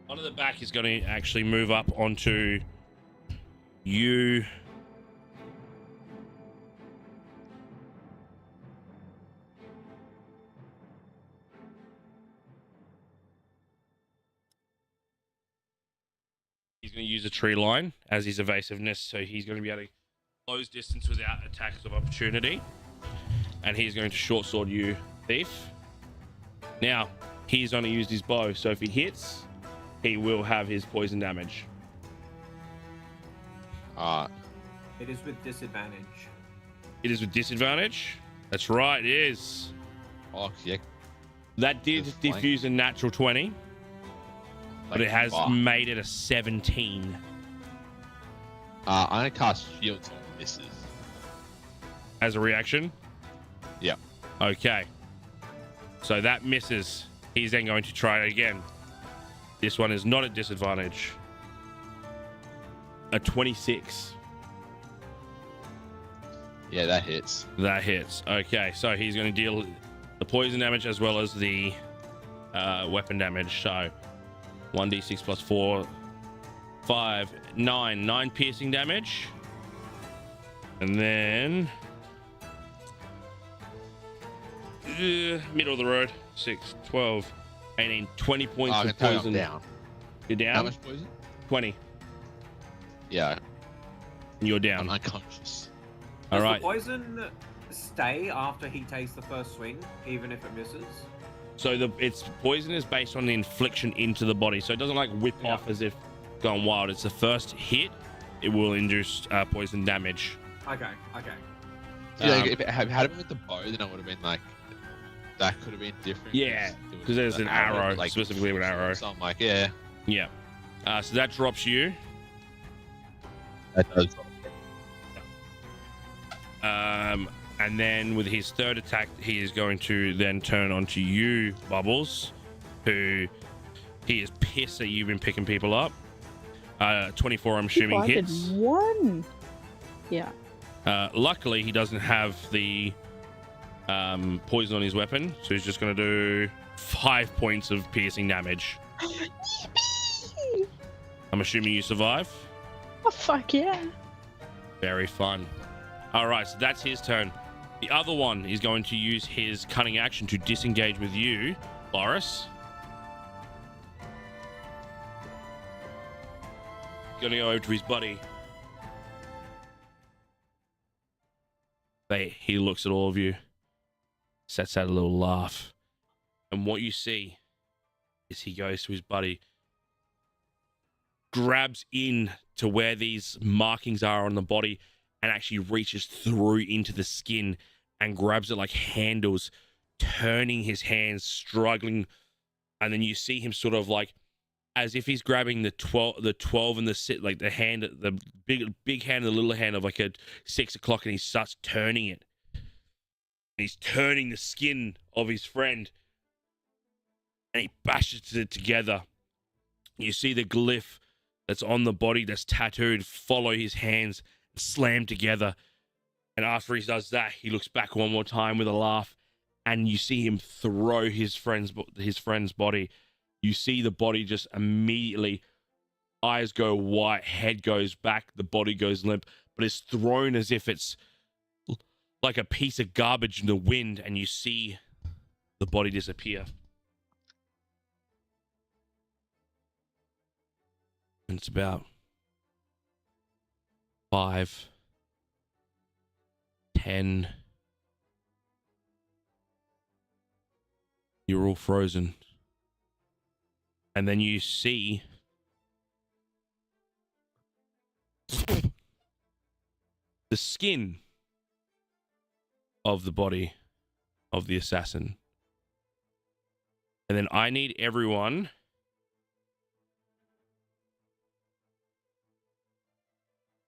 at the back is going to actually move up onto you. He's going to use a tree line as his evasiveness, so he's going to be able to close distance without attacks of opportunity. And he's going to short sword you, thief. Now, he's only used his bow, so if he hits, he will have his poison damage. It is with disadvantage. It is with disadvantage? That's right, it is. Oh, yeah. That did diffuse a natural 20. But it has made it a 17. I'm going to cast shields on misses. As a reaction? Yeah. Okay. So that misses. He's then going to try it again. This one is not at disadvantage. A 26. Yeah, that hits. That hits. Okay, so he's going to deal the poison damage as well as the weapon damage. So 1d6 plus 4, 5, 9. 9 piercing damage. And then middle of the road. 6, 12, 18, 20 points of poison. Down. You're down? How much poison? 20. Yeah. You're down. I'm unconscious. All Does right. the poison stay after he takes the first swing, even if it misses? So its poison is based on the infliction into the body, so it doesn't like whip off as if gone wild. It's the first hit. It will induce poison damage. Okay. Yeah, like, if it had been with the bow, then I would have been like, that could have been different. Yeah, because there's an arrow, like specifically an arrow. So I'm like, yeah. So that drops you. That does. And then with his third attack, he is going to then turn onto you, Bubbles, who he is pissed that you've been picking people up. 24, I'm assuming, hits. One. Yeah. Luckily, he doesn't have the poison on his weapon, so he's just going to do 5 points of piercing damage. I'm assuming you survive. Oh, fuck yeah. Very fun. All right, so that's his turn. The other one is going to use his cunning action to disengage with you, Boris. Gonna go over to his buddy. He looks at all of you, sets out a little laugh, and what you see is he goes to his buddy, grabs in to where these markings are on the body, and actually reaches through into the skin and grabs it like handles, turning his hands, struggling, and then you see him sort of like as if he's grabbing the 12 and the like the hand, the big hand and the little hand of like a 6 o'clock, and he starts turning it. And he's turning the skin of his friend, and he bashes it together. You see the glyph that's on the body that's tattooed follow his hands, slam together. And after he does that, he looks back one more time with a laugh, and you see him throw his friend's body. You see the body just immediately, eyes go white, head goes back, the body goes limp, but it's thrown as if it's like a piece of garbage in the wind, and you see the body disappear. And it's about 5, 10. You're all frozen. And then you see the skin of the body of the assassin. And then I need everyone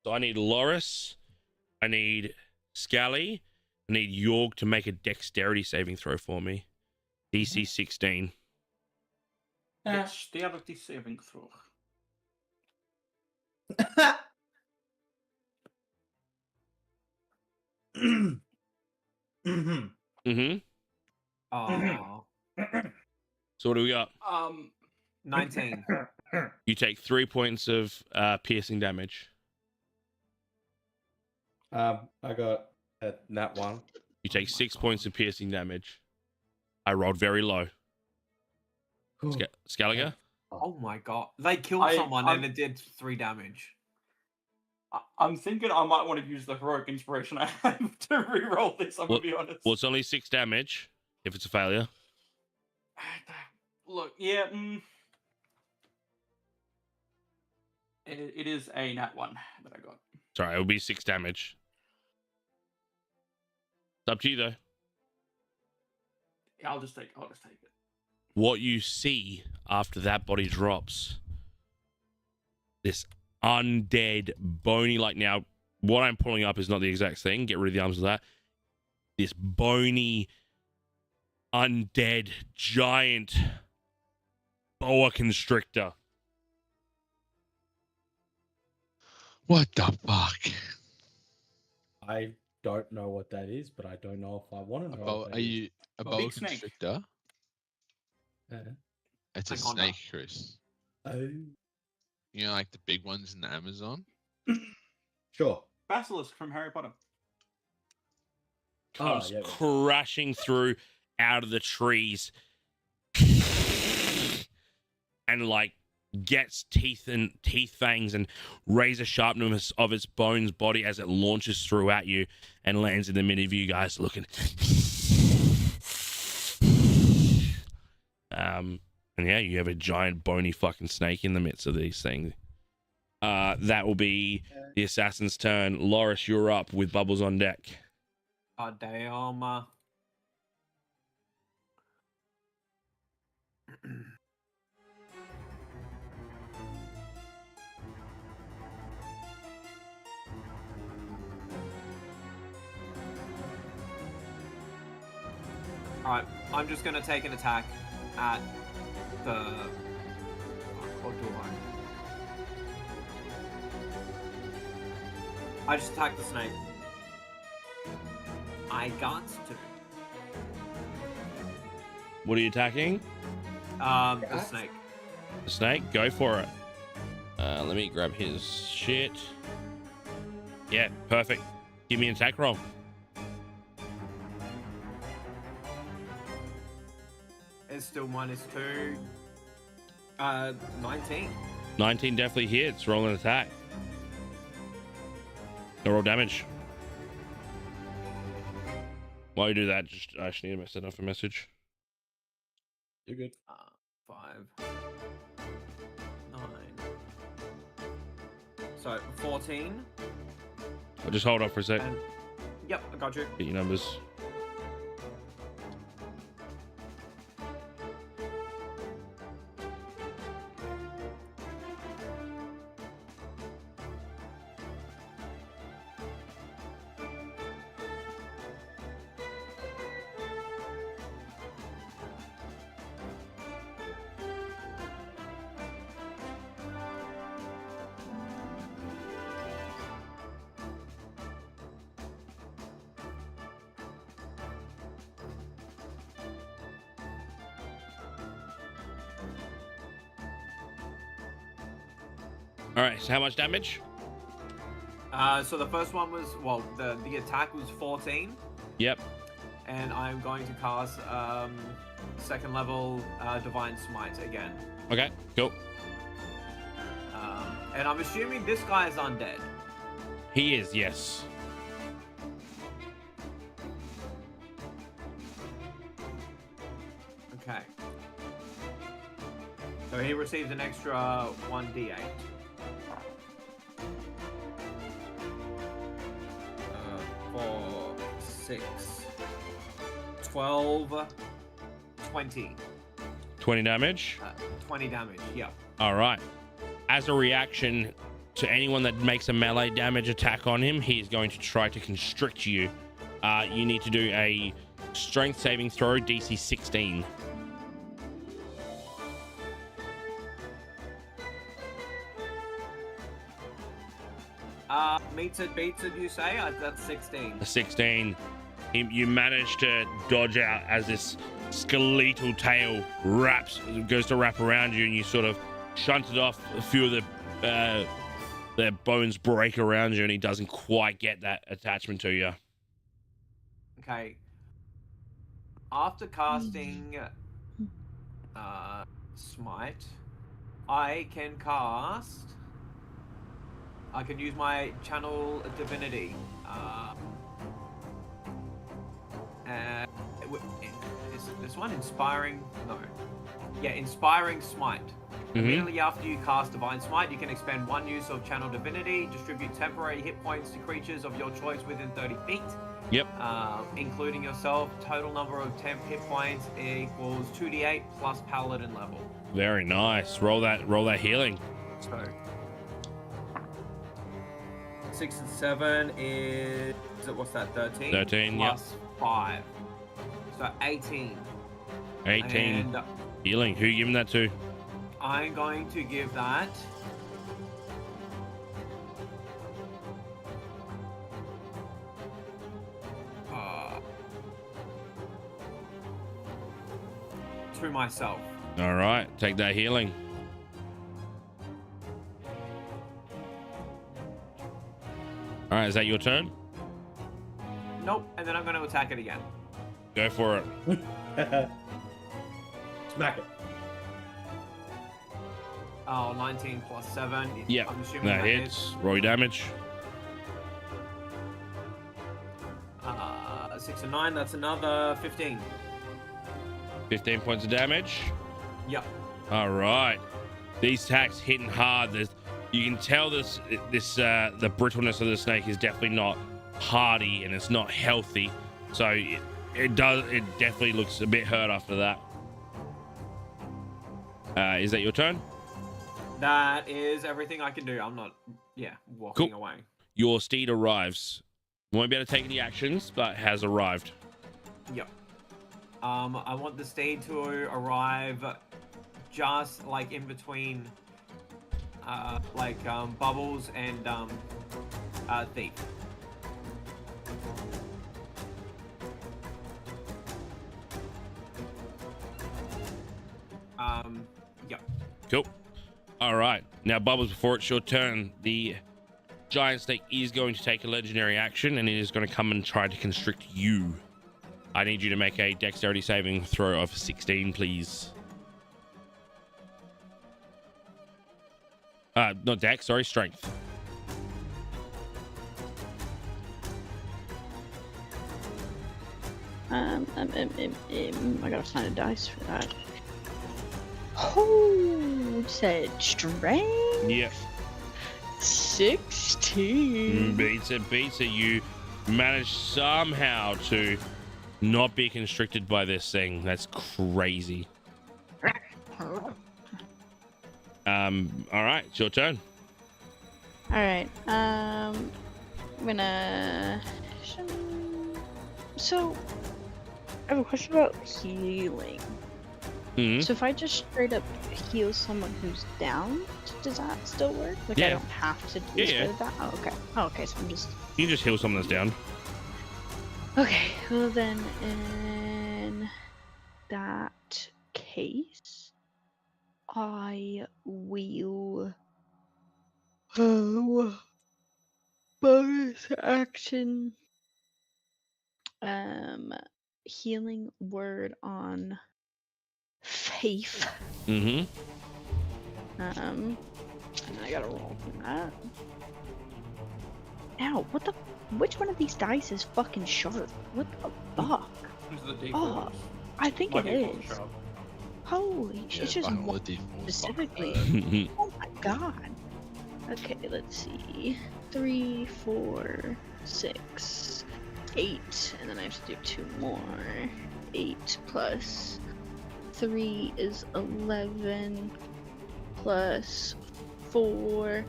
so I need Loris, I need Scally, I need Yorg to make a dexterity saving throw for me. DC 16. Dexterity saving throw. Oh. So what do we got? 19. You take 3 points of piercing damage. I got a nat 1. You take 6 points of piercing damage. I rolled very low. Scaliger? Oh my god. They killed someone and it did 3 damage. I'm thinking I might want to use the heroic inspiration I have to reroll this, I'm going to be honest. Well, it's only 6 damage if it's a failure. Look, yeah. It is a nat 1 that I got. Sorry, it will be 6 damage. It's up to you, though. Yeah, I'll just take it. What you see after that body drops, this undead, bony, like now, what I'm pulling up is not the exact thing. Get rid of the arms of that. This bony, undead, giant boa constrictor. What the fuck? I don't know what that is, but I don't know if I want to know. What that Are you a boa big snake. constrictor? It's a Anaconda. snake, Chris. Oh, You know, like the big ones in the Amazon? sure. Basilisk from Harry Potter. Comes yeah. crashing through out of the trees. And like gets teeth fangs and razor sharpness of its bones body as it launches through at you and lands in the middle of you guys looking. And yeah, you have a giant bony fucking snake in the midst of these things. That will be the assassin's turn. Loris, you're up with Bubbles on deck. God damn. Alright, I'm just gonna take an attack at the... What do I just attacked the snake. I got to. What are you attacking? The snake. The snake? Go for it. Let me grab his shit. Yeah, perfect. Give me an attack roll. It's still -2. 19. 19 definitely hits. Roll an attack. Go roll damage. While you do that, I actually need to set off a message. You're good. 5, 9. So 14. I'll just hold up for a sec. And, yep, I got you. Get your numbers. All right, so how much damage? So the first one was, well, the attack was 14. Yep. And I'm going to cast second level Divine Smite again. Okay, cool. And I'm assuming this guy is undead. He is, yes. Okay. So he receives an extra 1d8. 4, 6, 12, 20. 20 damage? 20 damage, yeah. All right. As a reaction to anyone that makes a melee damage attack on him, he is going to try to constrict you. You need to do a strength saving throw, DC 16. Meets it, beats it, you say? That's 16. A 16. You manage to dodge out as this skeletal tail goes to wrap around you, and you sort of shunt it off. A few of the bones break around you, and he doesn't quite get that attachment to you. Okay. After casting Smite, I can use my Channel Divinity. This one Inspiring? No. Yeah, Inspiring Smite. Immediately after you cast Divine Smite, you can expend one use of Channel Divinity, distribute temporary hit points to creatures of your choice within 30 feet. Yep. Including yourself. Total number of temp hit points equals 2d8 plus Paladin level. Very nice. Roll that healing. So 6 and 7 is what's that? 13. 13. Plus 5. So 18. 18. And healing. Who you giving that to? I'm going to give that to myself. All right. Take that healing. All right. Is that your turn? Nope. And then I'm going to attack it again. Go for it. Smack it. Oh, 19 plus 7. Yep, I'm assuming that hits. Roll your damage. 6 and 9, that's another 15. 15 points of damage. Yep. All right. These attacks hitting hard. You can tell the brittleness of the snake is definitely not hardy and it's not healthy. So it definitely looks a bit hurt after that. Is that your turn? That is everything I can do. I'm not, walking away. Your steed arrives. Won't be able to take any actions, but has arrived. Yep. I want the steed to arrive just like in between, Bubbles and Thief. Yep. Cool. All right. Now, Bubbles, before it's your turn, the giant snake is going to take a legendary action and it is going to come and try to constrict you. I need you to make a dexterity saving throw of 16, please. Not dex, sorry, strength. I gotta find a dice for that. Oh, said strength. Yep. 16. Beats it. You manage somehow to not be constricted by this thing. That's crazy. All right, it's your turn. All right. I'm gonna. So, I have a question about healing. Mhm. So if I just straight up heal someone who's down, does that still work? Like I Yeah. don't have to do Yeah. that. Oh, okay. Oh, okay. So I'm just. You can just heal someone that's down. Okay. Well then, in that case, I will. Bonus action. Healing word on Faith. Mm-hmm. And I gotta roll for that. Ow, what the? Which one of these dice is fucking sharp? What the fuck? Is the D4s? Oh, I think My it D4's is. sharp. Holy shit, it's just fucking all one the D4s specifically. fucking Oh my god. Okay, let's see. 3, 4, 6, 8, and then I have to do 2 more. 8 plus 3 is 11, plus 4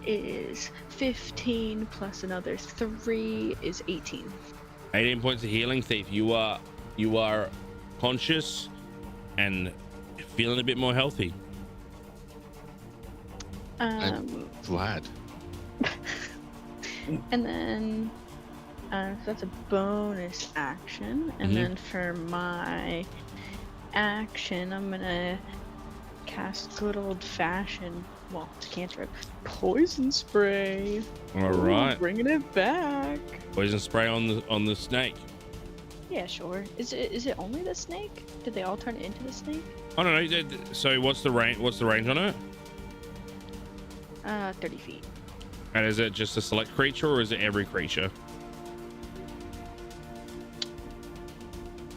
is 15, plus another 3 is 18. 18 points of healing, Thief. You are conscious and feeling a bit more healthy. I'm glad. And then so that's a bonus action, and then for my action I'm gonna cast good old-fashioned, well, it's a cantrip, poison spray. All Ooh, right. bringing it back. Poison spray on the snake. Yeah, sure. Is it only the snake? Did they all turn into the snake? I don't know. So what's the range on it? 30 feet. And is it just a select creature or is it every creature?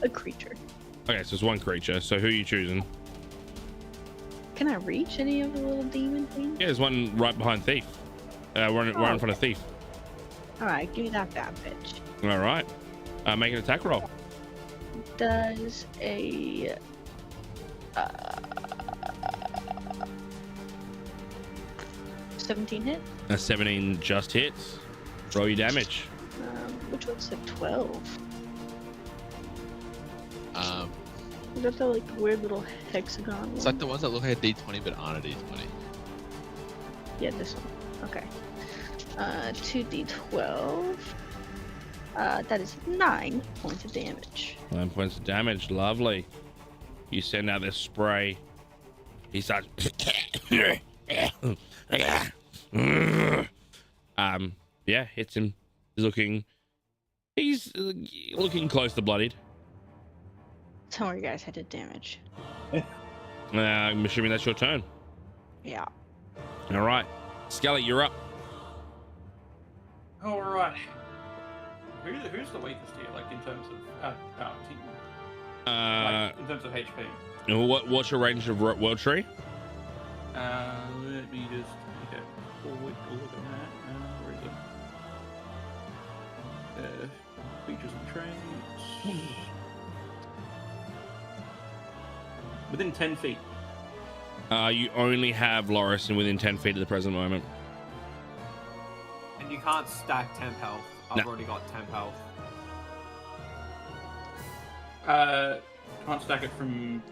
A creature. Okay, so it's one creature. So who are you choosing? Can I reach any of the little demon things? Yeah, there's one right behind Thief. Right in front of Thief. Alright, give me that bad bitch. All right. Make an attack roll. Does a 17 hit? A 17 just hits. Roll your damage. Which one's a 12? Is that the like weird little hexagon It's one? like the ones that look like a D20 but aren't a D20. Yeah, this one. Okay. 2d12. That is 9 points of damage. 9 points of damage. Lovely. You send out this spray. He starts. Yeah, hits him. He's looking close to bloodied. Don't worry, guys, I did damage. I'm assuming that's your turn. Yeah. All right, Skelly, you're up. All right. Who's the weakest here, like in terms of team? Like, in terms of HP. What's your range of world tree? Let me just look at that. Where is it? Features and traits. Within 10 feet. You only have Loris within 10 feet at the present moment. And you can't stack temp health. I've already got temp health. Can't stack it from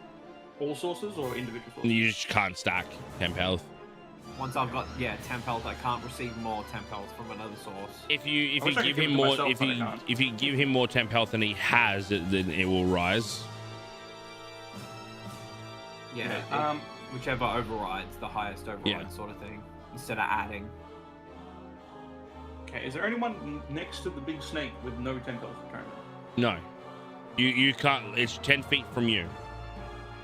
all sources or individual sources? You just can't stack temp health. Once I've got temp health, I can't receive more temp health from another source. If you give him more, if you give him more temp health than he has, then it will rise. Yeah. Whichever overrides, the highest override sort of thing, instead of adding. Okay, is there anyone next to the big snake with no temp health currently? No. You can't. It's 10 feet from you.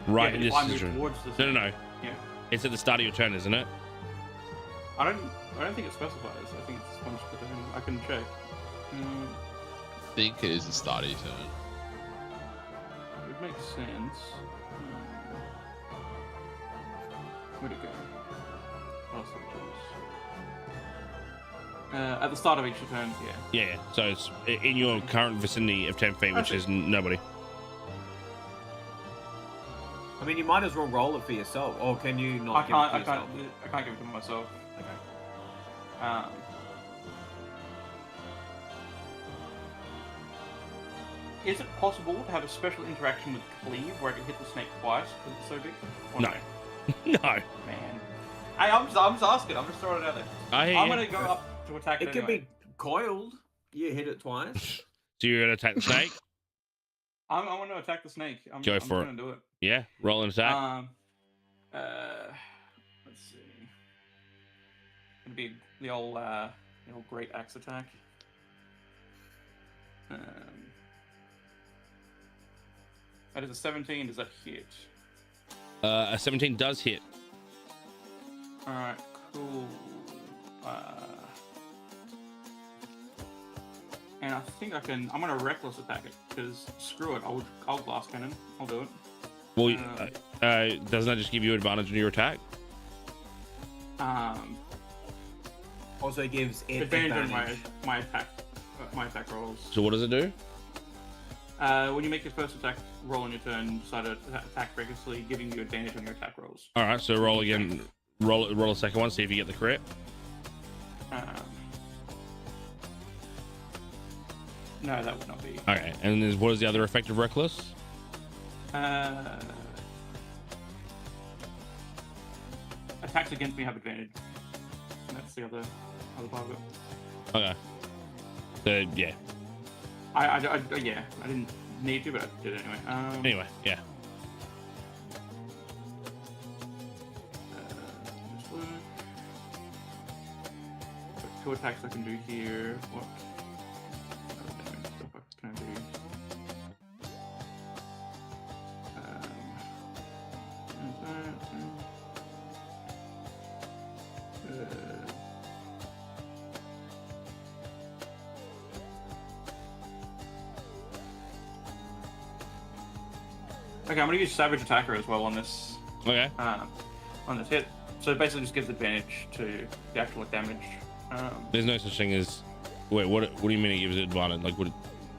Right in this position. No. Yeah. It's at the start of your turn, isn't it? I don't think it specifies. I think it's once per turn. I can check. I think it is the start of your turn. It makes sense. Where'd it go? At the start of each turn, yeah. Yeah. So it's in your current vicinity of 10 feet, which is nobody. I mean, you might as well roll it for yourself, or can you not give it to yourself? I can't give it to myself. Okay. Is it possible to have a special interaction with Cleave where I can hit the snake twice because it's so big? Or No. No. Man. Hey, I'm just asking. I'm just throwing it out there. I'm going to go up to attack it. It could be coiled. You hit it twice. So you're going to attack the snake? I'm going to attack the snake. I'm Go for it. going to do it. Yeah, roll an attack. Let's see. It'll be the old great axe attack. That is a 17. Does that hit? A 17 does hit. All right, cool. And I think I can. I'm gonna reckless attack it because screw it. I'll glass cannon. I'll do it. Well, doesn't that just give you advantage on your attack? Also gives it advantage on my attack rolls. So what does it do? When you make your first attack roll on your turn, decide to attack recklessly, giving you advantage on your attack rolls. All right, so roll again. Roll a second one. See if you get the crit. No, that would not be. Okay, and then what is the other effect of reckless? Attacks against me have advantage. And that's the other part of it. Okay. So yeah. I didn't need to, but I did anyway. Anyway, yeah. Two attacks I can do here. What damage stuff can I do? Okay, I'm gonna use Savage Attacker as well on this. Okay. On this hit, so it basically just gives advantage to the actual damage. There's no such thing as. Wait, what do you mean it gives it advantage? Like what?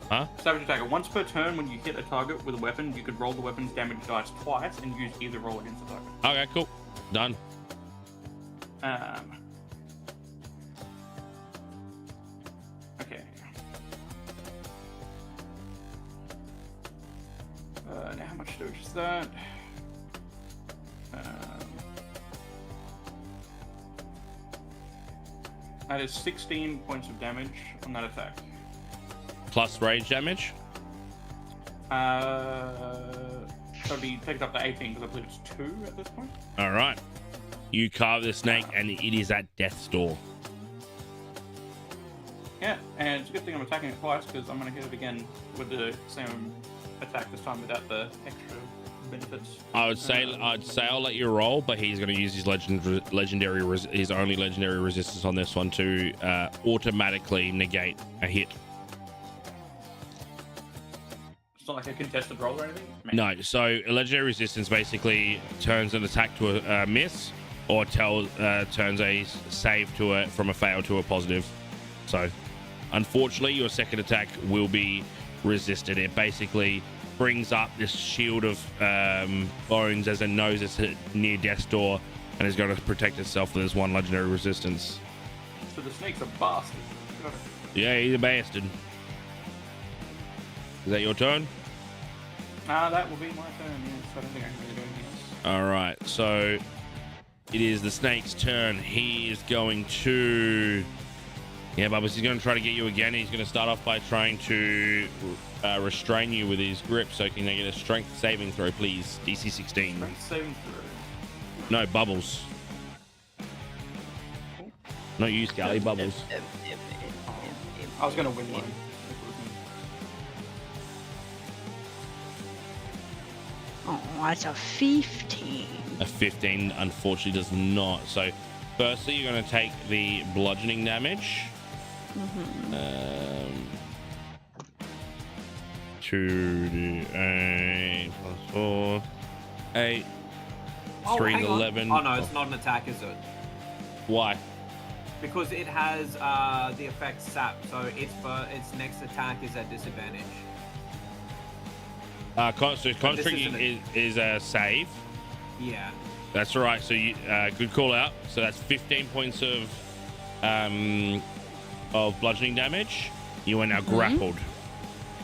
Huh? Savage Attacker. Once per turn, when you hit a target with a weapon, you could roll the weapon's damage dice twice and use either roll against the target. Okay, cool. Done. Okay. Now how much damage is that? That is 16 points of damage on that attack. Plus rage damage? So it'd be taken up to 18 because I believe it's 2 at this point. All right. You carve the snake and it is at death's door. Yeah, and it's a good thing I'm attacking it twice because I'm going to hit it again with the same attack this time without the extra benefits. I'd say I'll let you roll, but he's going to use his his only legendary resistance on this one to automatically negate a hit. It's not like a contested roll or anything? No, so a legendary resistance basically turns an attack to a miss, or turns a save from a fail to a positive. So, unfortunately, your second attack will be resisted. It basically brings up this shield of bones as it knows it's near death's door and is going to protect itself with this one legendary resistance. So the snake's a bastard. Yeah, he's a bastard. Is that your turn? That will be my turn, yes. I don't think I can really do anything else. All right, so it is the snake's turn. He is going to... Yeah, Bubbles, he's going to try to get you again. He's going to start off by trying to restrain you with his grip. So can I get a strength saving throw, please? DC 16. Strength saving throw. No, Bubbles. Not you, Scally, Bubbles. I was going to win one. Oh, that's a 15. A 15, unfortunately, does not. So, firstly, you're going to take the bludgeoning damage. Mm-hmm. 2d8 plus 4, 8, 3 hang is on. 11. Oh no, it's not an attack, is it? Why? Because it has the effect sap, so its next attack is at disadvantage. So constricting is a save. Yeah. That's all right. So you good call out. So that's 15 points of bludgeoning damage. You are now grappled.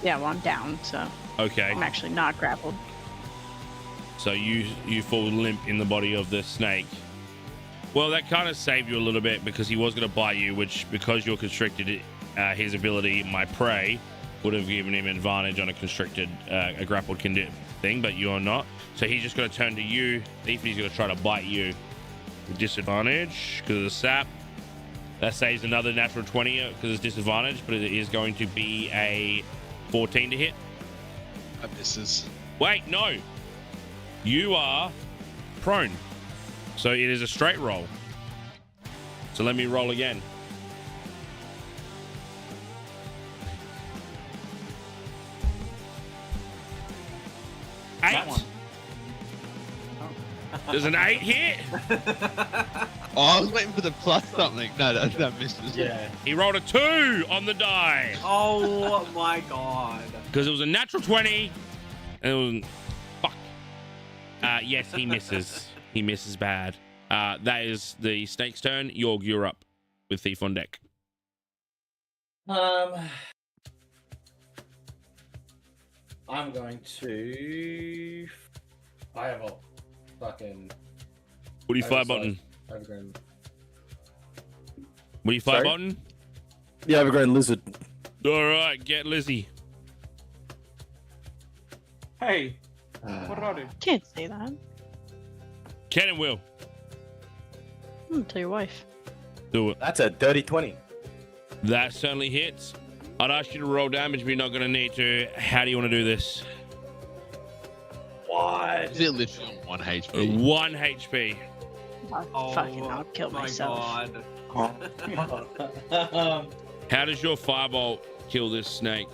Yeah, well, I'm down, so Okay. I'm actually not grappled. So you fall limp in the body of the snake. Well, that kind of saved you a little bit because he was going to bite you, which because you're constricted, his ability, my prey, would have given him advantage on a constricted, a grappled thing, but you're not. So he's just going to turn to you. Thief, he's going to try to bite you with disadvantage because of the sap. That saves another natural 20 because it's disadvantage, but it is going to be a 14 to hit. That misses. Wait, no. You are prone. So it is a straight roll. So let me roll again. That 8. one. There's an 8 hit. Oh, I was waiting for the plus something. No, that misses. Yeah. He rolled a 2 on the die Oh my god. because it was a natural 20. And it was fuck. Yes, he misses. He misses bad. That is the snake's turn. You're up with Thief on deck. I'm going to fireball. Fucking. What do you fire button? What do you fire Sorry? button? Yeah, overgrown lizard. All right, get Lizzie. Hey, what did I do? Can't say that. Ken and Will, Tell your wife. do it. That's a dirty 20. That certainly hits. I'd ask you to roll damage, but you're not going to need to. How do you want to do this? What? Is it literally on 1 HP? 1 HP. I'll kill my myself. God. How does your firebolt kill this snake?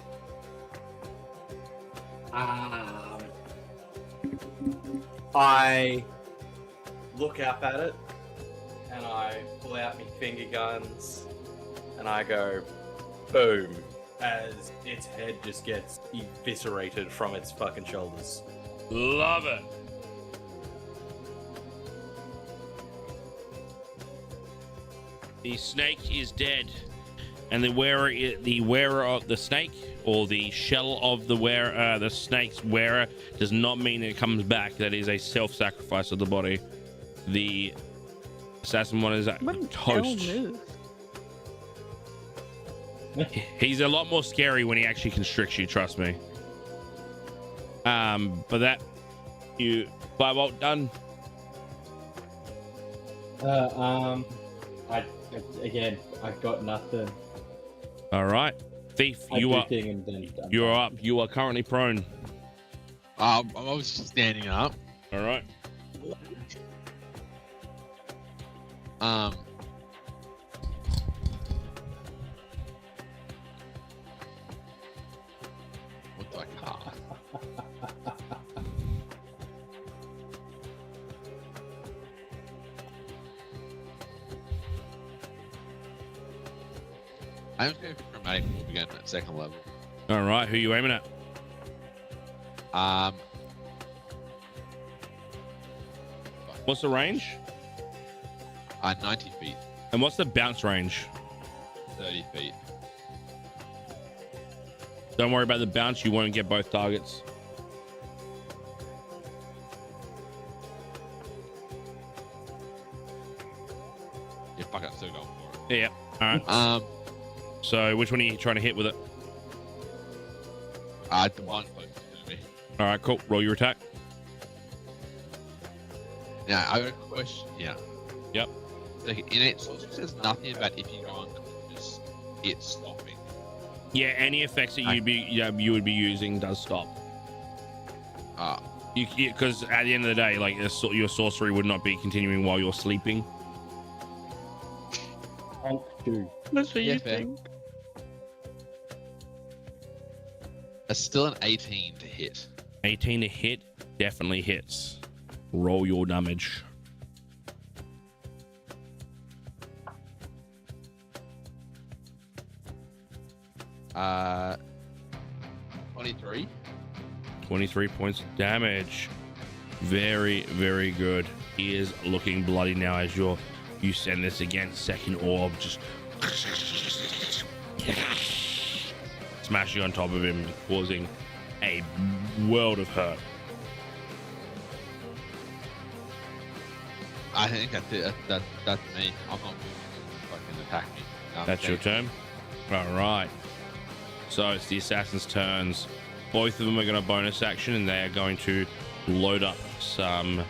I look up at it and I pull out my finger guns and I go boom as its head just gets eviscerated from its fucking shoulders. Love it. The snake is dead, and the wearer of the snake, or the shell of the snake's wearer, does not mean it comes back. That is a self-sacrifice of the body. The assassin one is What an toast. ill move. He's a lot more scary when he actually constricts you. Trust me. But that you firebolt done. I've got nothing. All right, Thief, you are And then you're up. You are currently prone. I'm obviously standing up. All right. What do I cast? I'm just going for chromatic orb again at second level. All right. Who you aiming at? 5 What's the range? 90 feet, And what's the bounce range? 30 feet. Don't worry about the bounce. You won't get both targets. Yeah, fuck it, I'm still going for it. Yeah. All right. So which one are you trying to hit with it? The one closest to me. All right. Cool. Roll your attack. Now, I got a question here. Yep. Like, innate sorcery says nothing about if you go unconscious, it's stopping. Yeah. Any effects that you would be using does stop. Because at the end of the day, like your sorcery would not be continuing while you're sleeping. That's what Yeah, you fair. think. That's still an 18 to hit. 18 to hit definitely hits. Roll your damage. Uh, 23. 23 points of damage. Very, very good. He is looking bloody now as you send this again. Second orb just smashing on top of him, causing a world of hurt. I think that's it. That's me. I'm not moving to fucking attack me. That's your turn. All right. So it's the assassins' turns. Both of them are going to bonus action, and they are going to load up some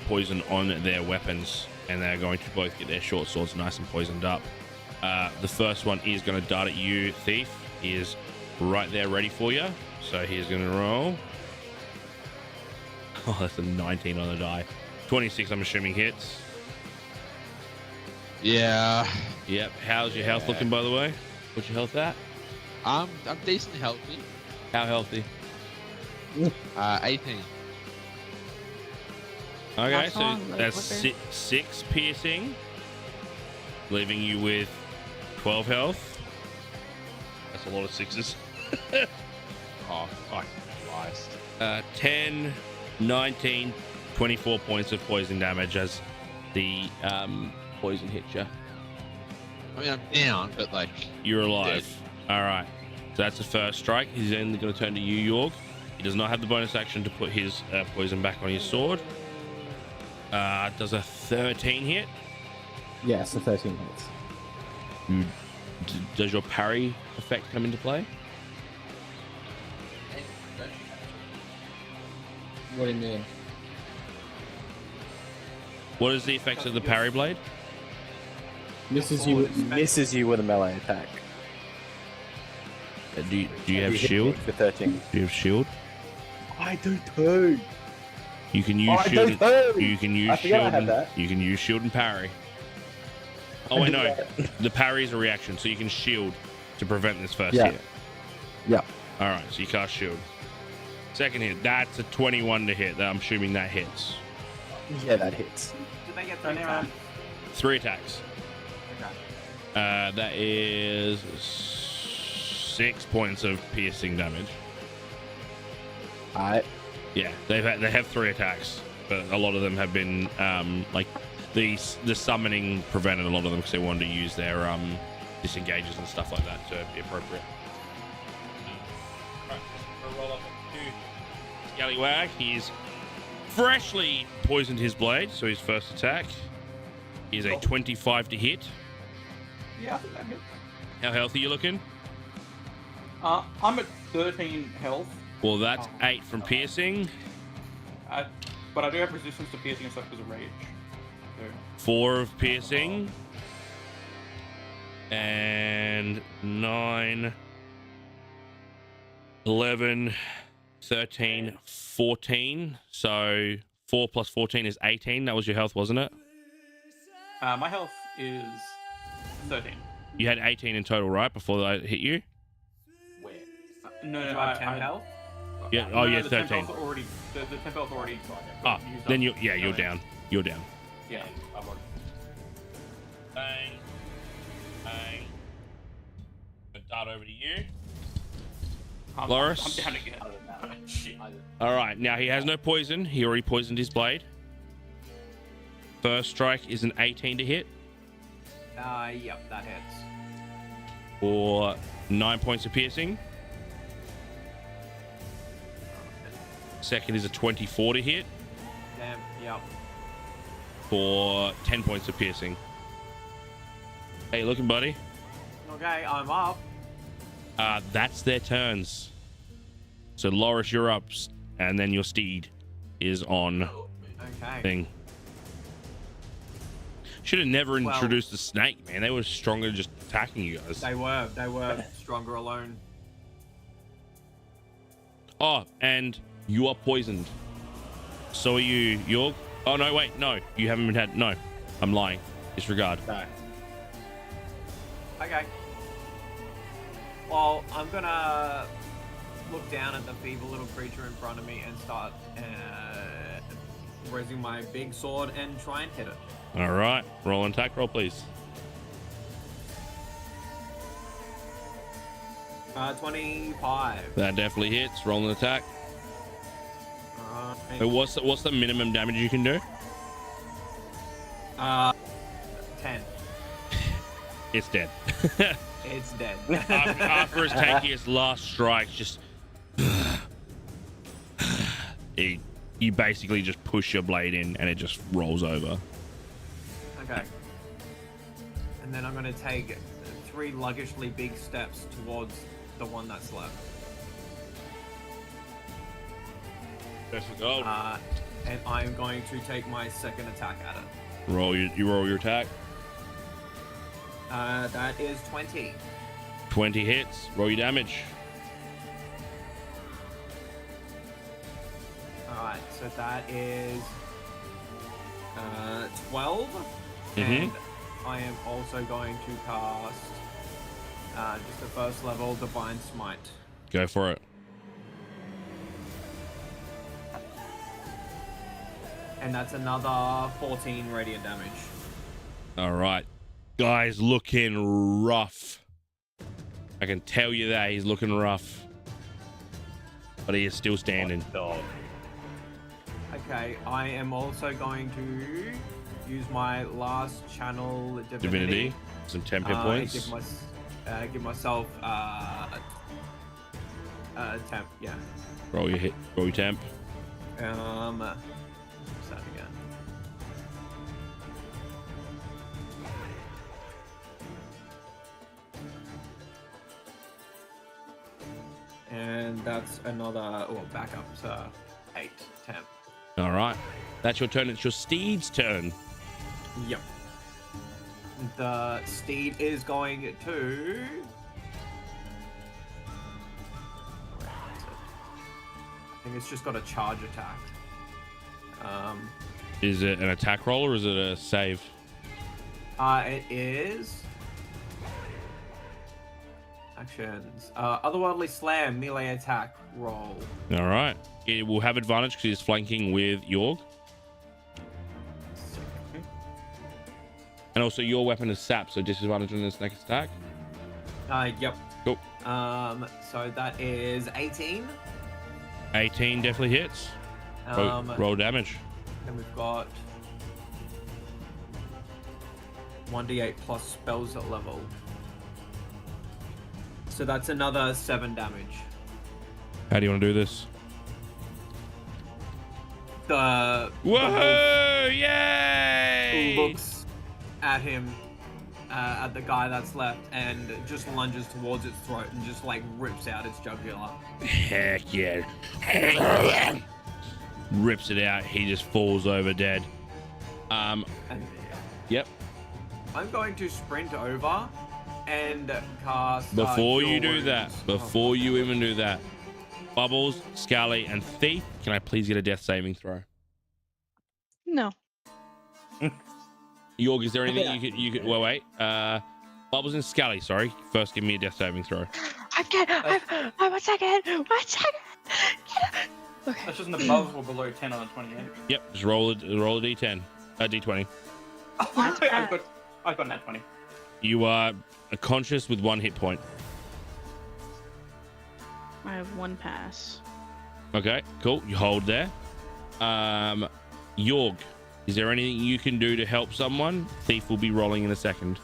poison on their weapons, and they're going to both get their short swords nice and poisoned up. The first one is going to dart at you, Thief. He is right there ready for you. So he's going to roll. Oh, that's a 19 on the die. 26, I'm assuming, hits. Yeah. Yep. How's your health looking, by the way? What's your health at? I'm decently healthy. How healthy? 18. Okay, How so strong, like, that's what's six piercing, leaving you with 12 health. That's a lot of sixes. Oh, fuck Christ. 10, 19, 24 points of poison damage as the poison hits you. I mean, I'm down, but like... You're alive. All right. So that's the first strike. He's then going to turn to you, York. He does not have the bonus action to put his poison back on his sword. Does a 13 hit? Yes, a 13 hits. Does your parry effect come into play? What do you mean? What is the effects of the parry blade? Misses you with a melee attack. Do you have You hit shield? me for 13. Do you have shield? I do too. You can use I shield. do too. You can use I forgot I shield. had And, that. you can use shield and parry. Oh wait, no. The parry is a reaction, so you can shield to prevent this first Yeah. hit. Yeah. All right, so you cast shield. Second hit. That's a 21 to hit. I'm assuming that hits. Yeah, that hits. Did they get Turn 3 around. attacks? 3 attacks. Okay. That is 6 points of piercing damage. Alright. Yeah, they have 3 attacks, but a lot of them have been like the summoning prevented a lot of them because they wanted to use their disengages and stuff like that to be appropriate. Right, we'll roll up to Scallywag. He's freshly poisoned his blade, so his first attack is a 25 to hit. Yeah, I think that hit. How healthy are you looking? I'm at 13 health, Well, that's 8 from piercing, but I do have resistance to piercing and stuff because of rage. So, 4 of piercing, and 9 11, 13, 14. So 4 plus 14 is 18. That was your health, wasn't it? My health is 13. You had 18 in total, right? Before I hit you? Where? No, Do no, you have 10 health? Yeah. No, Oh, no, yeah, the temp 13. health already. The temp health already. Ah, used then up. you're down. You're down. Yeah. I'm on. Bang. Bang. Dart over to you. Loris? I'm down again. I don't know. Shit. All right. Now he has no poison. He already poisoned his blade. First strike is an 18 to hit Yep, that hits. for 9 points of piercing. Second is a 24 to hit Damn, yep. for 10 points of piercing. Hey, you looking, buddy? Okay, I'm up. That's their turns. So Loris, you're up, and then your steed is on Okay. thing. Should have never Well- introduced the snake, man. They were stronger just attacking you guys. They were stronger alone. Oh, and you are poisoned. So are you, Yorg. Oh, no, wait, no. You haven't been had. No, I'm lying. Disregard. No. Okay. Well, I'm gonna look down at the feeble little creature in front of me and start raising my big sword and try and hit it. All right. Roll an attack roll, please. 25. That definitely hits. Roll an attack. Alright. Hey, what's the minimum damage you can do? 10. It's dead. It's dead. After it's taking its last strike, just you basically just push your blade in and it just rolls over. Okay. And then I'm gonna take 3 luggishly big steps towards the one that's left. That's the goal. And I'm going to take my second attack at it. Roll your attack. That is 20. 20 hits. Roll your damage. Alright, so that is 12. Mhm. And I am also going to cast just the first level Divine Smite. Go for it. And that's another 14 radiant damage. All right. Guy's looking rough. I can tell you that he's looking rough. But he is still standing. Okay, I am also going to use my last channel Divinity. Some 10 hit points. Give myself temp, yeah. Roll your hit. Roll your temp. What's that again? And that's another, backup, so 8 temp. All right. That's your turn. It's your steed's turn. Yep. The steed is going to. Where is it? I think it's just got a charge attack. Is it an attack roll or is it a save? It is. Actions. Otherworldly Slam, melee attack roll. All right. It will have advantage because he's flanking with Yorg. And also your weapon is sap, so disadvantage on this next attack. Yep. Cool. So that is 18. 18 definitely hits. Roll damage. And we've got 1d8 plus spells at level. So that's another 7 damage. How do you want to do this? The Whoa! who Yay! looks at him, at the guy that's left, and just lunges towards its throat and just like rips out its jugular. Heck yeah. Rips it out. He just falls over dead. And Yep. I'm going to sprint over and cast. Before Cure you do Wounds. that, before you even do that, Bubbles, Scally, and Thief. Can I please get a death saving throw? No. Yorg, is there anything you could? Well, wait. Bubbles and Scally. Sorry. First, give me a death saving throw. I 1 second. 1 second. Okay. That's just an above or below 10 on a 28. Yep. Just roll a d10, d20. I've got that 20. You are conscious with 1 hit point. I have 1 pass. Okay, cool. You hold there. Yorg, is there anything you can do to help someone? Thief will be rolling in a second.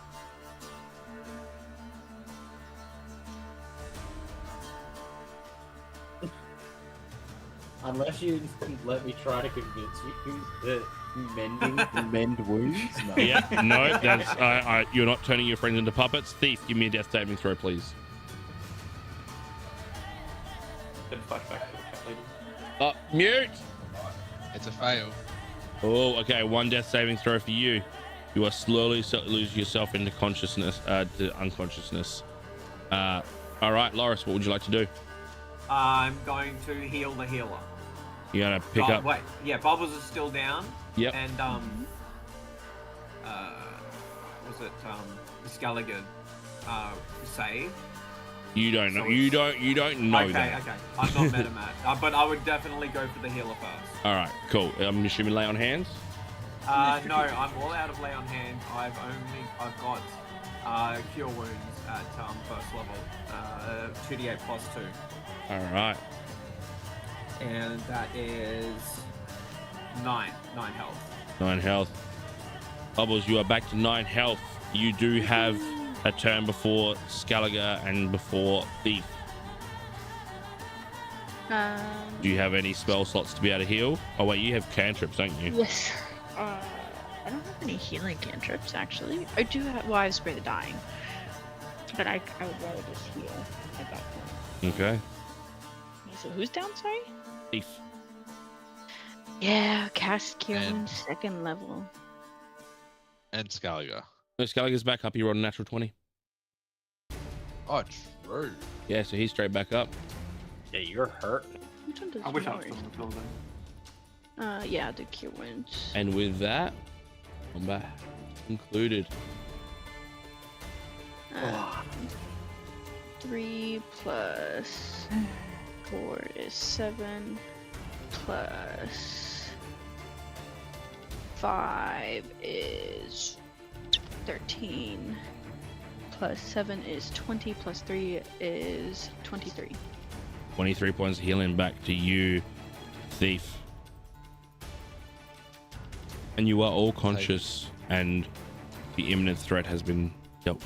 Unless you let me try to convince you that mend wounds. No. Yeah, no, that's you're not turning your friends into puppets. Thief, give me a death saving throw, please. Then flashback to the cat lady. Oh, mute. It's a fail. Oh, okay. 1 death saving throw for you. You are slowly losing yourself into consciousness, to unconsciousness. All right, Loris, what would you like to do? I'm going to heal the healer. You gotta pick up. Wait, yeah, Bubbles is still down. Yep. And was it Skelliger save? You don't know. So You don't know okay, that. Okay. I'm not metamat, but I would definitely go for the healer first. All right, cool. I'm assuming lay on hands. No, I'm all out of lay on hands. I've got cure wounds at first level, 2d8 plus 2. All right. And that is 9 health. 9 health. Bubbles, you are back to 9 health. You do have a turn before Scaliger and before Thief. Do you have any spell slots to be able to heal? Oh wait, you have cantrips, don't you? Yes. I don't have any healing cantrips actually. I do have. Well, I have Spray the Dying, but I would rather just heal at that point. Okay. So who's down? Sorry. Thief. Yeah, cast Cure And- Wounds 2nd level. And Scaliger. No, Scaliger's back up. He rolled a natural 20. Oh, true. Yeah, so he's straight back up. Yeah, you're hurt. Which one does I wish I was yours? still in the building. Yeah, the Cure Wounds. And with that, combat concluded. 3 plus 4 is 7 plus 5 is 13 plus 7 is 20 plus 3 is 23. 23 points of healing back to you, Thief. And you are all conscious, and the imminent threat has been dealt.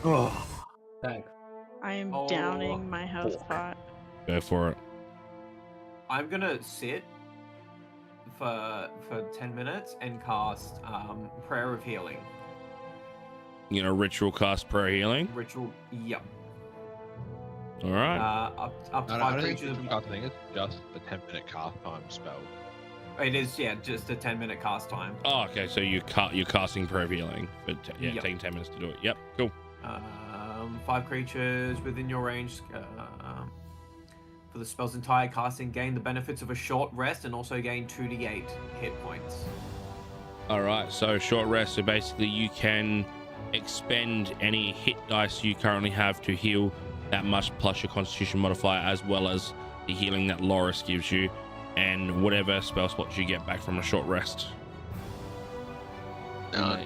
Oh, thanks. I am Oh, downing my health pot. Go for it. I'm gonna sit for 10 minutes and cast Prayer of Healing. You know, ritual cast prayer healing. Ritual. Yep. All right. Up to No, I 5 don't think creatures. it's a thing. It's just a 10-minute cast time spell. It is, yeah, just a 10-minute cast time. Oh, okay. So you're casting prayer of healing, but yeah, Yep. taking 10 minutes to do it. Yep. Cool. 5 creatures within your range. For the spell's entire casting, gain the benefits of a short rest and also gain 2d8 hit points. All right. So short rest. So basically, you can expend any hit dice you currently have to heal that much plus your Constitution modifier, as well as the healing that Loris gives you, and whatever spell slots you get back from a short rest. No.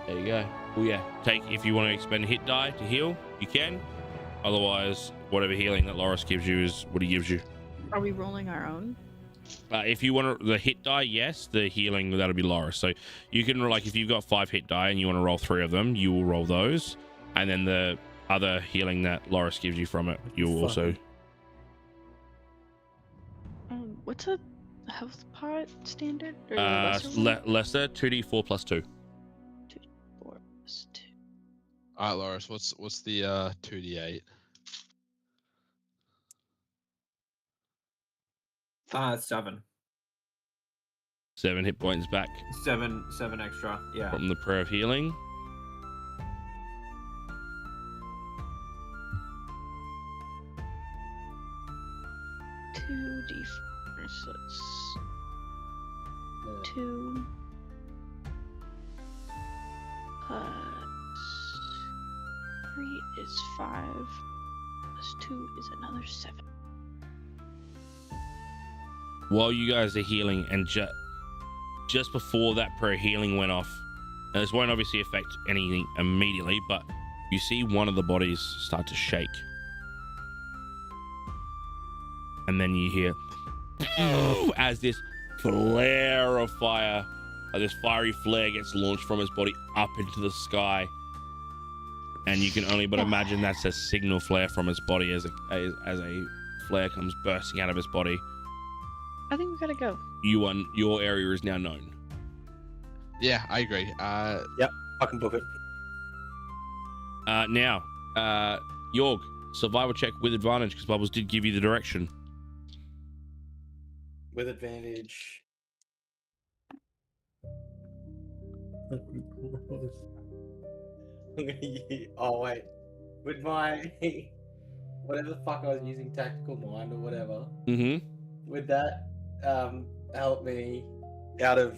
There you go. Well, yeah. If you want to expend a hit die to heal, you can. Otherwise, whatever healing that Loris gives you is what he gives you. Are we rolling our own? If you want the hit die, yes. The healing, that'll be Loris. So you can, like, if you've got 5 hit die and you want to roll 3 of them, you will roll those, and then the other healing that Loris gives you from it, you will also. What's a health pot standard? Or Lesser 2d4 plus 2. 4 plus 2. All right, Loris. What's the 2d8? 7. 7 hit points back 7 extra. Yeah. from the prayer of healing. 1d4. So it's 2 plus 3 is 5 plus 2 is another 7. While you guys are healing, and just before that prayer healing went off, now this won't obviously affect anything immediately, but you see one of the bodies start to shake. And then you hear as this flare of fire, this fiery flare gets launched from his body up into the sky. And you can only but imagine that's a signal flare from his body as a flare comes bursting out of his body. I think we gotta go. Your area is now known. Yeah, I agree. Yep, I can book it. Now, Yorg, survival check with advantage because Bubbles did give you the direction. With advantage. Oh wait, with my whatever the fuck I was using, tactical mind or whatever. Mm-hmm. With that, help me out of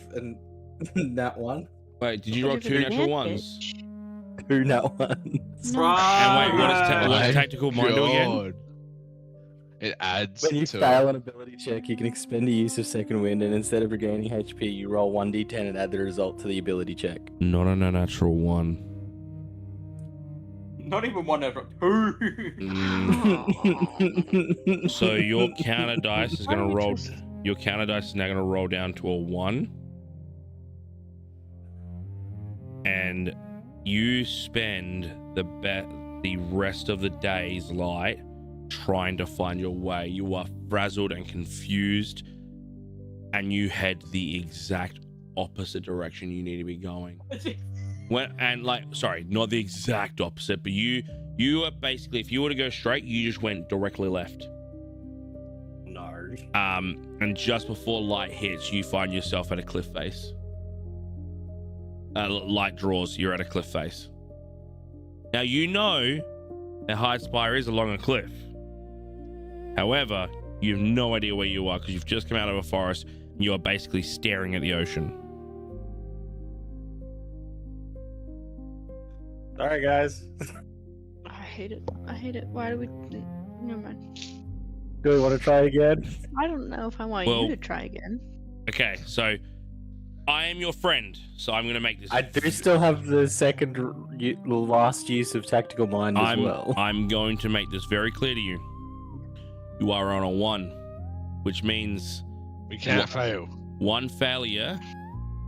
that one. Wait, did you roll 2 natural ones? 2 nat ones. No. And wait, what does My tactical mind do again? God. It adds When you to fail an ability check, you can expend the use of second wind, and instead of regaining HP, you roll 1d10 and add the result to the ability check. Not on a natural 1. Not even one ever. So your counter dice is going to roll. Your counter dice is now going to roll down to a 1. And you spend the rest of the day's light trying to find your way. You are frazzled and confused, and you head the exact opposite direction you need to be going. Sorry, not the exact opposite, but you are basically, if you were to go straight, you just went directly left. No. And just before light hits, you find yourself at a cliff face. Light draws, you're at a cliff face. Now you know that High Spire is along a cliff. However, you have no idea where you are because you've just come out of a forest and you are basically staring at the ocean. Alright, guys. I hate it. I hate it. Why do we? Never mind. Do we want to try again? I don't know if I want you to try again. Okay, so I am your friend, so I'm going to make this. I do still have the second last use of tactical mind as well. I'm going to make this very clear to you. You are on a 1, which means we can't fail. 1 failure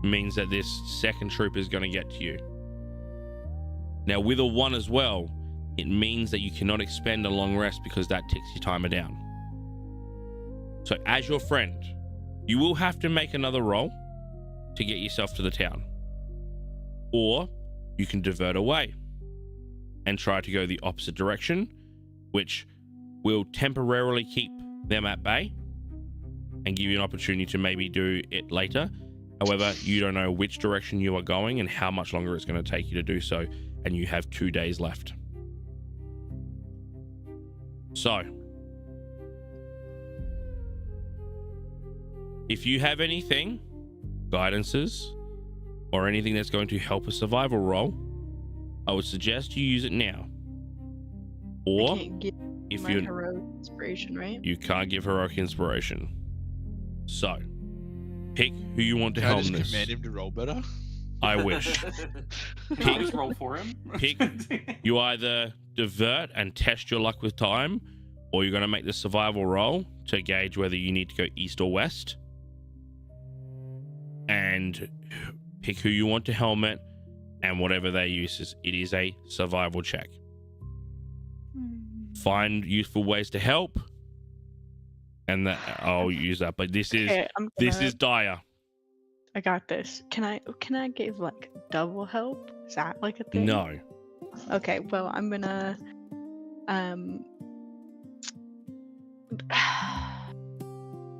means that this second troop is going to get to you. Now, with a 1 as well, it means that you cannot expend a long rest because that ticks your timer down. So, as your friend, you will have to make another roll to get yourself to the town. Or you can divert away and try to go the opposite direction, which will temporarily keep them at bay and give you an opportunity to maybe do it later. However, you don't know which direction you are going and how much longer it's going to take you to do so, and you have 2 days left. So, if you have anything, guidances, or anything that's going to help a survival roll, I would suggest you use it now. Or if you heroic inspiration, right? You can't give heroic inspiration. So, pick who you want to Can I helm just this. command him to roll better? I wish. Can I just roll for him? Pick. You either divert and test your luck with time, or you're going to make the survival roll to gauge whether you need to go east or west. And pick who you want to helmet and whatever their use is. It is a survival check. Find useful ways to help, and that I'll use that. But this is dire. I got this. Can I give like double help? Is that like a thing? No. Okay, well I'm gonna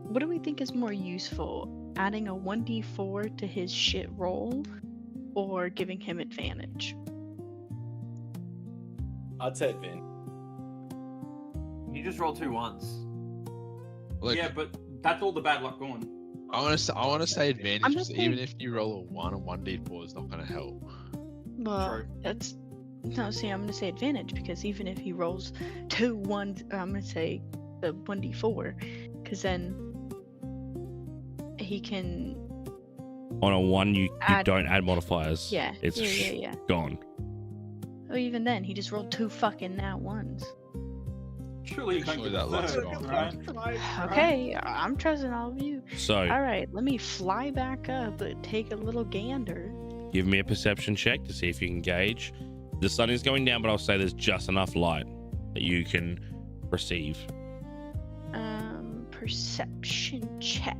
what do we think is more useful? Adding a 1d4 to his shit roll or giving him advantage? I'd say advantage. You just roll 2 1s. Look, Yeah, but that's all the bad luck gone. I want to say advantage I'm because just even saying- if you roll a 1 and 1d4 is not going to help. Well, True. that's no. See, I'm gonna say advantage because even if he rolls 2 1s, I'm gonna say the 1d4, because then he can. On a 1, you Add- don't add modifiers. Yeah. It's yeah. gone. Oh, even then, he just rolled 2 fucking nat ones. Surely you can't Surely get that luck's third, gone. right? Okay, I'm trusting all of you. So All right, let me fly back up and take a little gander. give me a perception check to see if you can gauge. The sun is going down, but I'll say there's just enough light that you can perceive. Perception check.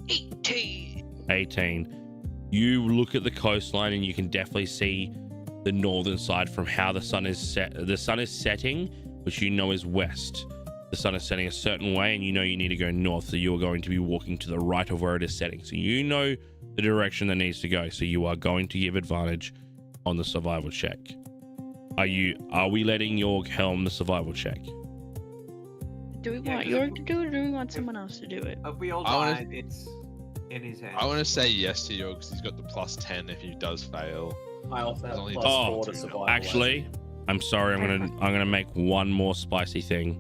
18. 18. You look at the coastline and you can definitely see the northern side from how the sun is set. The sun is setting, which you know is west. The sun is setting a certain way, and you know you need to go north, so you're going to be walking to the right of where it is setting. So you know the direction that needs to go. So you are going to give advantage on the survival check. Are we letting York helm the survival check? Do we Yeah, want 'cause York to do it, or do we want someone else to do it? If we all I wanna- die, it's in his hands. I want to say yes to you because he's got the +10 if he does fail. I also have Only plus Oh, 4 to survive. Actually, I'm sorry. I'm gonna make one more spicy thing,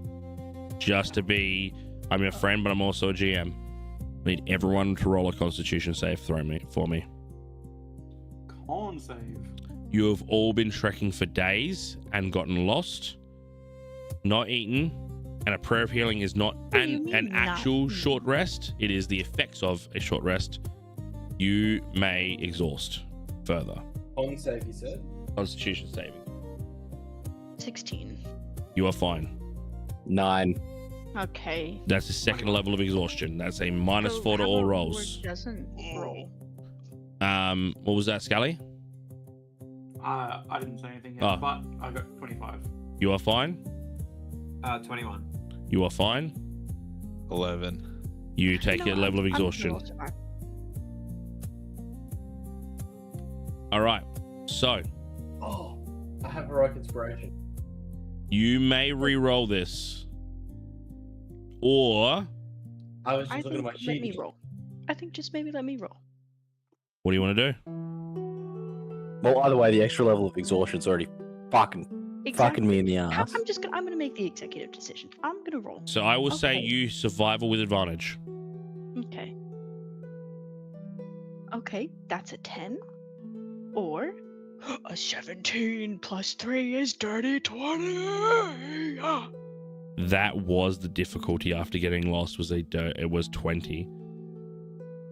just to be. I'm your friend, but I'm also a GM. I need everyone to roll a Constitution save for me. Con save. You have all been trekking for days and gotten lost, not eaten, and a prayer of healing is not What do you an mean, not actual eaten? short rest. It is the effects of a short rest. You may exhaust further. On save, you said? Constitution saving. 16. You are fine. 9. Okay. That's the second level of exhaustion. That's a minus So 4 to how all about rolls. York doesn't roll. What was that, Scully? I didn't say anything yet, Oh. but I got 25. You are fine. 21. You are fine. 11. You take your level of exhaustion. All right. So Oh, I have heroic inspiration. you may re-roll this, or I was I just looking at think my let sheet. me roll. I think just maybe let me roll. what do you want to do? Well, either way, the extra level of exhaustion's already fucking me in the How- ass. I'm gonna make the executive decision. I'm gonna roll. So I will say Okay. you survival with advantage. Okay. Okay, that's a 10. Or a 17 plus 3 is dirty 20. Ah. That was the difficulty after getting lost. It was 20.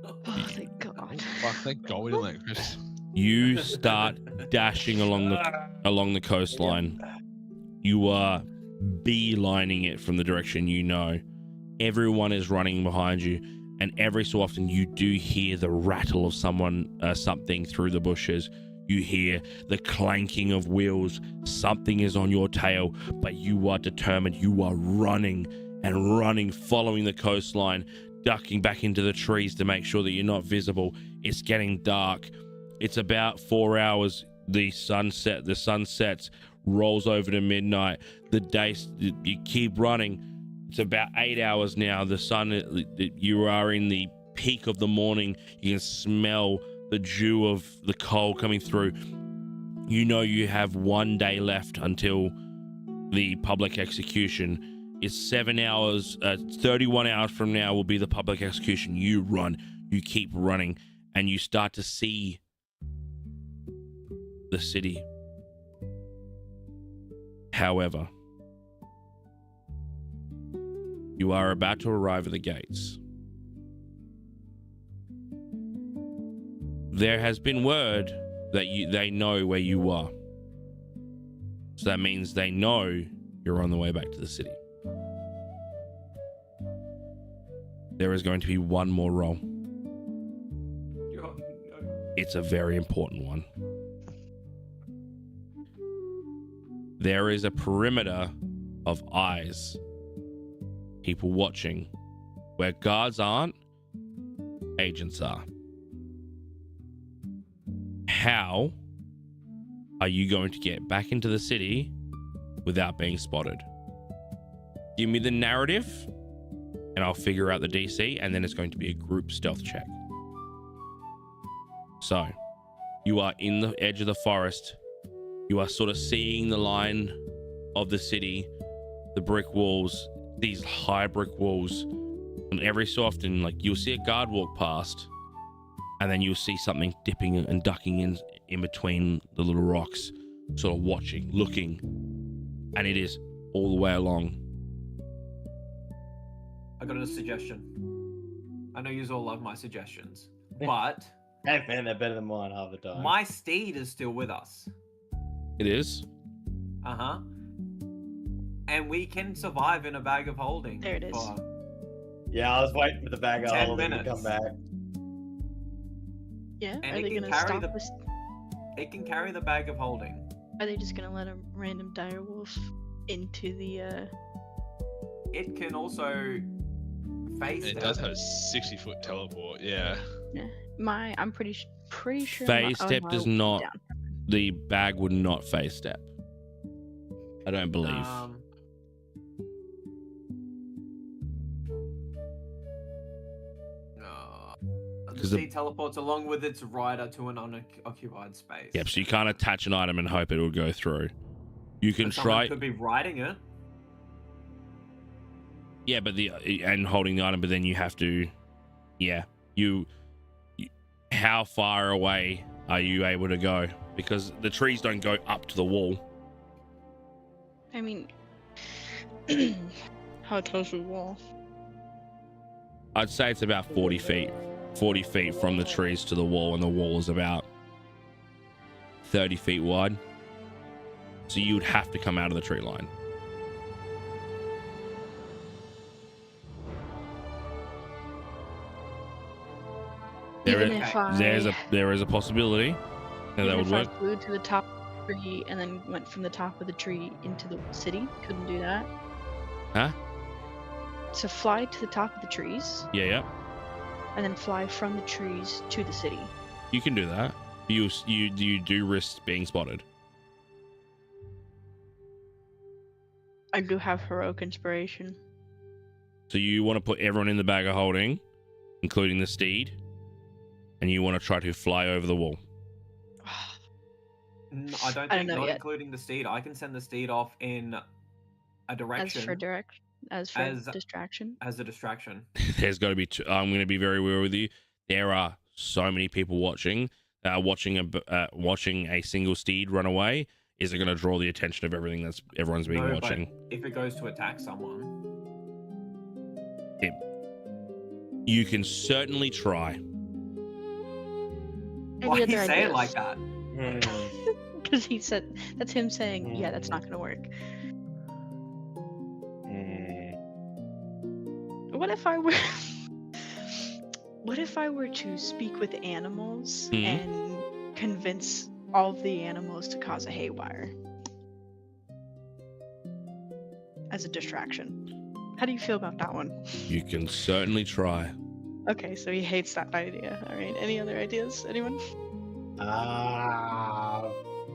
Oh, thank God. Fuck, thank God we didn't let Chris. You start dashing along the coastline. You are beelining it from the direction you know. Everyone is running behind you, and every so often you do hear the rattle of something through the bushes. You hear the clanking of wheels. Something is on your tail, but you are determined. You are running and running, following the coastline, ducking back into the trees to make sure that you're not visible. It's getting dark. It's about 4 hours. The sun sets, rolls over to midnight. You keep running. It's about 8 hours now. The sun, you are in the peak of the morning. You can smell the dew of the coal coming through. You know you have 1 day left until the public execution. It's 7 hours, 31 hours from now will be the public execution. You run, you keep running, and you start to see the city. However, you are about to arrive at the gates. There has been word that they know where you are. So that means they know you're on the way back to the city. There is going to be one more roll. Oh, no. It's a very important one. There is a perimeter of eyes, people watching. Where guards aren't, agents are. How are you going to get back into the city without being spotted? Give me the narrative, and I'll figure out the DC, and then it's going to be a group stealth check. So, you are in the edge of the forest. You are sort of seeing the line of the city, the brick walls, these high brick walls. And every so often, like, you'll see a guard walk past, and then you'll see something dipping and ducking in between the little rocks, sort of watching, looking. And it is all the way along. I got a suggestion. I know you all love my suggestions, but Hey man, they're better than mine half the time. my steed is still with us. It is. Uh-huh. And we can survive in a bag of holding. There it is. for- Yeah, I was waiting for the bag of 10 holding to minutes. come back. Yeah. And Are it they can gonna carry stop the- us? It can carry the bag of holding. Are they just gonna let a random direwolf into the? It can also face It them. does have a 60-foot teleport. Yeah. I'm pretty sure. Phase step does not. down. The bag would not phase step. I don't believe. The 'Cause the- steed teleports along with its rider to an unoccupied space. Yep, so you can't attach an item and hope it will go through. You can But someone try. could be riding it. Yeah, but and holding the item, but then you have to. Yeah, you. How far away are you able to go? Because the trees don't go up to the wall. I mean, how close to the wall? I'd say it's about 40 feet. 40 feet from the trees to the wall, and the wall is about 30 feet wide. So you would have to come out of the tree line. Even is- if I, There is a possibility that even would if work. I flew to the top of the tree and then went from the top of the tree into the city, couldn't do that. Huh? To fly to the top of the trees Yeah. and then fly from the trees to the city. You can do that. You do risk being spotted. I do have heroic inspiration. So you want to put everyone in the bag of holding, including the steed, and you want to try to fly over the wall. I don't I don't think, know not yet. including the steed. I can send the steed off in a direction As for distraction. as a distraction. There's got to be. I'm going to be very real with you. There are so many people watching. Watching a single steed run away isn't going to draw the attention of everyone's been No, but watching. if it goes to attack someone, You can certainly try. why are you saying it like that? Because he said that's him saying, yeah, that's not gonna work. What if I were what if I were to speak with animals and convince all of the animals to cause a haywire as a distraction? How do you feel about that one? You can certainly try. Okay, so he hates that idea. All right, any other ideas? Anyone? I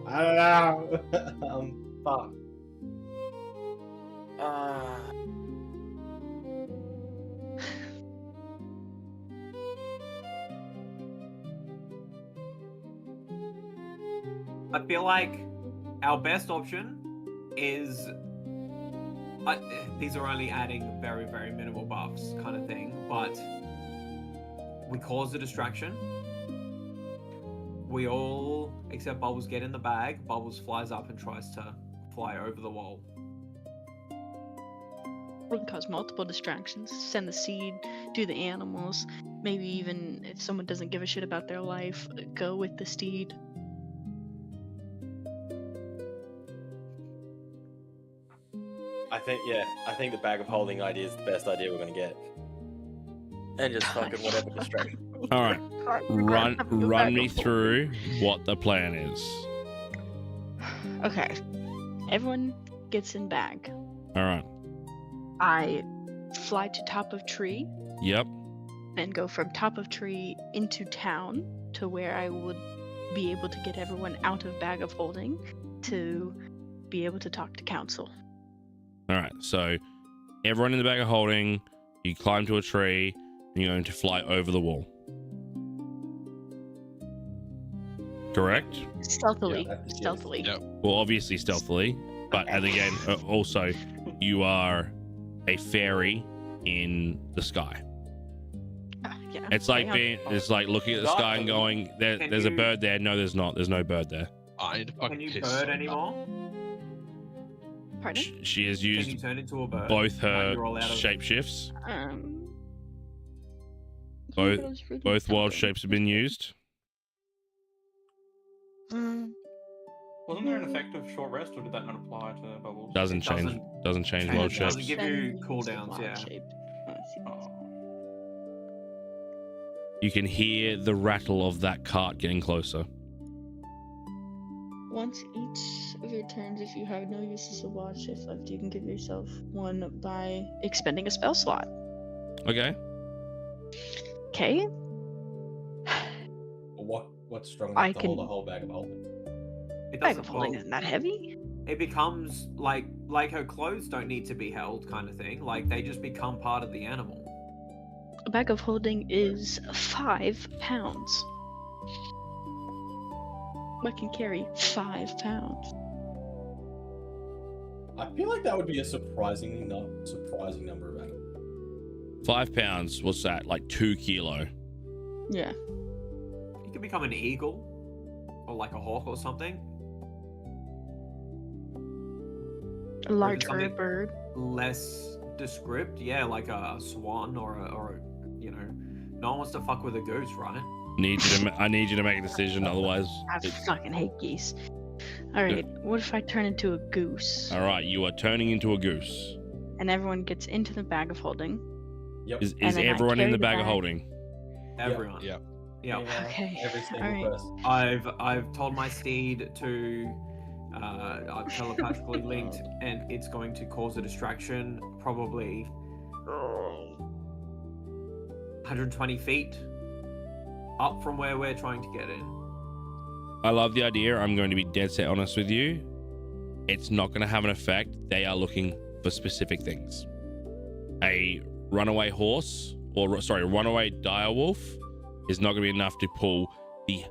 don't know. Fuck. I feel like our best option is these are only adding very, very minimal buffs kind of thing, but we cause a distraction. We all, except Bubbles, get in the bag. Bubbles flies up and tries to fly over the wall. We can cause multiple distractions. Send the seed, do the animals. Maybe even if someone doesn't give a shit about their life, go with the steed. I think the bag of holding idea is the best idea we're gonna get. And just fucking whatever distraction. All right, run me through what the plan is. Okay. Everyone gets in bag. All right. I fly to top of tree, Yep. then go from top of tree into town to where I would be able to get everyone out of bag of holding to be able to talk to council. All right. So everyone in the bag of holding, you climb to a tree, and you're going to fly over the wall. Correct? Stealthily. Yeah, that's- Stealthily. Yep. Well, obviously stealthily, but at the end, also, you are a fairy in the sky. Yeah. It's like okay, it's like looking at the sky and going, Can there's a you- bird there. No, there's not. There's no bird there. I need to fucking Can you piss bird so bad. anymore? Pardon? She has Can used you turn into a bird? both Like her you're all out of- shapeshifts. Both Both wild shapes have been used. Mm, Wasn't there an effective short rest, or did that not apply to bubbles? Doesn't It change. Doesn't change change. wild It doesn't shapes. give you then cooldowns, wild yeah. shape. Let's see. Oh. You can hear the rattle of that cart getting closer. Once each of your turns, if you have no uses of wild shape left, you can give yourself one by expending a spell slot. Okay. Okay. What's strong I enough to hold can- a whole bag of holding? It Bag doesn't of holding well, isn't that heavy. it becomes like her clothes don't need to be held kind of thing. Like they just become part of the animal. A bag of holding is 5 pounds. I can carry 5 pounds. I feel like that would be a surprising number of animals. 5 pounds. What's that? Like 2 kilo. Yeah. You can become an eagle or like a hawk or something. A larger something- bird. Less descript, yeah, like a swan or a you know, no one wants to fuck with a goose, right? I need you to make a decision, otherwise. I fucking hate geese. Alright, what if I turn into a goose? All right, you are turning into a goose. And everyone gets into the bag of holding. Yep. Is And then I everyone in carry the the bag of bag. holding? Everyone. Yeah. Yeah. Okay, Every single alright. person. I've told my steed to I'm telepathically linked, and it's going to cause a distraction, probably 120 feet up from where we're trying to get in. I love the idea. I'm going to be dead set honest with you. It's not going to have an effect. They are looking for specific things. A runaway horse, or sorry, runaway direwolf is not going to be enough to pull the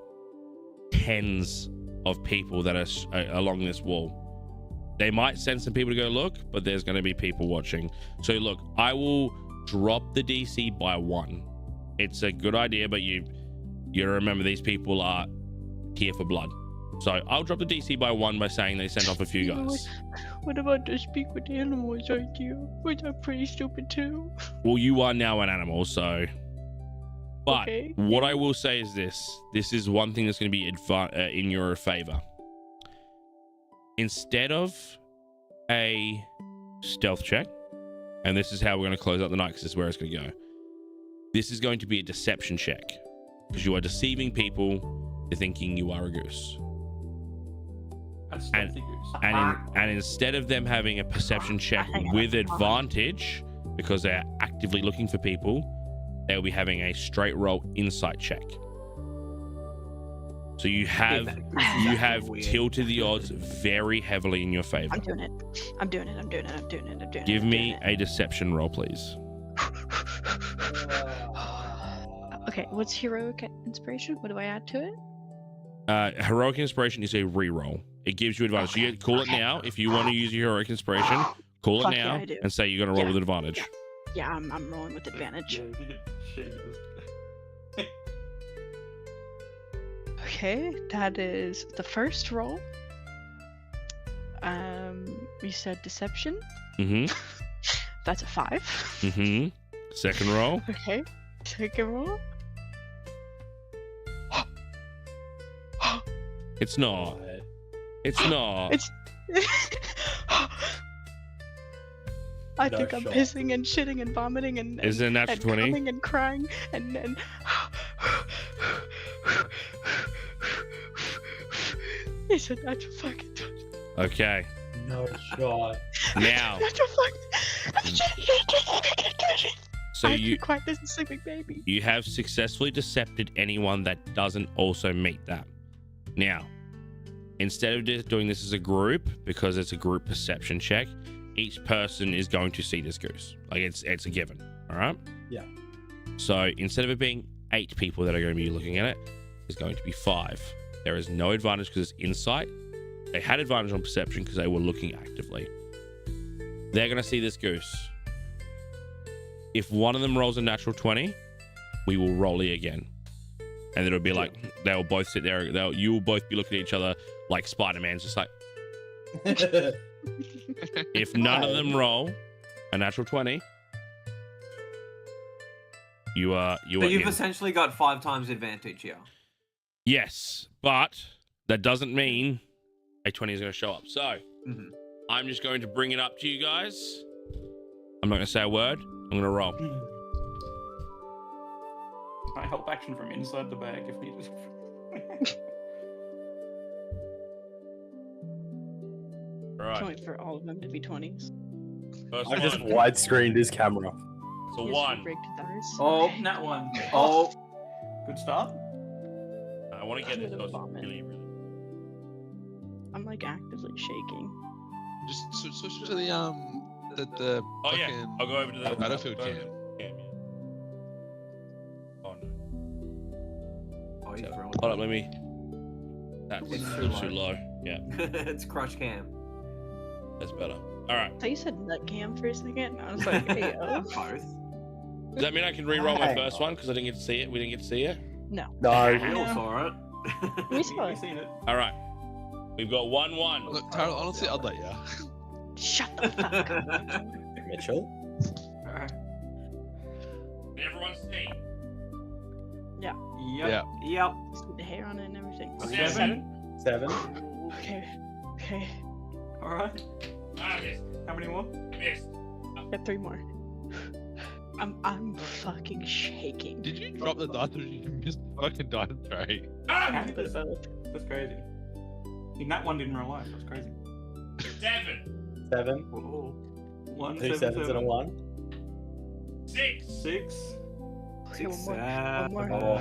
tens of people that are along this wall. They might send some people to go look, but there's going to be people watching. So look, I will drop the DC by 1. It's a good idea, but you remember these people are here for blood. So I'll drop the DC by 1 by saying they sent off a few You know guys. What about to speak with animals idea? Was that pretty stupid too? Well, you are now an animal, so. But Okay. what I will say is this: this is one thing that's going to be in your favor. Instead of a stealth check, and this is how we're going to close out the night because this is where it's going to go. This is going to be a deception check because you are deceiving people to thinking you are a goose. That's And- stealthy goose. And instead of them having a perception check with advantage because they're actively looking for people, they'll be having a straight roll insight check. So you have Weird. tilted the odds very heavily in your favor. I'm doing it. I'm doing it. I'm doing it. I'm doing it. I'm doing it. Give I'm me doing a deception roll, please. it. Okay, what's heroic inspiration? What do I add to it? Heroic inspiration is a reroll. It gives you advantage. So you call it now. If you want to use your heroic inspiration, call it Fuck yeah, now I do. and say you're going to roll Yeah. with advantage. Yeah, I'm rolling with advantage. Jesus. Okay, that is the first roll. You said deception. Mm-hmm. That's a 5. Mm-hmm. Second roll. Okay, second roll. It's not. It's not. It's. I No think I'm shot. pissing and shitting and vomiting and Is it a natural and 20? coming and crying and It's a natural fucking 20. Okay. No shot. Now, Natural fucking. so I you keep quiet as a sleeping baby. you have successfully decepted anyone that doesn't also meet that. Now, instead of just doing this as a group, because it's a group perception check, each person is going to see this goose. Like it's a given. All right. Yeah. So instead of it being 8 people that are going to be looking at it, it's going to be 5. There is no advantage because it's insight. They had advantage on perception because they were looking actively. They're going to see this goose. If one of them rolls a natural 20, we will roll it again. And it'll be like, they'll both sit there. You will both be looking at each other like Spider-Man's just like. If none of them roll a natural 20, you are But you've in. essentially got 5 times advantage here. Yes, but that doesn't mean a 20 is going to show up. So I'm just going to bring it up to you guys. I'm not going to say a word. I'm going to roll. I help action from inside the bag if needed. All Can't right. wait for all of them to be 20s. First I just one. widescreened his camera. It's a Yes, 1. break the dice. Oh, nat 1. Oh, Good start. I want to get this I'm gonna dose vomit. really, really. I'm like actively shaking. Just switch to the Oh yeah, fucking I'll go over to the battlefield cam. Yeah. Oh no. oh you're throwing. Hold up, let me. That's It's a too little too low. low. Yeah, It's crush cam. that's better. All right. So you said nut cam for a second, and I was like, hey, Both. Does that mean I can re-roll my first one because I didn't get to see it? We didn't get to see it. no. No, We all saw it. We saw We've it. seen it. All right. We've got 1-1. Look, Tyrell, honestly, I'd let you. Shut the fuck up. Mitchell. Alright. Can everyone see? Yep. Yeah. Yep. Let's get the hair on it and everything. Okay. 7. 7. Okay. Okay. Alright. Ah, missed. How many more? Missed. Got 3 more. I'm fucking shaking. Did you drop the dice or did you miss the fucking dice tray? Ah! Half of both. That's crazy. In that one didn't real life. That's crazy. 7. 7. Whoa. 1, 2 7, 7s and a 1. 6. 6. Okay, one more. Six, One more. Oh.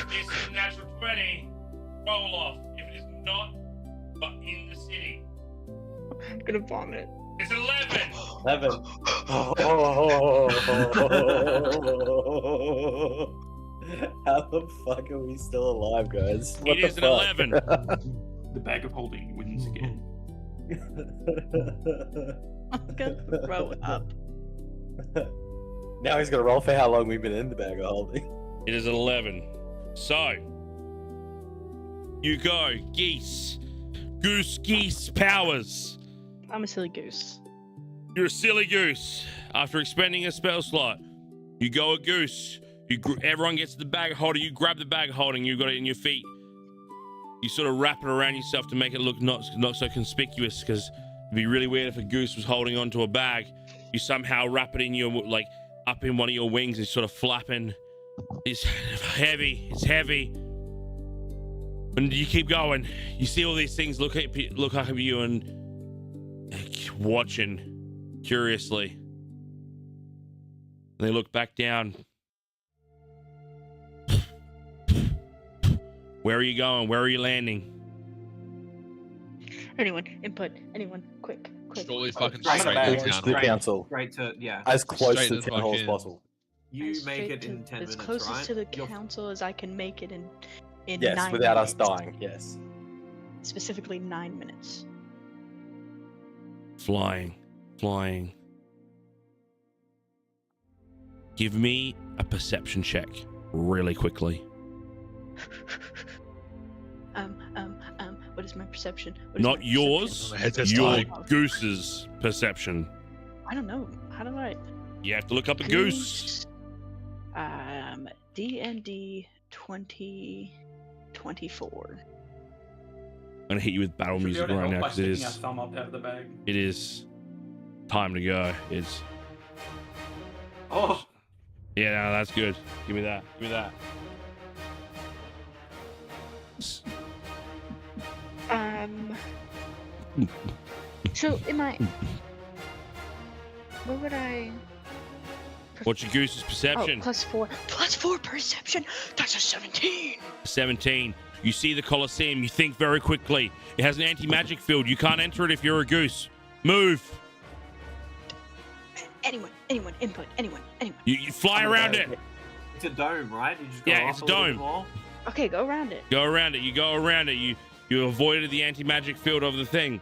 This is a natural 20. Roll off. If it is not, but in the city. I'm gonna vomit. It's 11. 11. How the fuck are we still alive, guys? What It is the an fuck? 11. The bag of holding wins again. I'm gonna throw up. Now he's gonna roll for how long we've been in the bag of holding. It is an 11. So, you go, geese. Goose geese powers. I'm a silly goose. You're a silly goose. After expending a spell slot, you go a goose. Everyone gets the bag of holding. You grab the bag of holding. You got it in your feet. You sort of wrap it around yourself to make it look not so conspicuous, because it'd be really weird if a goose was holding onto a bag. You somehow wrap it in your, like, up in one of your wings. It's sort of flapping. It's heavy. It's heavy. And you keep going. You see all these things look up at you and watching curiously. And they look back down. Where are you going? Where are you landing? Anyone, input. Anyone, quick. Surely fucking Right, straight right, to right. town Close to the hall. council. Right to, yeah. As close Straight to to the town hall as fucking- possible. You As make straight it in to- 10 as minutes, closest right? to the You're- council as I can make it in Yes, 9 without us minutes. dying. Yes. Specifically 9 minutes. Flying. Give me a perception check really quickly. What is my perception? What is Not my yours, My headset's your dying. goose's perception. perception? I don't know. How do I? You have to look up a goose. D&D 2024. I'm gonna hit you with battle Should be music able to right help now by because it sticking our is. thumb up out of the bag. It is time to go. It's Oh, yeah, no, that's good. Give me that. Give me that. So am I? What would I? What's your goose's Oh, perception? +4. +4 perception. That's a 17. 17. You see the Colosseum. You think very quickly. It has an anti-magic field. You can't enter it if you're a goose. Move. Anyone, input, anyone. You fly around it. It's a dome, right? You just go Yeah, off it's a a little dome. bit more. Okay, go around it. Go around it. You go around it. You avoided the anti-magic field of the thing.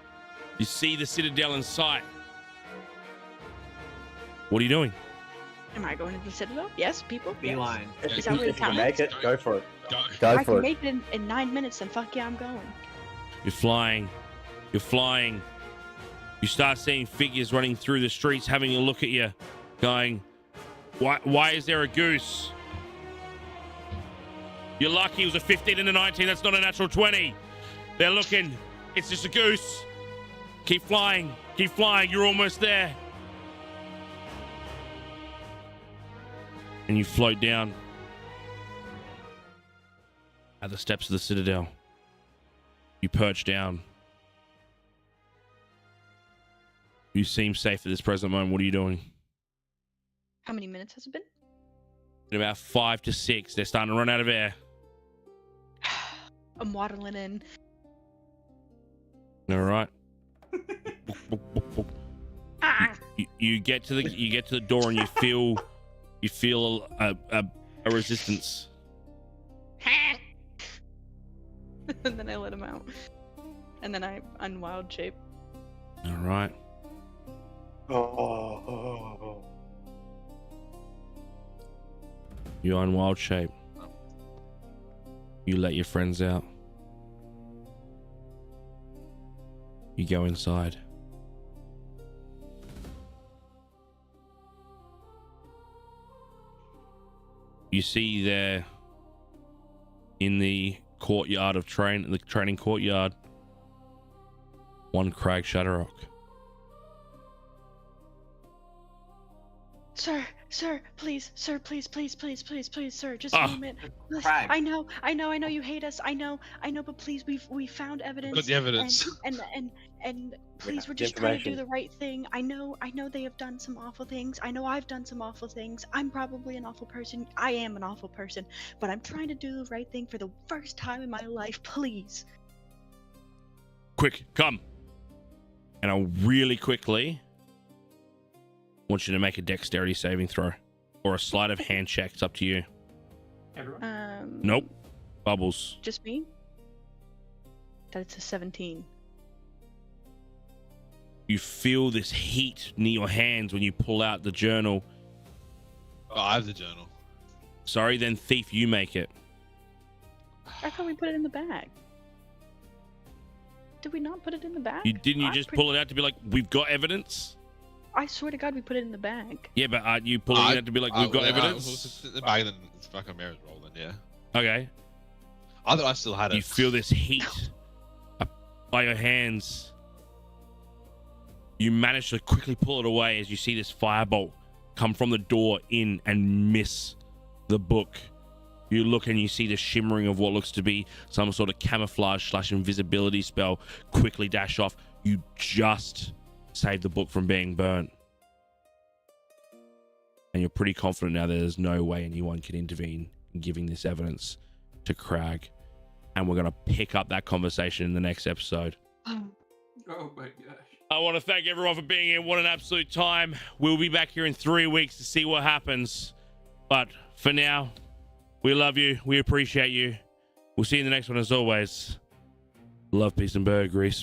You see the citadel in sight. What are you doing? Am I going to the citadel? Yes, people. Yes. Beeline. If Is you, that what if it you can counts? make it, go for it. Go. If Go I for can it. make it in 9 minutes, then fuck yeah, I'm going. You're flying. You're flying. You start seeing figures running through the streets, having a look at you, going, why is there a goose? You're lucky it was a 15 and a 19. That's not a natural 20. They're looking. It's just a goose. Keep flying. Keep flying. You're almost there. And you float down at the steps of the citadel. You perch down. You seem safe at this present moment. What are you doing? How many minutes has it been? In about 5 to 6, they're starting to run out of air. I'm waddling in. All right. Ah! You get to the door and you feel a resistance. And then I let him out. And then I unwild shape. All right. Oh. You're in wild shape. You let your friends out. You go inside. You see there in the courtyard of the training courtyard, one Crag Shatterrock. Sir, please, sir, please, sir, just Ah. a moment. Please, Crag. I know you hate us. I know, but please, we found evidence. Got the evidence. And please, we're the just trying to do information. the right thing. I know they have done some awful things. I know I've done some awful things. I'm probably an awful person. I am an awful person, but I'm trying to do the right thing for the first time in my life. Please. Quick, come. And I'll really quickly want you to make a dexterity saving throw or a sleight of hand check. It's up to you. Everyone. Nope. Bubbles. Just me. That's a 17. You feel this heat near your hands when you pull out the journal. Oh, I have the journal. Sorry, then Thief, you make it. I thought we put it in the bag. Did we not put it in the bag? Didn't you I'm just pretty- pull it out to be like, we've got evidence? I swear to God, we put it in the bag. Yeah, but aren't you pulling it out to be like, we've got evidence? The bag, then it's back on Mary's roll, then, yeah. Okay. I thought I still had it. You feel this heat by your hands. You manage to quickly pull it away as you see this firebolt come from the door in and miss the book. You look and you see the shimmering of what looks to be some sort of camouflage / invisibility spell quickly dash off. You just save the book from being burnt. And you're pretty confident now that there's no way anyone can intervene in giving this evidence to Crag. And we're going to pick up that conversation in the next episode. Oh my gosh. I want to thank everyone for being here. What an absolute time. We'll be back here in 3 weeks to see what happens. But for now, we love you. We appreciate you. We'll see you in the next one as always. Love, peace, and burger grease.